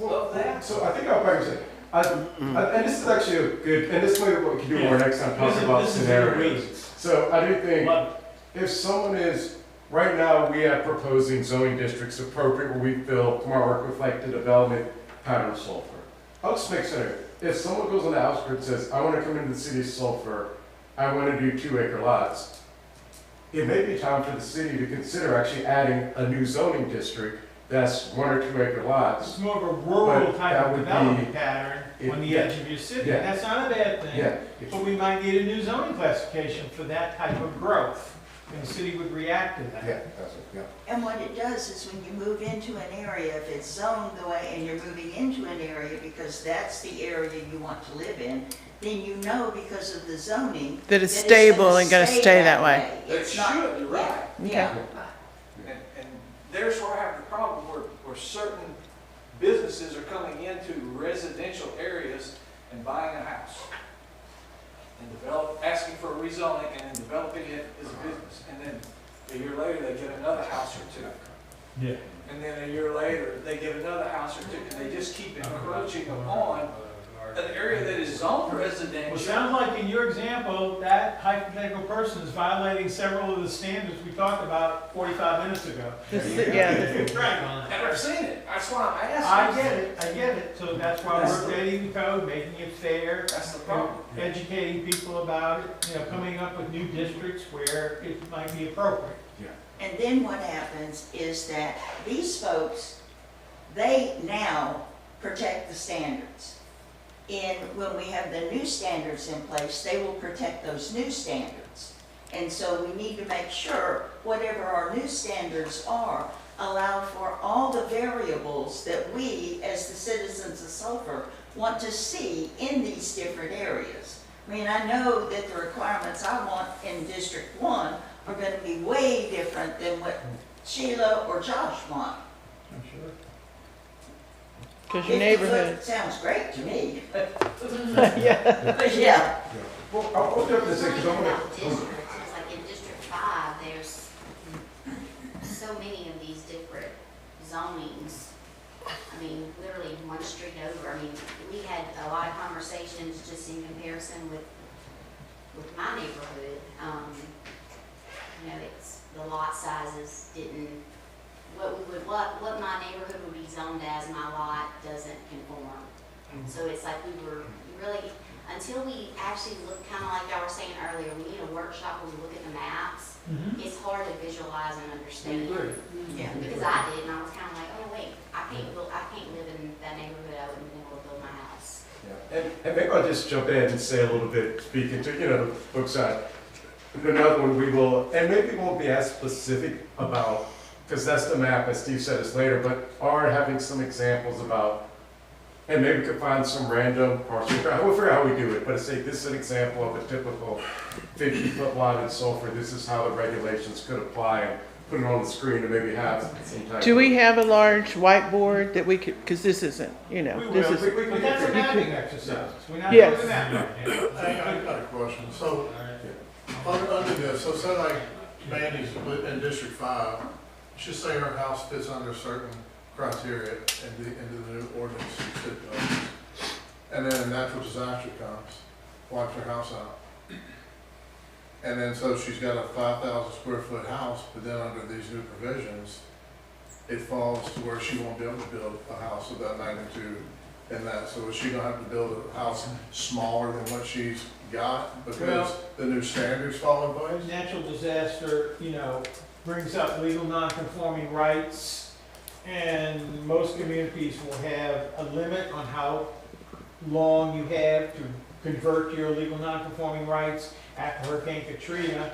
of that. So I think I'll probably say, and this is actually a good, and this may be what we can do more next time, talk about This is scenarios. So I do think, Love if someone is, right now, we have proposing zoning districts appropriate where we feel tomorrow work with like the development pattern of Sulphur. I'll just make sure, if someone goes on the outskirts and says, I want to come into the city of Sulphur, I want to do 2 acre lots, it may be time for the city to consider actually adding a new zoning district that's 1 or 2 acre lots. It's more of a rural But type that of would development be- pattern on the yeah. edge of your city. Yeah. That's not a bad thing. Yeah. But we might need a new zoning classification for that type of growth. And the city would react to that. Yeah, that's it, yeah. And what it does is when you move into an area, if it's zoned the way, and you're moving into an area because that's the area you want to live in, then you know because of the zoning. That it's stable and gonna stay that way. It It's not, should, you're right. yeah. And there's where I have the problem where certain businesses are coming into residential areas and buying a house. And asking for a rezoning and then developing it as a business. And then a year later, they get another house or 2. Yeah. And then a year later, they get another house or 2. And they just keep encroaching upon an area that is zoned Well, residential. it sounds like in your example, that hypothetical person is violating several of the standards we talked about 45 minutes ago. Yeah. Right. Never seen it, that's why I'm asking. I get it, so that's why we're updating the code, making it fair. That's the problem. Educating people about it, coming up with new districts where it might be appropriate. And then what happens is that these folks, they now protect the standards. And when we have the new standards in place, they will protect those new standards. And so we need to make sure whatever our new standards are, allow for all the variables that we, as the citizens of Sulphur, want to see in these different areas. I mean, I know that the requirements I want in District 1 are going to be way different than what Sheila or Josh want. I'm sure. Because your neighborhood. Sounds great to me. Yeah. But yeah. Well, I'll look up this thing, 'cause I wanna- Districts, it's like in District 5, there's so many of these different zonings. I mean, literally one street over. I mean, we had a lot of conversations just in comparison with my neighborhood. It's the lot sizes didn't, what my neighborhood would be zoned as, my lot doesn't conform. So it's like we were really, until we actually look, kind of like y'all were saying earlier, we need a workshop where we look at the maps. It's hard to visualize and understand. Yeah. Because I did, and I was kind of like, oh wait, I can't live in that neighborhood. I wouldn't be able to build my house. And maybe I'll just jump in and say a little bit, speaking to, the book side. Another one we will, and maybe won't be as specific about, because that's the map, as Steve said, is later, but are having some examples about, and maybe we could find some random parcel, we'll figure out how we do it, but it's like, this is an example of a typical 50-foot lot in Sulphur. This is how the regulations could apply, and put it on the screen and maybe have some type Do we have a large whiteboard that we could, because this isn't, We this will, is. but that's a mapping exercise. We're not Yes. doing that right now. I got a question. So, under this, so say like Mandy's in District 5, just say her house fits under certain criteria into the new ordinance stipulations. And then a natural disaster comes, wipes her house out. And then so she's got a 5,000 square foot house, but then under these new provisions, it falls to where she won't be able to build a house of that magnitude in that. So is she gonna have to build a house smaller than what she's got because the new standards fall in place? Natural disaster, brings up legal non-conforming rights, and most communities will have a limit on how long you have to convert your legal non-conforming rights. After Hurricane Katrina,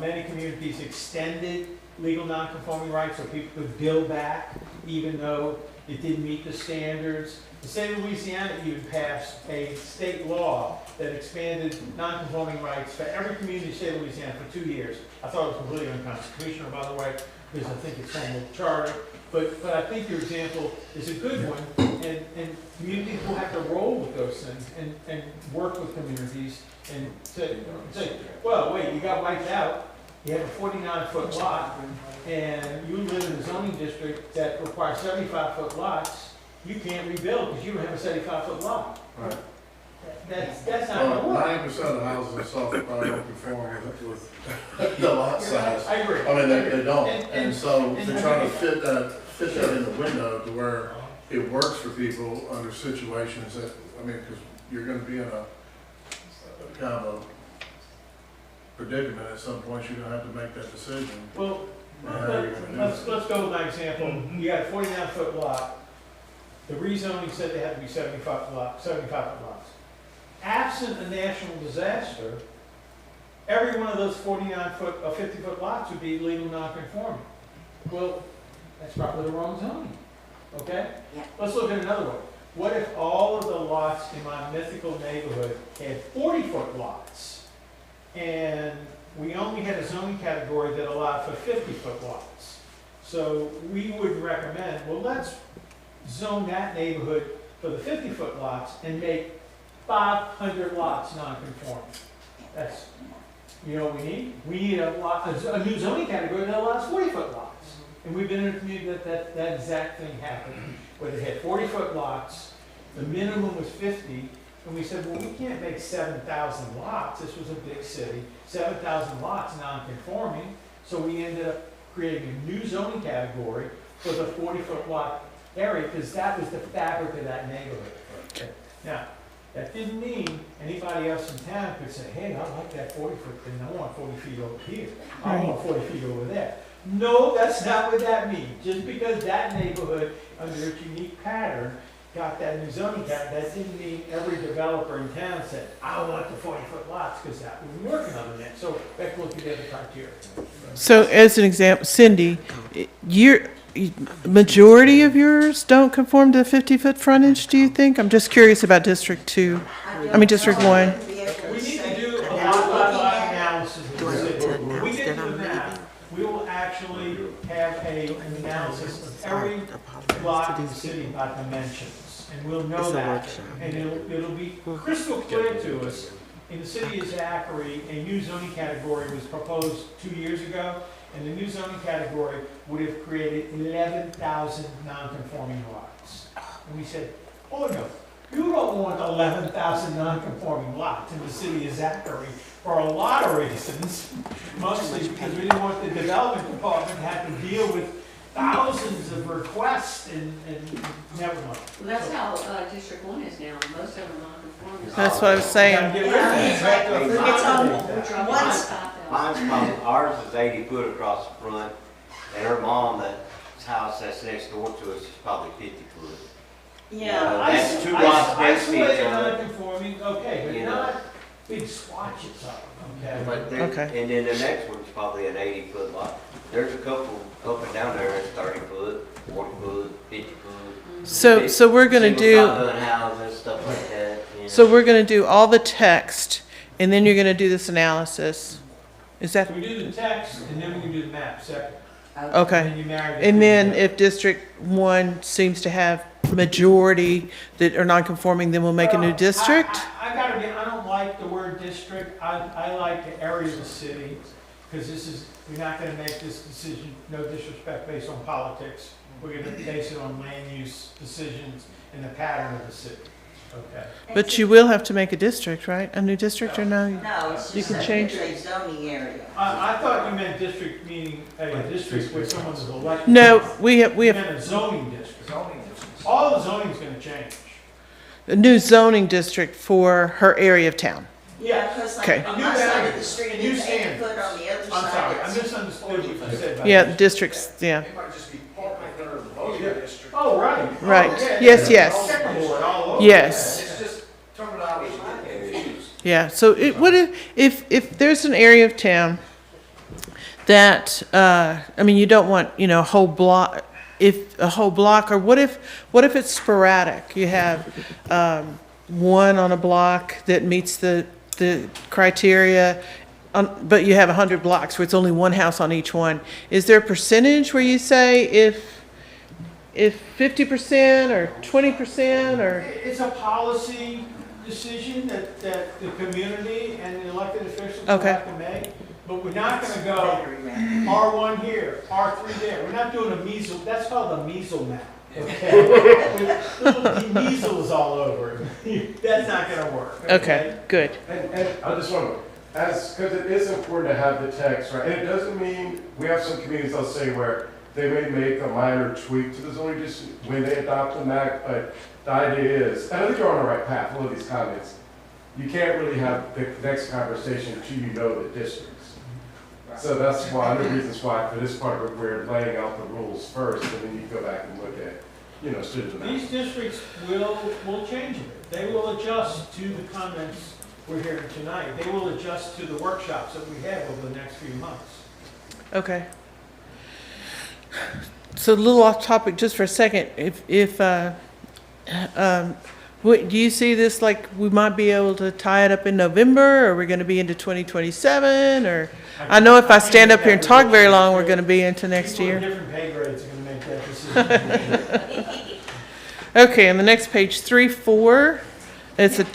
many communities extended legal non-conforming rights so people could build back even though it didn't meet the standards. The state of Louisiana even passed a state law that expanded non-conforming rights for every community in the state of Louisiana for 2 years. I thought it was completely unconstitutional, by the way, because I think it's from the charter. But I think your example is a good one, and communities will have to roll with those things and work with communities and say, well, wait, you got wiped out, you have a 49-foot lot, and you live in a zoning district that requires 75-foot lots, you can't rebuild because you don't have a 75-foot lot. Right. That's not gonna work. 90% of the houses in Sulphur probably don't conform with the lot size. I agree. I mean, they don't. And so and they're trying to fit that in the window to where it works for people under situations that, because you're gonna be in a kind of a predicament at some point, you're gonna have to make that decision. Well, How are you gonna do let's it? go with my example. You got a 49-foot lot. The rezoning said they had to be 75-foot lots. Absent a national disaster, every one of those 49-foot or 50-foot lots would be legal non-conforming. Well, that's probably the wrong zoning, okay? Yeah. Let's look at another one. What if all of the lots in my mythical neighborhood had 40-foot lots, and we only had a zoning category that allowed for 50-foot lots? So we would recommend, well, let's zone that neighborhood for the 50-foot lots and make 500 lots non-conforming. That's, what we need? We need a new zoning category that allows 40-foot lots. And we've been in a community that exact thing happened, where they had 40-foot lots, the minimum was 50, And we said, well, we can't make 7,000 lots, this was a big city, 7,000 lots non-conforming, so we ended up creating a new zoning category for the 40-foot lot area, because that was the fabric of that neighborhood. Okay. Now, that didn't mean anybody else in town could say, hey, I like that 40-foot thing, I want 40 feet over here, I want 40 feet over there. No, that's not what that means. Just because that neighborhood, under its unique pattern, got that new zoning cap, that didn't mean every developer in town said, I want the 40-foot lots, because that wasn't working on that. So we have to look at the other criteria. So as an example, Cindy, majority of yours don't conform to 50-foot frontage, do you think? I'm just curious about District 2, District 1. We need to do a lot analysis. We get to the map, we will actually have an analysis of every block in the city by dimensions. And we'll know that. And it'll be crystal clear to us. In the city of Zachary, a new zoning category was proposed 2 years ago. And the new zoning category would have created 11,000 non-conforming lots. And we said, oh no, you don't want 11,000 non-conforming lots in the city of Zachary for a lot of reasons. Mostly because we didn't want the development department to have to deal with thousands of requests and never mind. Well, that's how District 1 is now. Most of them are non-conforming. That's what I was saying. It's on once. Mine's probably, ours is 80 foot across the front, and her mom's house that's next door to us is probably 50 foot. Yeah. That's two lots next to each Isolated other. non-conforming, okay, but You not big swatches of them, okay? But and then the next one's probably an 80-foot lot. There's a couple up and down there that's 30 foot, 40 foot, 50 foot. So we're gonna do. Single-family houses, stuff like that. You know. So we're gonna do all the text, and then you're gonna do this analysis. Is that? We do the text, and then we can do the map second. Okay. And then you marry the And two then together. if District 1 seems to have majority that are non-conforming, then we'll make a new district? I gotta be, I don't like the word district, I like the area of the city, because we're not gonna make this decision, no disrespect, based on politics. We're gonna base it on land use decisions and the pattern of the city, okay? But you will have to make a district, right? A new district or no? No, it's You just can a change. a zoning area. I thought you meant district meaning a district where someone is elected. No, we have, You meant a zoning district. All the zoning's gonna change. a new zoning district for her area of town. Yeah, because Okay. like on my side of the street, New it's 8 standards. foot, on the other I'm side, sorry, I it's misunderstood what you said. about Yeah, district. districts, yeah. It might just be part of the voting district. Oh, right. Right. Oh, yeah, Yes, yeah. yes. Checkerboard all over. Yes. It's just terminology get confused. Yeah, so what if there's an area of town that, you don't want, a whole block, or what if it's sporadic? You have, one on a block that meets the criteria, but you have 100 blocks where it's only one house on each one. Is there a percentage where you say if 50% or 20% or? It's a policy decision that the community and the elected officials Okay. have to make. But we're not gonna go R1 here, R3 there. We're not doing a measles, that's called a measles map. Okay? With little measles all over it. That's not gonna work. Okay, good. And I just want to, because it is important to have the text, right? And it doesn't mean, we have some communities, I'll say, where they may make a minor tweak to the zoning district when they adopt the map, but the idea is, and I think you're on the right path, all of these comments, you can't really have the next conversation until you know the districts. So that's why, one of the reasons why for this part of it, we're laying out the rules first, and then you go back and look at, student analysis. These districts will change it. They will adjust to the comments we're hearing tonight. They will adjust to the workshops that we have over the next few months. Okay. So a little off topic just for a second. Do you see this like we might be able to tie it up in November, or we're going to be into 2027, or I know if I stand up here and talk very long, we're going to be into next year. People with different pay grades are going to make that decision. Okay, on the next page, 3-4, it's we're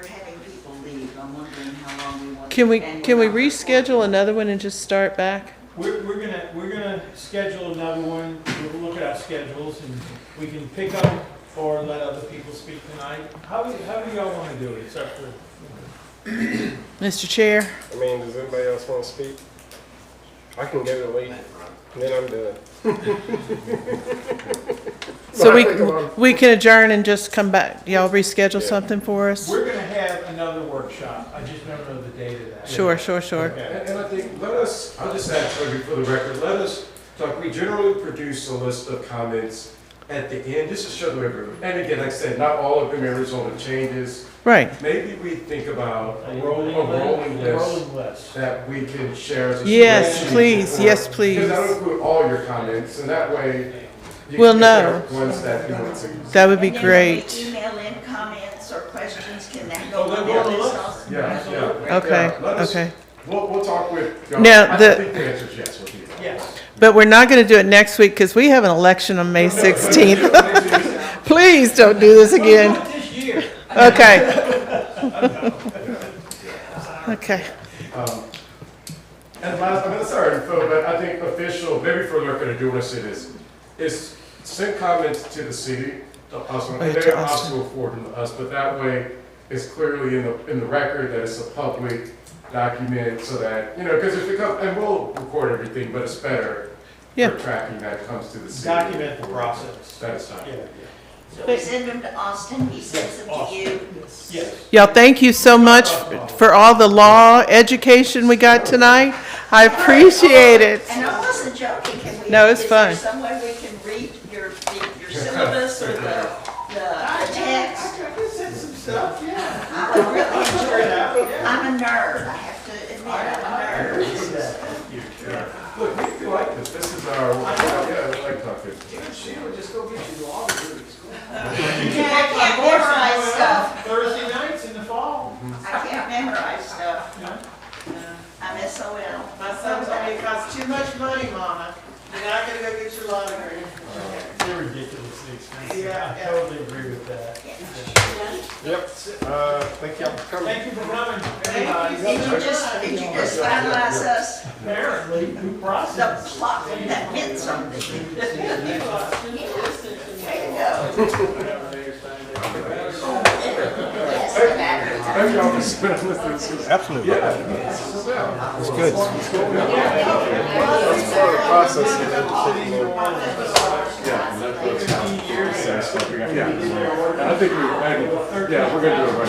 having people leave. I'm wondering how long we want. Can we and reschedule another one and just start back? We're gonna schedule another one. We'll look at our schedules and we can pick up or let other people speak tonight? How do y'all want to do it, except for? Mr. Chair? I mean, does anybody else want to speak? I can go to lead, and then I'm done. So we can adjourn and just come back. Y'all reschedule something for us? We're gonna have another workshop, I just don't know the date of that. Sure. Okay. And I think, let us, I'll just add for the record, let us talk, we generally produce a list of comments at the end, just to show everyone. And again, like I said, not all of them are on the changes. Right. Maybe we think about A rolling list that we can share as a Yes, spreadsheet please. or- Yes, please. Because that'll include all your comments, and that way. you We'll can know. pick Ones that you want to. That would be And then great. when we email in comments or questions, can that Oh, go they'll on go that on the list list. also? Yeah. Okay, Yeah, let us- okay. We'll talk with. Now, I the- think the answer is yes, we'll do that. Yes. But we're not going to do it next week because we have an election on May 16th. Please don't do this again. This year. Okay. Okay. And last, I'm sorry, Phil, but I think official, maybe for the record, I do want to say this, is send comments to the city, to us, and Right, they to are us. also forward to us, but that way it's clearly in the record that it's a public document so that, because if it comes, and we'll record everything, but it's better Yeah. for tracking that comes to the city. Document the process. That is fine. So we send them to Austin, he sends them to you. Yes. Y'all, thank you so much for all the law education we got tonight. I appreciate it. And I wasn't joking, can we? No, it's fun. Is there some way we can read your syllabus or the text? I could send some stuff, yeah. I would really enjoy it. Yeah. I'm a nerd, I have to admit, I'm a nerd. Look, we like this, this is our, yeah, we like talking. Sheila, just go get your law degree. I can't memorize stuff. Thursday nights in the fall. I can't memorize stuff. I'm SOL. My son told me it costs too much money, Mama. You're not gonna go get your law degree. They're ridiculously expensive. Yeah, I yeah. totally agree with that. Yep, thank y'all for coming. Thank you for coming, everybody. Did you just finalize us Apparently, due the process. plot that meant something? There you go. Thank y'all for spending with us. Absolutely. Yeah. It's good. That's part of the process of educating them. Yeah, and I think we're gonna do it right.